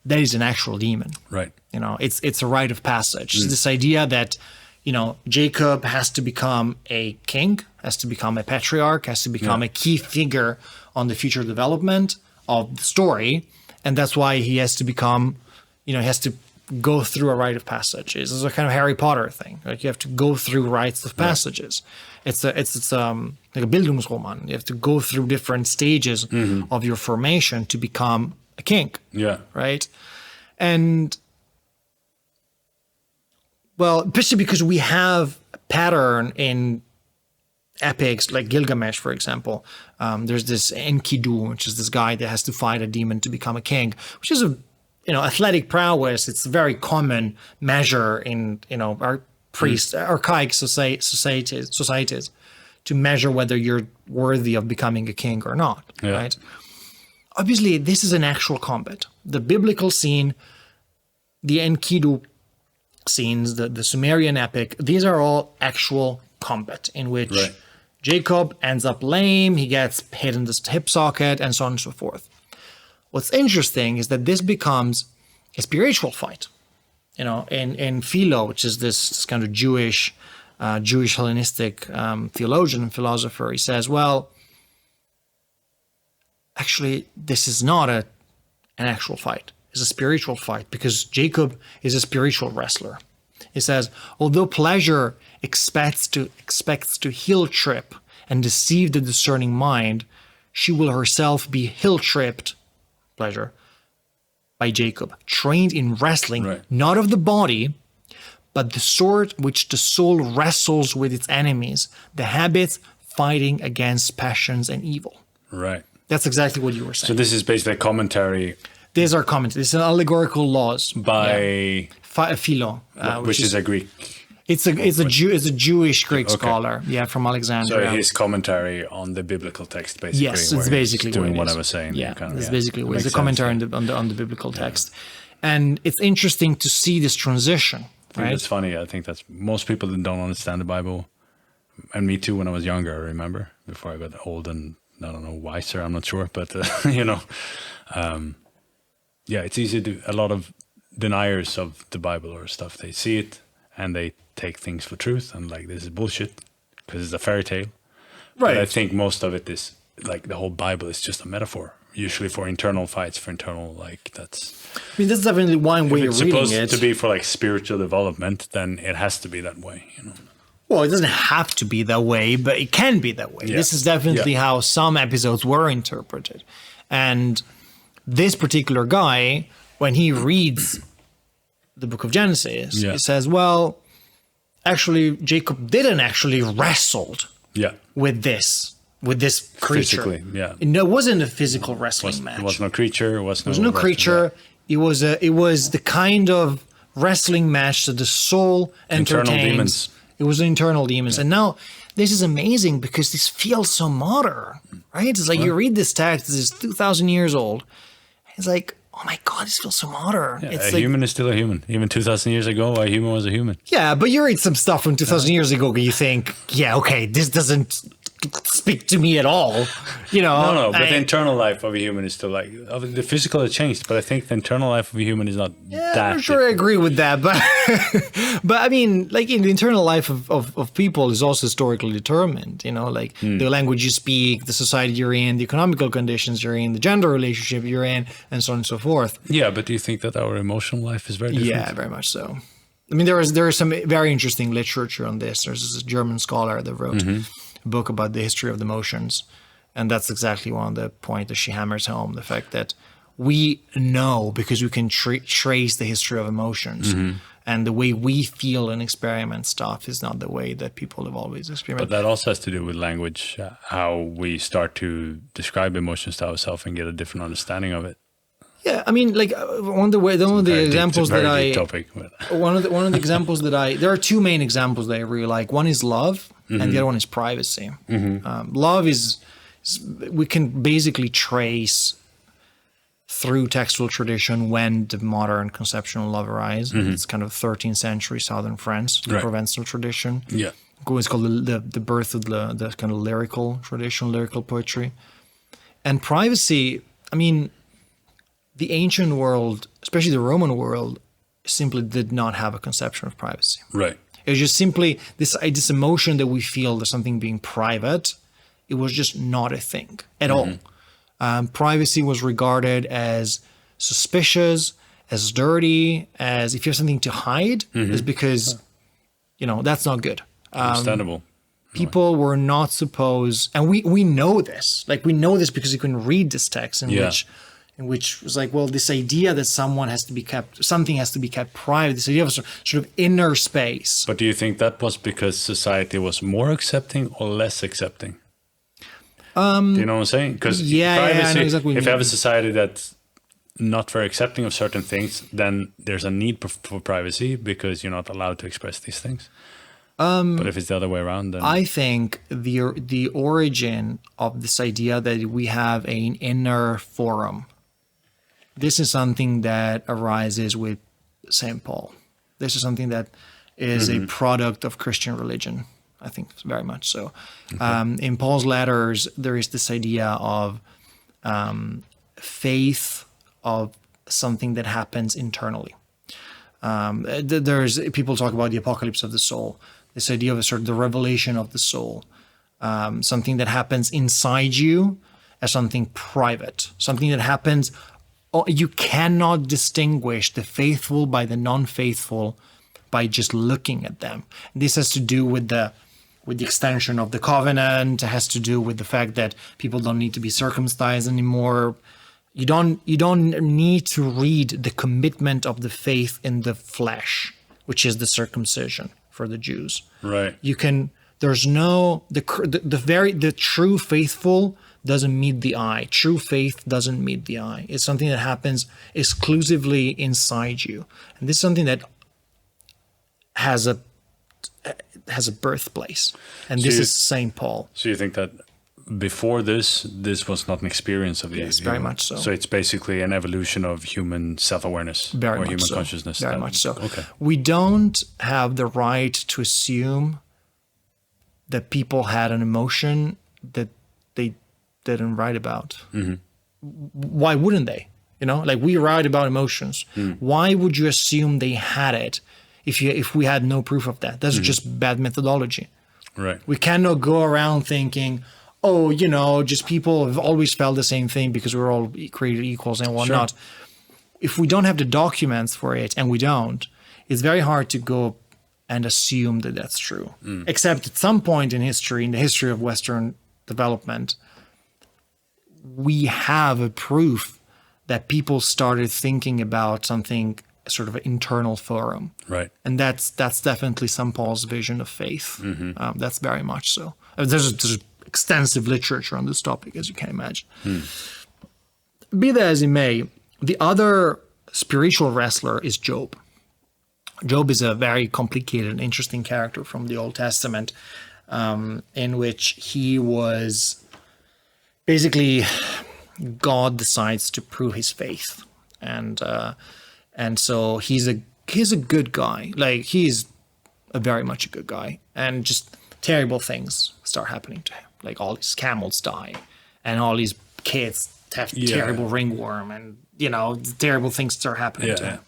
that is an actual demon. Right. You know, it's a rite of passage. It's this idea that, you know, Jacob has to become a king, has to become a patriarch, has to become a key figure on the future development of the story. And that's why he has to become, you know, he has to go through a rite of passage. It's a kind of Harry Potter thing. Like, you have to go through rites of passages. It's like a Bildungsroman. You have to go through different stages of your formation to become a king. Yeah. Right. And, well, especially because we have a pattern in epics like Gilgamesh, for example. There's this Enkidu, which is this guy that has to fight a demon to become a king, which is athletic prowess. It's a very common measure in, our archaic societies to measure whether you're worthy of becoming a king or not, right? Obviously, this is an actual combat. The biblical scene, the Enkidu scenes, the Sumerian epic, these are all actual combat in which Jacob ends up lame, he gets hit in the hip socket, and so on and so forth. What's interesting is that this becomes a spiritual fight. In Philo, which is this kind of Jewish Hellenistic theologian and philosopher, he says, well, actually, this is not an actual fight. It's a spiritual fight, because Jacob is a spiritual wrestler. He says, although pleasure expects to heel trip and deceive the discerning mind, she will herself be heel tripped, pleasure, by Jacob, trained in wrestling, not of the body, but the sword which the soul wrestles with its enemies, the habits fighting against passions and evil. Right. That's exactly what you were saying. So this is basically a commentary. These are commentaries. It's an allegorical laws by Philo, which is a Greek. It's a Jewish Greek scholar, from Alexandria. So his commentary on the biblical text, basically. Yes, it's basically doing what I was saying. Yeah, it's basically it's a commentary on the biblical text, and it's interesting to see this transition. I think it's funny. I think that's most people that don't understand the Bible, and me too. When I was younger, I remember before I got old and I don't know wiser. I'm not sure, but it's easy to a lot of deniers of the Bible or stuff. They see it and they take things for truth and like this is bullshit because it's a fairy tale. Right. But I think most of it is like the whole Bible is just a metaphor, usually for internal fights, for internal that's. I mean, that's definitely one way you're reading it. If it's supposed to be for like spiritual development, then it has to be that way. Well, it doesn't have to be that way, but it can be that way. Yeah. This is definitely how some episodes were interpreted. And this particular guy, when he reads the book of Genesis, he says, well, actually, Jacob didn't actually wrestled with this creature. Physically, yeah. It wasn't a physical wrestling match. It was no creature. It was no creature. It was the kind of wrestling match that the soul entertains. Internal demons. It was internal demons. Yeah. And now this is amazing because this feels so modern, right? It's like you read this text, this is 2,000 years old. It's like, oh my God, this feels so modern. Yeah, it's a human is still a human. Even 2,000 years ago, a human was a human. Yeah, but you read some stuff from 2,000 years ago and you think, yeah, okay, this doesn't speak to me at all. No, but the internal life of a human is still like, the physical has changed, but I think the internal life of a human is not that I'm not sure I agree with that, but but I mean, like in the internal life of people is also historically determined, the language you speak, the society you're in, the economical conditions you're in, the gender relationship you're in, and so on and so forth. Yeah, but do you think that our emotional life is very different? Yeah, very much so. I mean, there is some very interesting literature on this. There's this German scholar that wrote a book about the history of the emotions. And that's exactly one of the points that she hammers home, the fact that we know because we can trace the history of emotions. And the way we feel and experiment stuff is not the way that people have always experimented. But that also has to do with language, how we start to describe emotions to ourselves and get a different understanding of it. Yeah, I mean, like one of the examples that there are two main examples that I really like. One is love, and the other one is privacy. Love is we can basically trace through textual tradition when the modern conception of love arises. It's kind of 13th century southern France, the Provençal tradition. Yeah, it's called the birth of the kind of lyrical tradition, lyrical poetry, and privacy. I mean, the ancient world, especially the Roman world, simply did not have a conception of privacy. Right. It was just simply this emotion that we feel there's something being private. It was just not a thing at all. Privacy was regarded as suspicious, as dirty, as if you have something to hide, is because, that's not good. Understandable. People were not supposed, and we know this. Like, we know this because you can read this text in which was like, well, this idea that something has to be kept private, this idea of sort of inner space. But do you think that was because society was more accepting or less accepting? Do you know what I'm saying? Because privacy, I know exactly if you have a society that's not very accepting of certain things, then there's a need for privacy because you're not allowed to express these things. But if it's the other way around, then I think the origin of this idea that we have an inner forum. This is something that arises with St. Paul. This is something that is a product of Christian religion, I think, very much so. Okay. In Paul's letters, there is this idea of faith, of something that happens internally. There's people talk about the apocalypse of the soul, this idea of a sort of the revelation of the soul, something that happens inside you as something private, something that happens. You cannot distinguish the faithful by the non-faithful by just looking at them. This has to do with the extension of the covenant. It has to do with the fact that people don't need to be circumcised anymore. You don't need to read the commitment of the faith in the flesh, which is the circumcision for the Jews. Right. You can. There's no the true faithful doesn't meet the eye. True faith doesn't meet the eye. It's something that happens exclusively inside you, and this is something that has a birthplace, and this is St. Paul. So you think that before this was not an experience of the yes, very much so. So it's basically an evolution of human self-awareness or human consciousness. Very much so. Okay. We don't have the right to assume that people had an emotion that they didn't write about. Why wouldn't they? Like, we write about emotions. Why would you assume they had it if we had no proof of that? That's just bad methodology. Right. We cannot go around thinking, just people have always felt the same thing because we're all created equals and whatnot. Sure. If we don't have the documents for it, and we don't, it's very hard to go and assume that that's true. Except at some point in history, in the history of Western development, we have a proof that people started thinking about something sort of an internal forum. Right. And that's definitely St. Paul's vision of faith. That's very much so. There's extensive literature on this topic, as you can imagine. Be that as it may, the other spiritual wrestler is Job. Job is a very complicated and interesting character from the Old Testament, in which he was basically, God decides to prove his faith, and so he's a good guy. Like, he's very much a good guy, and just terrible things start happening to him. Like, all his camels die, and all his kids have terrible ringworm, and terrible things start happening to him.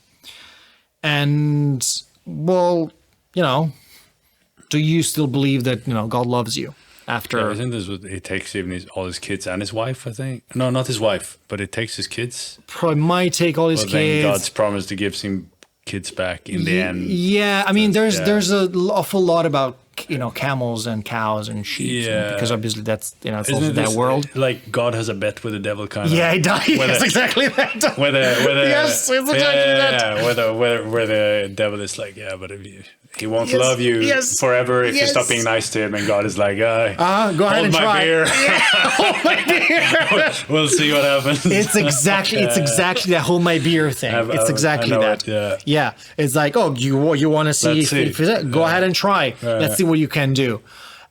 And, well, do you still believe that, God loves you after? Yeah, isn't this what it takes even all his kids and his wife, I think? No, not his wife, but it takes his kids. Probably might take all his Then kids. God's promise to give him kids back in the end. Yeah, I mean, there's an awful lot about, camels and cows and sheep. Yeah. Because obviously that's, it's Isn't also this, that world. Like, God has a bet with the devil, kind of. Yeah, he does. Yes, exactly that. Where Yes, it's exactly that. Yeah, where the devil is like, but if he won't love you forever if you stop being nice to him, and God is like, go ahead and try. Beer. Hold my beer. We'll see what happens. It's exactly that hold my beer thing. It's exactly that. Yeah, it's like, you want to see if go ahead and try. Let's see what you can do.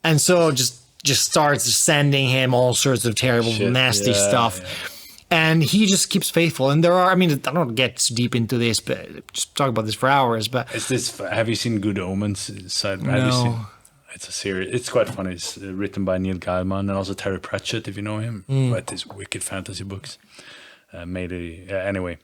And so just starts sending him all sorts of terrible, nasty stuff. Yeah. And he just keeps faithful. And I don't get too deep into this, but just talk about this for hours. But have you seen Good Omens? No. It's a series. It's quite funny. It's written by Neil Gaiman and also Terry Pratchett, if you know him. Wrote these wicked fantasy books. Anyway,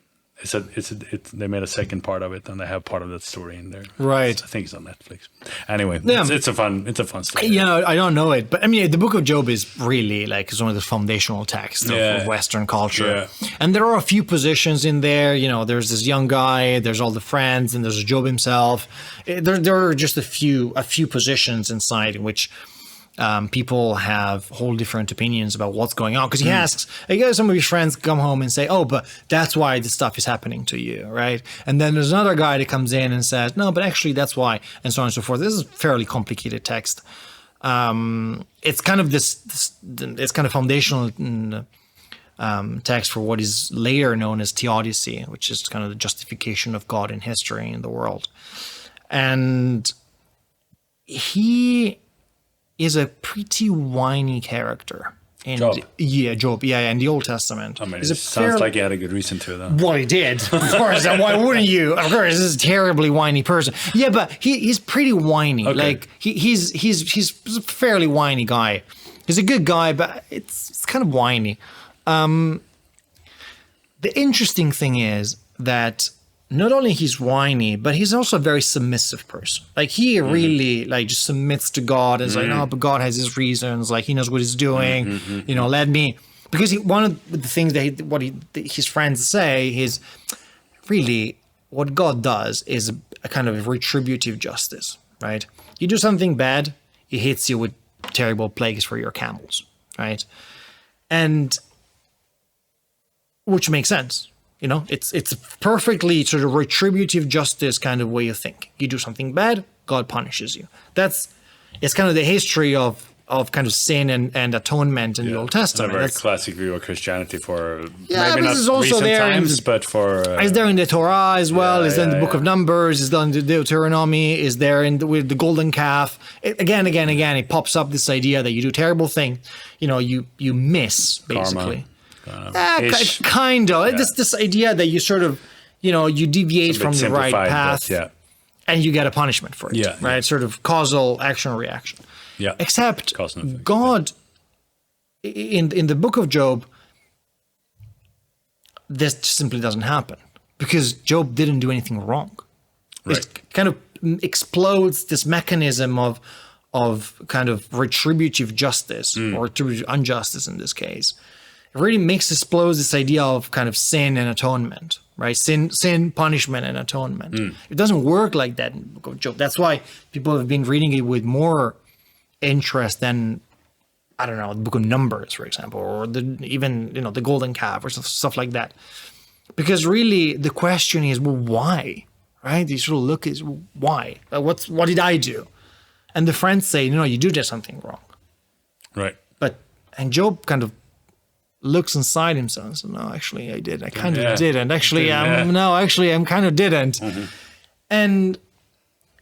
they made a second part of it, and they have part of that story in there. Right. I think it's on Netflix. Anyway, it's a fun story. Yeah, I don't know it, but I mean, the Book of Job is really like it's one of the foundational texts of Western culture. Yeah. And there are a few positions in there. There's this young guy, there's all the friends, and there's Job himself. There are just a few positions inside in which people have whole different opinions about what's going on, because he asks, some of his friends come home and say, but that's why this stuff is happening to you, right? And then there's another guy that comes in and says, no, but actually that's why, and so on and so forth. This is a fairly complicated text. It's kind of it's kind of foundational text for what is later known as theodicy, which is kind of the justification of God in history in the world. And he is a pretty whiny character. Job. Yeah, Job. Yeah, in the Old Testament. I mean, it sounds like he had a good reason to, though. Well, he did. Of course. Why wouldn't you? Of course, this is a terribly whiny person. Yeah, but he's pretty whiny. Okay. Like, he's a fairly whiny guy. He's a good guy, but it's kind of whiny. The interesting thing is that not only he's whiny, but he's also a very submissive person. Like, he really just submits to God and is like, no, but God has his reasons. Like, he knows what he's doing. Let me. Because one of the things that his friends say is really what God does is a kind of retributive justice, right? You do something bad, he hits you with terrible plagues for your camels, right? And which makes sense. It's a perfectly sort of retributive justice kind of way of thinking. You do something bad, God punishes you. It's kind of the history of kind of sin and atonement in the Old Testament. It's a very classic view of Christianity for maybe not also recent times, but for... It's there in the Torah as well. It's there in the Book of Numbers. It's there in the Deuteronomy. It's there with the golden calf. Again, it pops up this idea that you do terrible thing. You miss, basically. Karma. Kind of. Yeah. This idea that you sort of, you deviate from the right path, and you get a punishment for it, right? Sort of causal action or reaction. Yeah. Except God, in the Book of Job, this simply doesn't happen because Job didn't do anything wrong. Right. It kind of explodes this mechanism of kind of retributive justice or retributive injustice in this case. It really makes explode this idea of kind of sin and atonement. right? Sin, punishment, and atonement. It doesn't work like that in the Book of Job. That's why people have been reading it with more interest than, I don't know, the Book of Numbers, for example, or even the Golden Calf or stuff like that. Because really, the question is, well, why? Right? You sort of look at why? What did I do? And the friends say, no, you did something wrong. Right. And Job kind of looks inside himself and says, no, actually, I did. I kind of didn't. Actually, I kind of didn't. And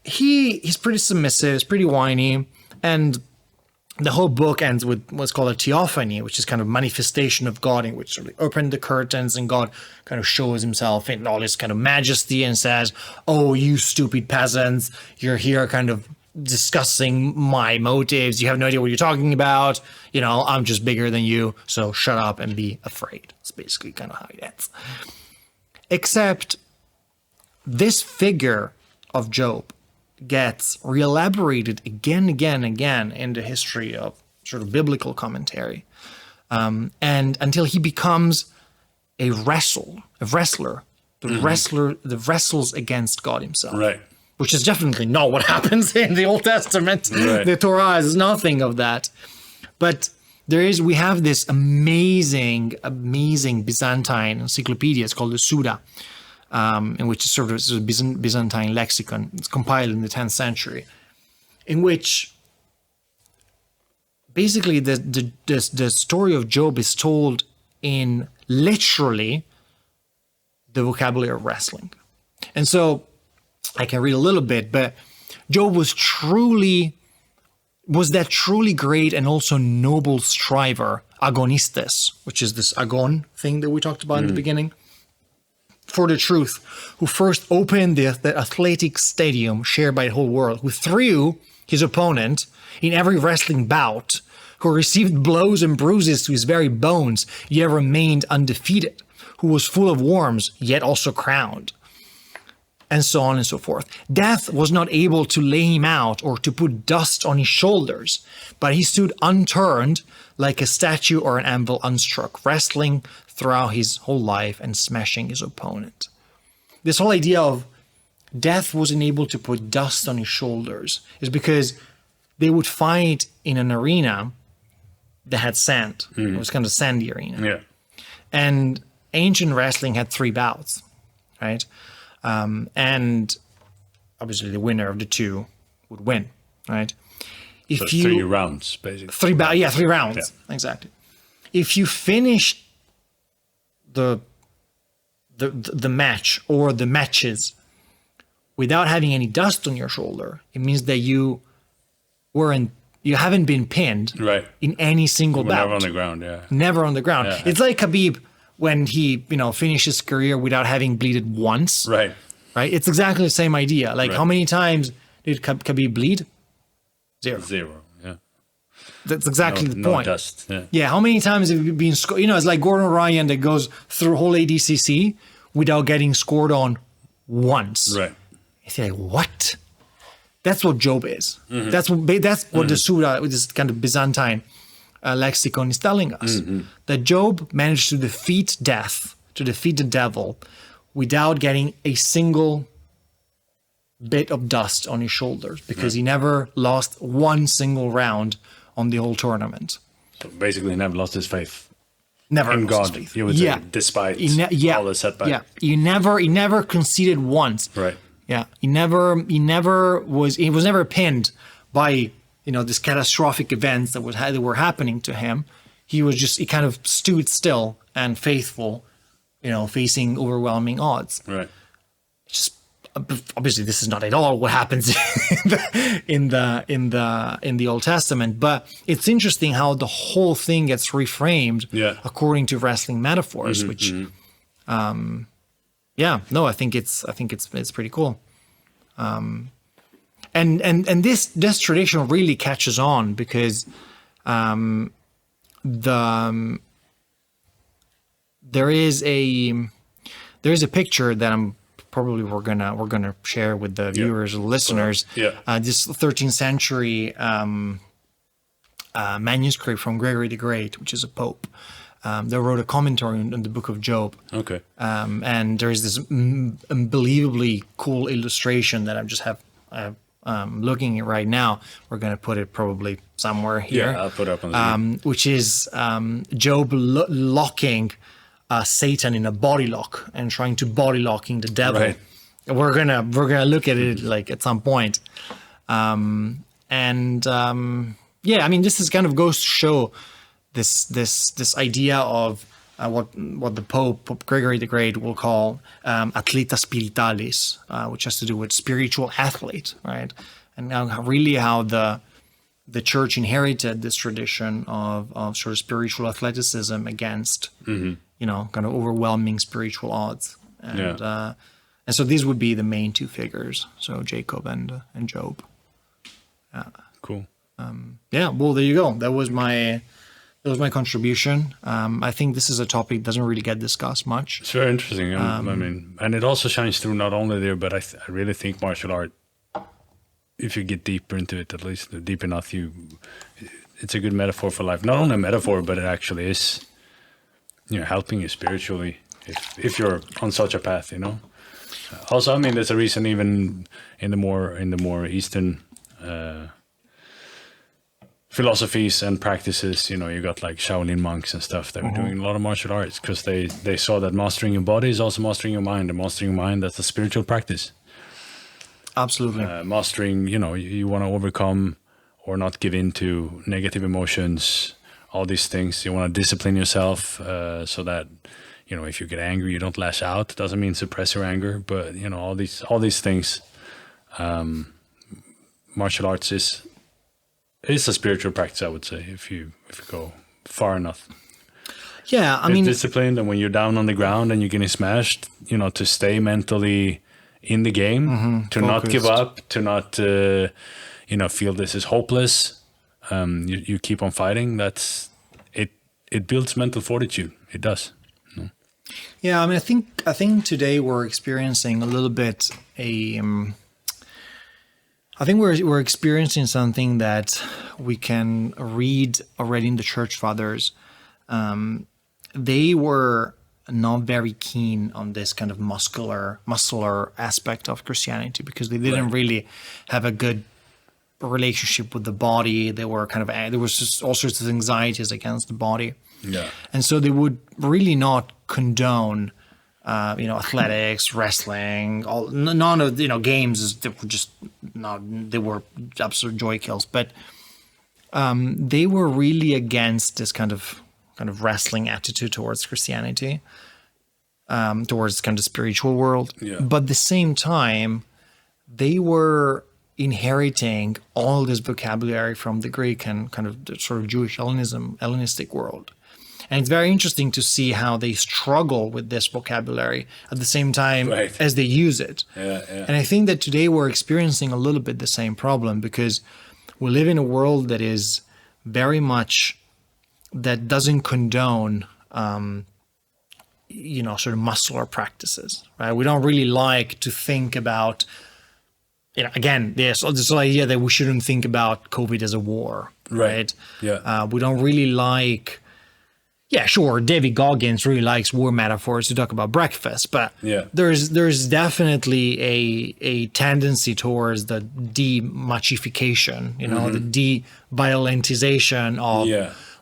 he's pretty submissive, he's pretty whiny, and the whole book ends with what's called a theophany, which is kind of manifestation of God, in which sort of open the curtains and God kind of shows himself in all his kind of majesty and says, oh, you stupid peasants, you're here kind of discussing my motives. You have no idea what you're talking about. I'm just bigger than you, so shut up and be afraid. It's basically kind of how it ends. Except this figure of Job gets re-elaborated again in the history of sort of biblical commentary, and until he becomes a wrestler that wrestles against God himself. Right. Which is definitely not what happens in the Old Testament. Right. The Torah is nothing of that. But we have this amazing Byzantine encyclopedia. It's called the Suda, in which is sort of a Byzantine lexicon. It's compiled in the 10th century, in which basically the story of Job is told in literally the vocabulary of wrestling. And so I can read a little bit, but Job was that truly great and also noble striver, agonistes, which is this agon thing that we talked about in the beginning, for the truth, who first opened the athletic stadium shared by the whole world, who threw his opponent in every wrestling bout, who received blows and bruises to his very bones, yet remained undefeated, who was full of worms, yet also crowned, and so on and so forth. Death was not able to lay him out or to put dust on his shoulders, but he stood unturned like a statue or an anvil unstruck, wrestling throughout his whole life and smashing his opponent. This whole idea of death wasn't able to put dust on his shoulders is because they would fight in an arena that had sand. It was kind of a sandy arena. Yeah. And ancient wrestling had 3 bouts, right? And obviously the winner of the 2 would win, right? If so you 3 rounds, basically. 3 rounds, yeah. Exactly. If you finish the match or the matches without having any dust on your shoulder, it means that you haven't been pinned in any single bout. Never on the ground, yeah. Never on the ground. Yeah. It's like Khabib when he, finished his career without having bleeded once. Right. Right. It's exactly the same idea. Like how many times did Khabib bleed? 0. 0. Yeah. That's exactly the point. No dust. Yeah. Yeah. How many times have you been scored? It's like Gordon Ryan that goes through whole ADCC without getting scored on once. Right. You're like, what? That's what Job is. That's what the Suda, this kind of Byzantine lexicon, is telling us. That Job managed to defeat death, to defeat the devil, without getting a single bit of dust on his shoulders, because he never lost one single round on the whole tournament. So basically, he never lost his faith. Never in lost God, his faith. you would say, despite all the setbacks. Yeah, he never conceded once. Right. Yeah, he was never pinned by this catastrophic events that were happening to him. He kind of stood still and faithful, facing overwhelming odds. Right. Just obviously, this is not at all what happens in the Old Testament, but it's interesting how the whole thing gets reframed according to wrestling metaphors, which. I think it's pretty cool. And this tradition really catches on because there is a picture that we're gonna share with the viewers or listeners. This 13th century manuscript from Gregory the Great, which is a pope. They wrote a commentary on the book of Job. Okay. And there is this unbelievably cool illustration that looking at right now. We're going to put it probably somewhere here. Yeah, I'll put it up on the screen. Which is Job locking Satan in a body lock and trying to body locking the devil. Right. We're gonna look at it like at some point. Yeah, I mean, this is kind of goes to show this idea of what the Pope Gregory the Great will call atleta spiritualis, which has to do with spiritual athlete, right? And how the church inherited this tradition of sort of spiritual athleticism against kind of overwhelming spiritual odds, and so these would be the main two figures, so Jacob and Job. Cool. Well, there you go. That was my contribution. I think this is a topic that doesn't really get discussed much. It's very interesting. I mean, and it also shines through not only there, but I really think martial art, if you get deeper into it, at least deep enough, it's a good metaphor for life. Not only a metaphor, but it actually is, helping you spiritually if you're on such a path, Also, I mean, there's a reason even in the more Eastern philosophies and practices, you got like Shaolin monks and stuff that were doing a lot of martial arts because they saw that mastering your body is also mastering your mind, and mastering your mind, that's a spiritual practice. Absolutely. Mastering, you want to overcome or not give in to negative emotions, all these things. You want to discipline yourself so that, if you get angry, you don't lash out. Doesn't mean suppress your anger, but, all these things. Martial arts is a spiritual practice, I would say, if you go far enough. Yeah, I mean, disciplined, and when you're down on the ground and you're getting smashed, to stay mentally in the game, to not give up, to not feel this is hopeless. You keep on fighting. That's it. It builds mental fortitude. It does. Yeah, I mean, I think today we're experiencing a little bit I think we're experiencing something that we can read already in the Church Fathers. They were not very keen on this kind of muscular aspect of Christianity because they didn't really have a good relationship with the body. They were there was just all sorts of anxieties against the body. Yeah. And so they would really not condone athletics, wrestling, none of games. They were just they were absolute joy kills. But they were really against this kind of wrestling attitude towards Christianity, towards kind of spiritual world. Yeah. But at the same time, they were inheriting all this vocabulary from the Greek and kind of the sort of Jewish Hellenistic world. And it's very interesting to see how they struggle with this vocabulary at the same time as they use it. Yeah. And I think that today we're experiencing a little bit the same problem because we live in a world that is very much, that doesn't condone, sort of muscular practices, right? We don't really like to think about, again, there's this idea that we shouldn't think about COVID as a war, right? Yeah. We don't really like... Yeah, sure. David Goggins really likes war metaphors to talk about breakfast, but there's definitely a tendency towards the de-machification, the de-violentization of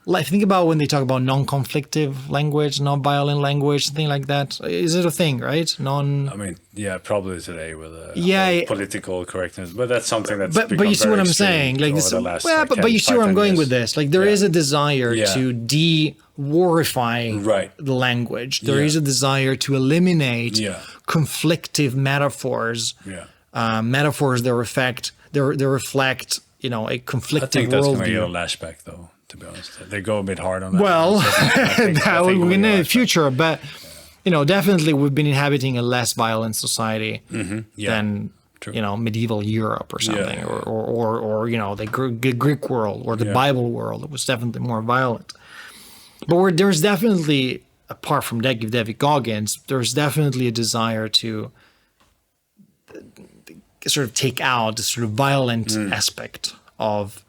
life. Think about when they talk about non-conflictive language, non-violent language, something like that. Is it a thing, right? I mean, probably today with political correctness, but that's something that's but you see what I'm saying, like this. But you see where I'm going with this. Like there is a desire to de-warify the language. There is a desire to eliminate conflictive metaphors. Metaphors that reflect a conflictive worldview. I think that's going to get a lashback, though. To be honest, they go a bit hard on that. Well, that will be in the future, but definitely we've been inhabiting a less violent society than medieval Europe or something, or the Greek world or the Bible world. It was definitely more violent. But there's definitely, apart from David Goggins, there's definitely a desire to sort of take out the sort of violent aspect of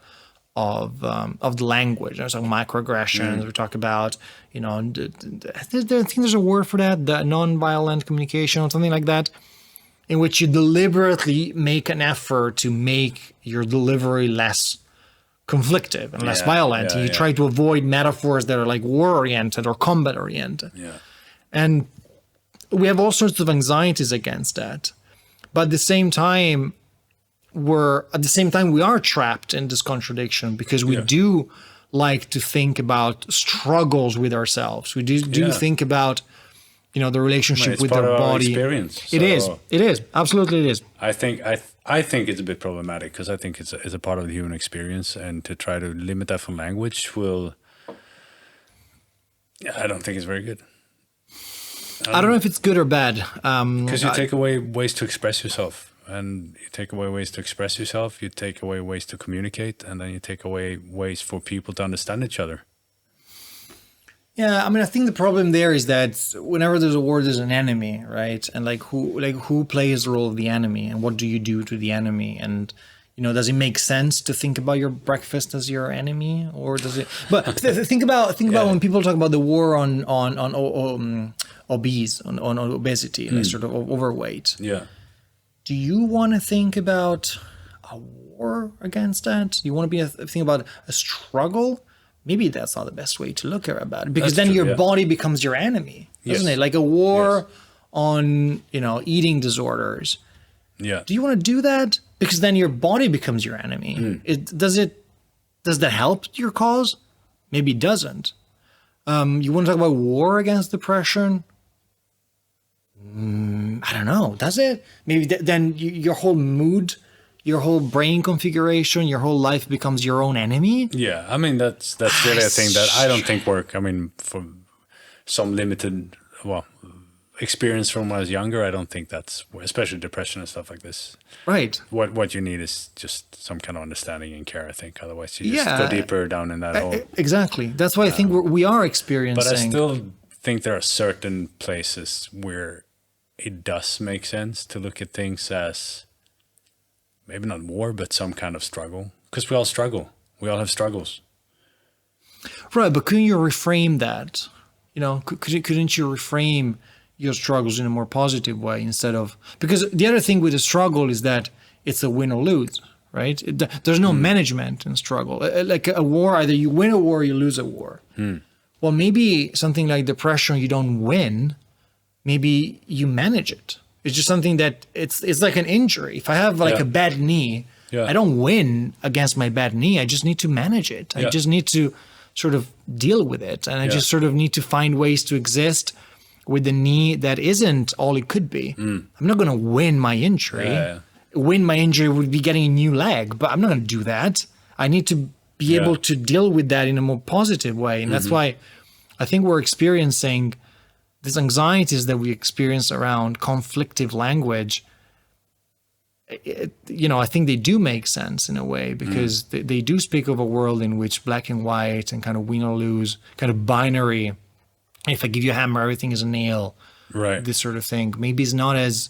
the language. There's like microaggressions. We talk about, you know, I think there's a word for that, the non-violent communication or something like that, in which you deliberately make an effort to make your delivery less conflictive and less violent. You try to avoid metaphors that are like war-oriented or combat-oriented. Yeah. And we have all sorts of anxieties against that. But at the same time, we are trapped in this contradiction because we do like to think about struggles with ourselves. We do think about, you know, the relationship with our body. Experience. It is. Absolutely it is. I think it's a bit problematic because I think it's a part of the human experience, and to try to limit that from language I don't think it's very good. I don't know if it's good or bad. Because you take away ways to express yourself. And you take away ways to express yourself, you take away ways to communicate, and then you take away ways for people to understand each other. Yeah, I mean, I think the problem there is that whenever there's a war, there's an enemy, right? And who plays the role of the enemy, and what do you do to the enemy? And, you know, does it make sense to think about your breakfast as your enemy, or does it? But think about when people talk about the war on obesity, like sort of overweight. Yeah. Do you want to think about a war against that? Do you want to think about a struggle? Maybe that's not the best way to look about it, because then your body becomes your enemy, doesn't it? Like a war on, you know, eating disorders. Yeah. Do you want to do that? Because then your body becomes your enemy. Does that help your cause? Maybe it doesn't. You want to talk about war against depression? I don't know. Does it? Maybe then your whole mood, your whole brain configuration, your whole life becomes your own enemy. Yeah, I mean that's really a thing that I don't think work. I mean, for some limited experience from when I was younger, I don't think that's, especially depression and stuff like this. Right. What you need is just some kind of understanding and care, I think. Otherwise, you just go deeper down in that hole. Exactly. That's why I think we are experiencing. But I still think there are certain places where it does make sense to look at things as maybe not war, but some kind of struggle. Because we all struggle. We all have struggles. Right, but couldn't you reframe that? You know, couldn't you reframe your struggles in a more positive way instead of... Because the other thing with a struggle is that it's a win or lose, right? There's no management in struggle. Like a war, either you win a war or you lose a war. Well, maybe something like depression, you don't win. Maybe you manage it. It's just something that it's like an injury. If I have like a bad knee, I don't win against my bad knee. I just need to manage it. I just need to sort of deal with it. And I just sort of need to find ways to exist with the knee that isn't all it could be. I'm not going to win my injury. Win my injury would be getting a new leg, but I'm not going to do that. I need to be able to deal with that in a more positive way. And that's why I think we're experiencing these anxieties that we experience around conflictive language. You know, I think they do make sense in a way, because they do speak of a world in which black and white and kind of win or lose, kind of binary. If I give you a hammer, everything is a nail. Right. This sort of thing. Maybe it's not as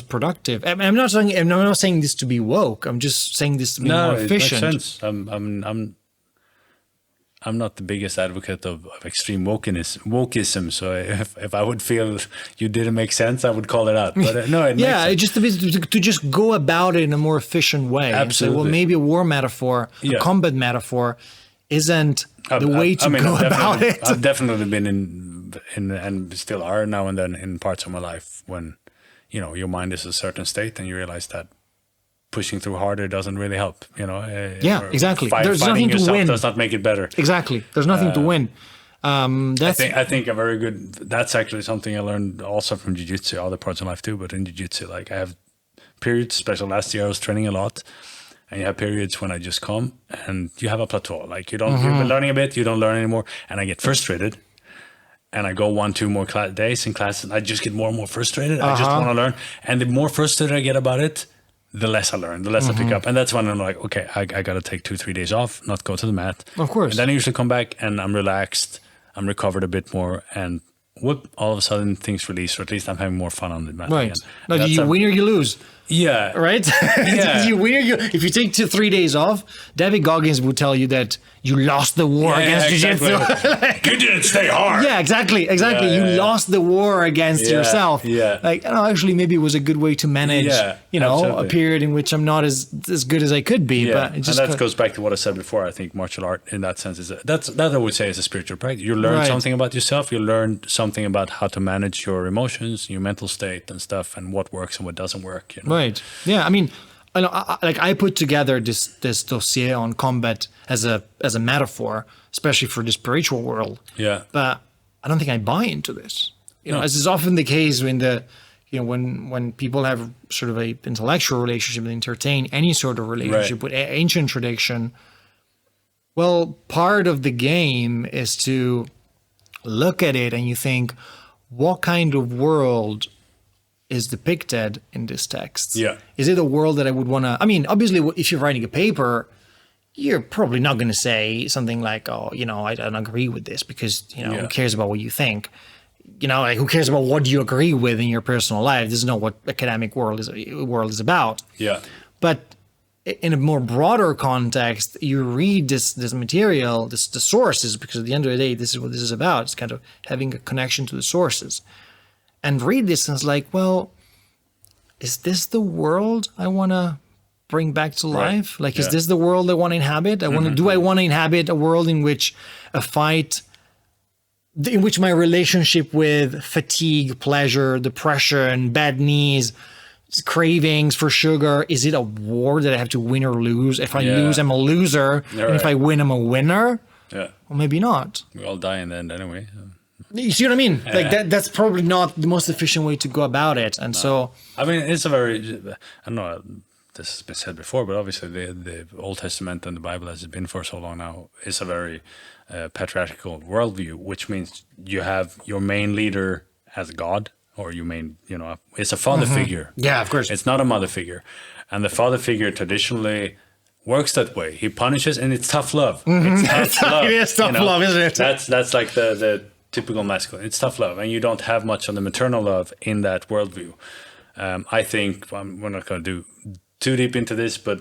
productive. I'm not saying this to be woke. I'm just saying this to be more efficient. It makes sense. I'm not the biggest advocate of extreme wokeism. So if I would feel you didn't make sense, I would call it out. But no, it makes sense. Just to just go about it in a more efficient way. Absolutely. And say, well, maybe a war metaphor, a combat metaphor, isn't the way to go about it. I've definitely been in and still are now and then in parts of my life when, you know, your mind is a certain state and you realize that pushing through harder doesn't really help, you know. Exactly. There's nothing to win. Does not make it better. Exactly. There's nothing to win. I think a very good. That's actually something I learned also from Jiu Jitsu, other parts of life too. But in Jiu Jitsu, like I have periods, especially last year, I was training a lot, and you have periods when I just come and you have a plateau. Like you've been learning a bit, you don't learn anymore, and I get frustrated. And I go 1-2 more days in class, and I just get more and more frustrated. I just want to learn, and the more frustrated I get about it, the less I learn, the less I pick up. And that's when I'm like, okay, I got to take 2-3 days off, not go to the mat. Of course. And then I usually come back and I'm relaxed, I'm recovered a bit more, and whoop, all of a sudden things release, or at least I'm having more fun on the mat again. Now, do you win or you lose? Yeah. Right? Yeah. If you take 3 days off, David Goggins would tell you that you lost the war against jiu-jitsu. You didn't stay hard. Yeah, exactly. You lost the war against yourself. Yeah. Like, actually, maybe it was a good way to manage, absolutely. a period in which I'm not as good as I could be. Yeah. But it just and that goes back to what I said before. I think martial art, in that sense, that I would say is a spiritual practice. You learn something about yourself. You learn something about how to manage your emotions, your mental state, and stuff, and what works and what doesn't work. Right. Yeah. I mean, I put together this dossier on combat as a metaphor, especially for the spiritual world. Yeah. But I don't think I buy into this. As is often the case when people have sort of a intellectual relationship and entertain any sort of relationship with ancient tradition. Well, part of the game is to look at it and you think, what kind of world is depicted in this text? Yeah. Is it a world that I would want to... I mean, obviously, if you're writing a paper, you're probably not going to say something like, I don't agree with this because, who cares about what you think? Like, who cares about what you agree with in your personal life? This is not what academic world is about. Yeah. But in a more broader context, you read this material, the sources, because at the end of the day, this is what this is about. It's kind of having a connection to the sources. And read this and it's like, well, is this the world I want to bring back to life? Like, is this the world I want to inhabit? Do I want to inhabit a world in which in which my relationship with fatigue, pleasure, depression, bad knees, cravings for sugar, is it a war that I have to win or lose? If I lose, I'm a loser. And if I win, I'm a winner? Yeah. Well, maybe not. We all die in the end anyway. You see what I mean? Like that's probably not the most efficient way to go about it. And so, I mean, it's a very, I don't know, this has been said before, but obviously the Old Testament and the Bible, as it's been for so long now, is a very patriarchal worldview, which means you have your main leader as God, or your main, it's a father figure. Yeah, of course. It's not a mother figure. And the father figure traditionally works that way. He punishes, and it's tough love. It's tough love. It is tough love, isn't it? That's like the typical masculine. It's tough love, and you don't have much on the maternal love in that worldview. I think we're not going to do too deep into this, but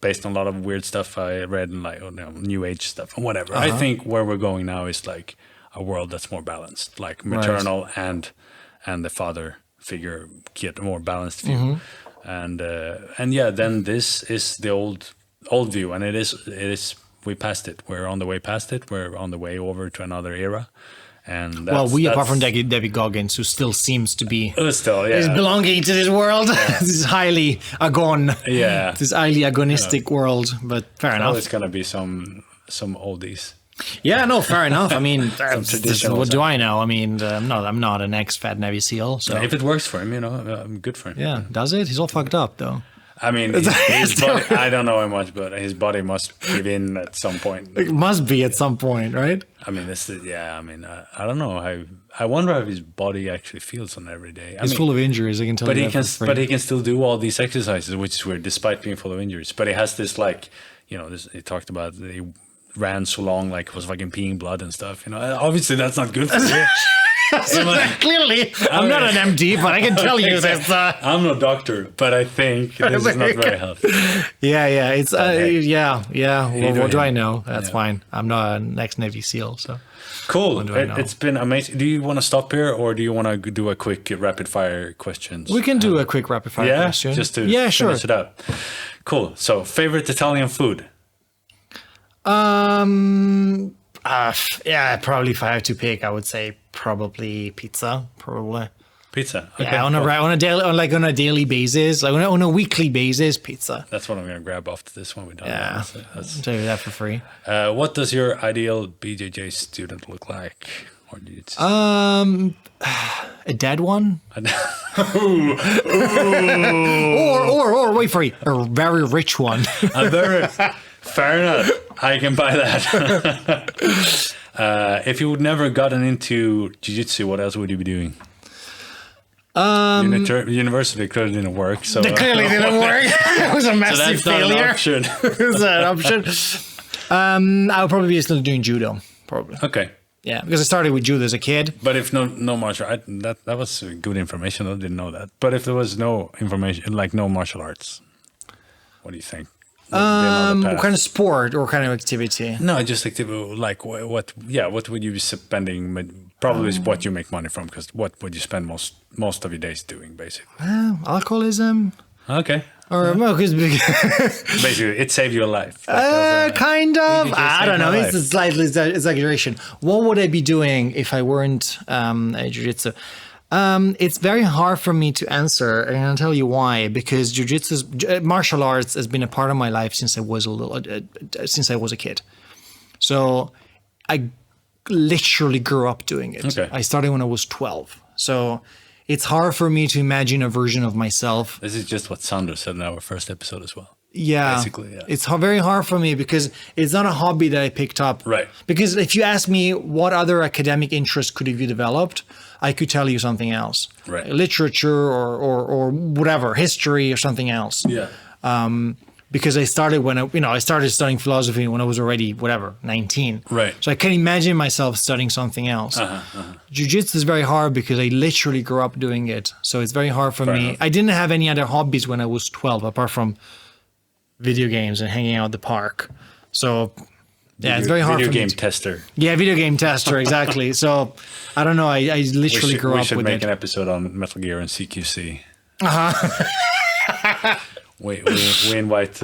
based on a lot of weird stuff I read and like New Age stuff and whatever, I think where we're going now is like a world that's more balanced, like maternal and the father figure get a more balanced view, and then this is the old view, and it is. We passed it. We're on the way past it. We're on the way over to another era. And apart from David Goggins, who still seems to be is belonging to this world, this highly this highly agonistic world. But fair enough. It's gonna be some oldies. Yeah, no, fair enough. I mean, what do I know? I mean, I'm not an ex-Fat Navy SEAL. So if it works for him, good for him. Yeah, does it? He's all fucked up though. I mean, his body, I don't know him much, but his body must give in at some point. It must be at some point, right? I mean, I don't know. I wonder how his body actually feels on every day. He's full of injuries, I can tell you. But he can still do all these exercises, which is weird, despite being full of injuries. But he has this he talked about, he ran so long, like was fucking peeing blood and stuff. Obviously that's not good for you. Clearly, I'm not an MD, but I can tell you that. I'm no doctor, but I think this is not very healthy. Yeah. It's Well, what do I know? That's fine. I'm not an ex-Navy SEAL, so. Cool. It's been amazing. Do you want to stop here, or do you want to do a quick rapid fire questions? We can do a quick rapid fire question. Just to finish it up. Cool. So, favorite Italian food? Probably if I have to pick, I would say probably pizza. Probably pizza. Okay. Yeah, on a daily basis, like on a weekly basis, pizza. That's what I'm gonna grab after this one. We're done. Yeah, I'll tell you that for free. What does your ideal BJJ student look like? Or do you just... a dead one. or wait for it, a very rich one. Fair enough. I can buy that. If you would never gotten into jiu-jitsu, what else would you be doing? University clearly didn't work. So it clearly didn't work. It was a massive failure. Option. It was an option. I would probably be still doing judo. Probably. Okay. Yeah, because I started with judo as a kid. But if no martial art, that was good information. I didn't know that. But if there was no information, like no martial arts, what do you think? What kind of sport or kind of activity? No, just activity. Like what? Yeah, what would you be spending? Probably is what you make money from. Because what would you spend most of your days doing, basically? Alcoholism. Okay. Or because basically, it saved your life. Kind of. I don't know. It's a slightly exaggeration. What would I be doing if I weren't a jiu-jitsu? It's very hard for me to answer, and I'll tell you why. Because jiu-jitsu, martial arts, has been a part of my life since I was a kid. So I literally grew up doing it. Okay. I started when I was 12. So it's hard for me to imagine a version of myself. This is just what Sandro said in our first episode as well. Yeah, basically, yeah. It's very hard for me because it's not a hobby that I picked up. Right. Because if you ask me what other academic interest could have you developed, I could tell you something else. Right. Literature or whatever, history or something else. Yeah. Because I started when I started studying philosophy when I was already 19. Right. So I can imagine myself studying something else. Jiu-jitsu is very hard because I literally grew up doing it. So it's very hard for me. I didn't have any other hobbies when I was 12 apart from video games and hanging out at the park. So yeah, it's very hard for me. Video game tester. Yeah, video game tester, exactly. So I don't know. I literally grew up with it. We should make an episode on Metal Gear and CQC. We invite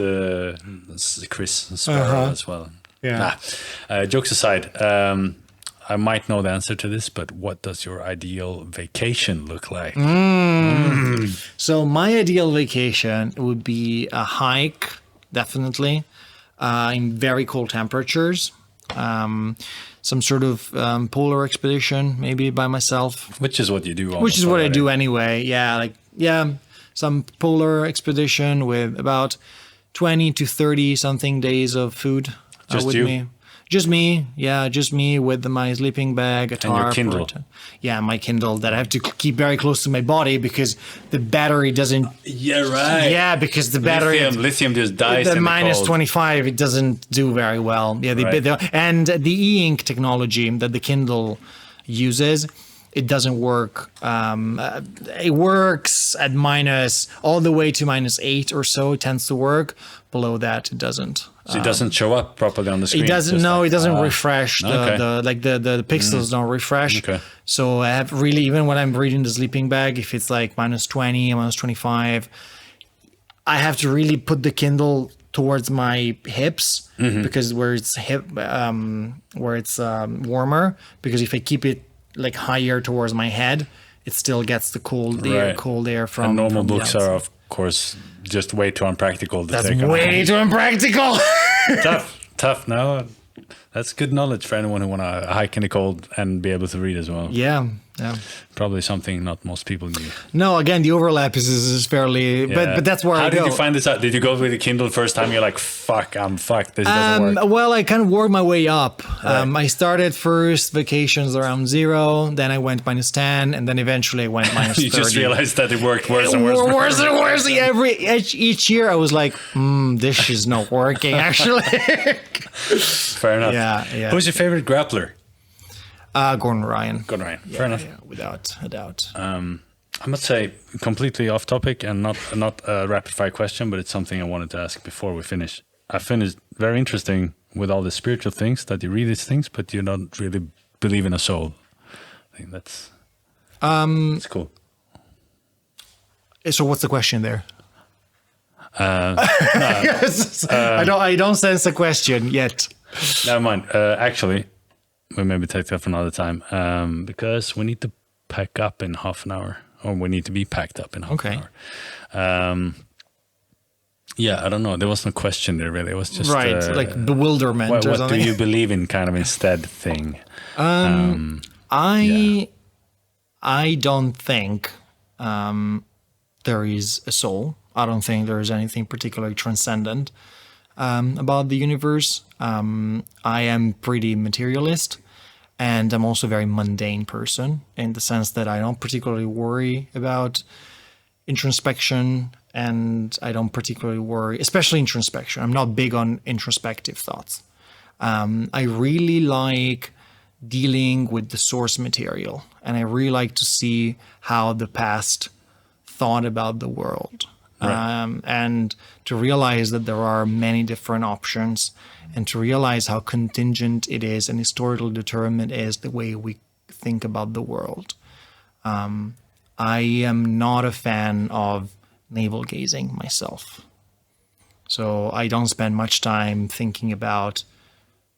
Chris and Sparrow as well. Yeah. Jokes aside, I might know the answer to this, but what does your ideal vacation look like? So my ideal vacation would be a hike, definitely, in very cold temperatures. Some sort of polar expedition, maybe by myself. Which is what you do. Which is what I do anyway. Yeah, some polar expedition with about 20 to 30 something days of food with me. Just me, yeah, just me with my sleeping bag, a tarp. And your Kindle. Yeah, my Kindle that I have to keep very close to my body because the battery doesn't... Yeah, right. Yeah, because the battery... Lithium just dies in the minus cold. 25, it doesn't do very well. Yeah, and the e-ink technology that the Kindle uses, it doesn't work. It works at all the way to -8 or so. It tends to work. Below that, it doesn't. So it doesn't show up properly on the screen. It doesn't. No, it doesn't refresh. Okay. The pixels don't refresh. Okay. So I have really, even when I'm reading the sleeping bag, if it's like -20, -25, I have to really put the Kindle towards my hips because where it's warmer. Because if I keep it like higher towards my head, it still gets the cold air from. And normal from books are, of course, just way too unpractical to That's take. way too unpractical. Tough. No, that's good knowledge for anyone who want to hike in the cold and be able to read as well. Yeah. Probably something not most people do. No, again, the overlap is fairly, but that's where I go. How did you find this out? Did you go with the Kindle first time? You're like, fuck, I'm fucked. This doesn't work. Well, I kind of worked my way up. Right. I started first vacations around 0, then I went -10, and then eventually I went -30. You just realized that it worked worse and worse. Worse and worse. Each year I was like, this is not working, actually. Fair enough. Yeah. Who's your favorite grappler? Gordon Ryan. Fair enough. Yeah, without a doubt. I must say, completely off topic and not a rapid fire question, but it's something I wanted to ask before we finish. I find it very interesting with all the spiritual things that you read these things, but you don't really believe in a soul. I think that's cool. So what's the question there? No, I don't sense a question yet. Never mind. Actually, we'll maybe take that for another time because we need to pack up in half an hour, or we need to be packed up in half an hour. Yeah, I don't know. There was no question there really. It was just like bewilderment. What or something. do you believe in, kind of instead thing? I don't think there is a soul. I don't think there is anything particularly transcendent about the universe. I am pretty materialist, and I'm also a very mundane person in the sense that I don't particularly worry about introspection, and I don't particularly worry, especially introspection. I'm not big on introspective thoughts. I really like dealing with the source material. And I really like to see how the past thought about the world. Right. And to realize that there are many different options, and to realize how contingent it is and historically determined is the way we think about the world. I am not a fan of navel gazing myself. So I don't spend much time thinking about,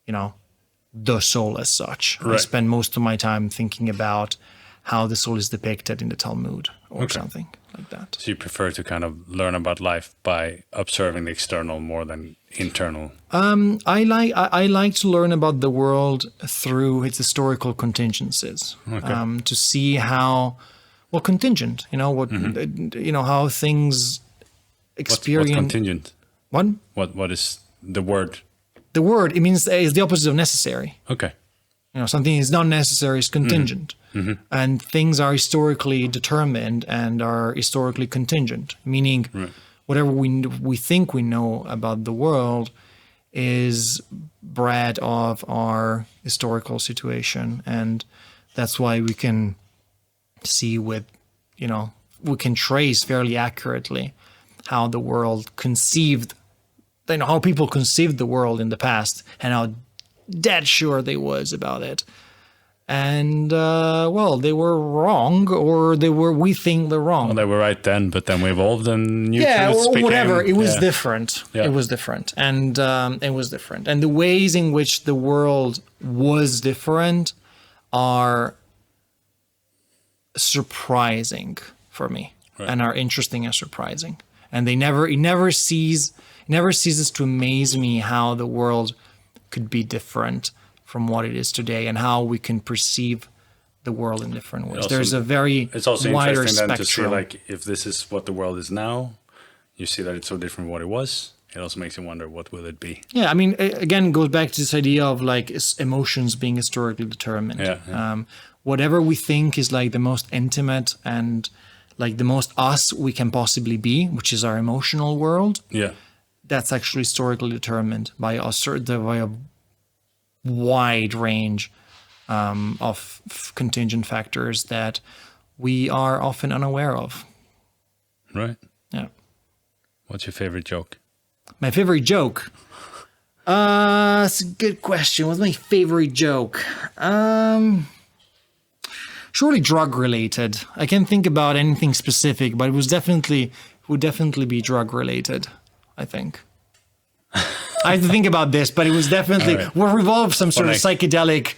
the soul as such. Right. I spend most of my time thinking about how the soul is depicted in the Talmud or something like that. So you prefer to kind of learn about life by observing the external more than internal? I like to learn about the world through its historical contingencies. To see how contingent, how things experience. What's contingent? What? What is the word? The word, it means is the opposite of necessary. Okay. Something is not necessary is contingent. And things are historically determined and are historically contingent, meaning whatever we think we know about the world is bred of our historical situation. And that's why we can see we can trace fairly accurately how the world conceived, how people conceived the world in the past and how dead sure they was about it. And, they were wrong, or we think they're wrong. Well, they were right then, but then we evolved and new truths became, whatever. It was different. Yeah. It was different. And it was different. And the ways in which the world was different are surprising for me, and are interesting and surprising. And it never ceases to amaze me how the world could be different from what it is today, and how we can perceive the world in different ways. There's a very it's also wider interesting then spectrum. to see, if this is what the world is now, you see that it's so different from what it was. It also makes you wonder, what will it be? Yeah, I mean, again, it goes back to this idea of emotions being historically determined. Yeah. Whatever we think is the most intimate and the most us we can possibly be, which is our emotional world. Yeah. That's actually historically determined by a wide range of contingent factors that we are often unaware of. Right. Yeah. What's your favorite joke? My favorite joke? That's a good question. What's my favorite joke? Surely drug related. I can't think about anything specific, but it would definitely be drug related, I think. I have to think about this, but it was definitely will revolve some sort of psychedelic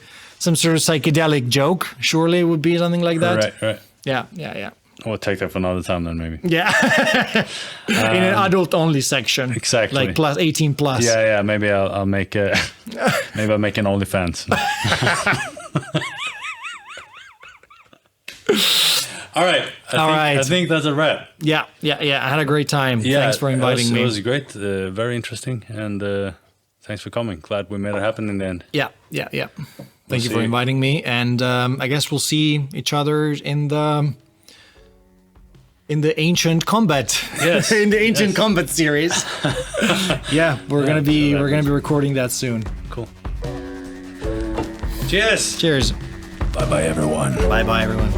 joke. Surely it would be something like that. Right. Yeah. We'll take that for another time then, maybe. Yeah. In an adult only section. Exactly. Plus 18 plus. Yeah. Maybe I'll make an OnlyFans. All right. I think that's a wrap. Yeah. I had a great time. Thanks for inviting me. It was great. Very interesting. And thanks for coming. Glad we made it happen in the end. Yeah. Thank you for inviting me. And I guess we'll see each other in the ancient combat. Yes. In the ancient combat series. Yeah, we're gonna be recording that soon. Cool. Cheers. Cheers. Bye everyone. Bye everyone.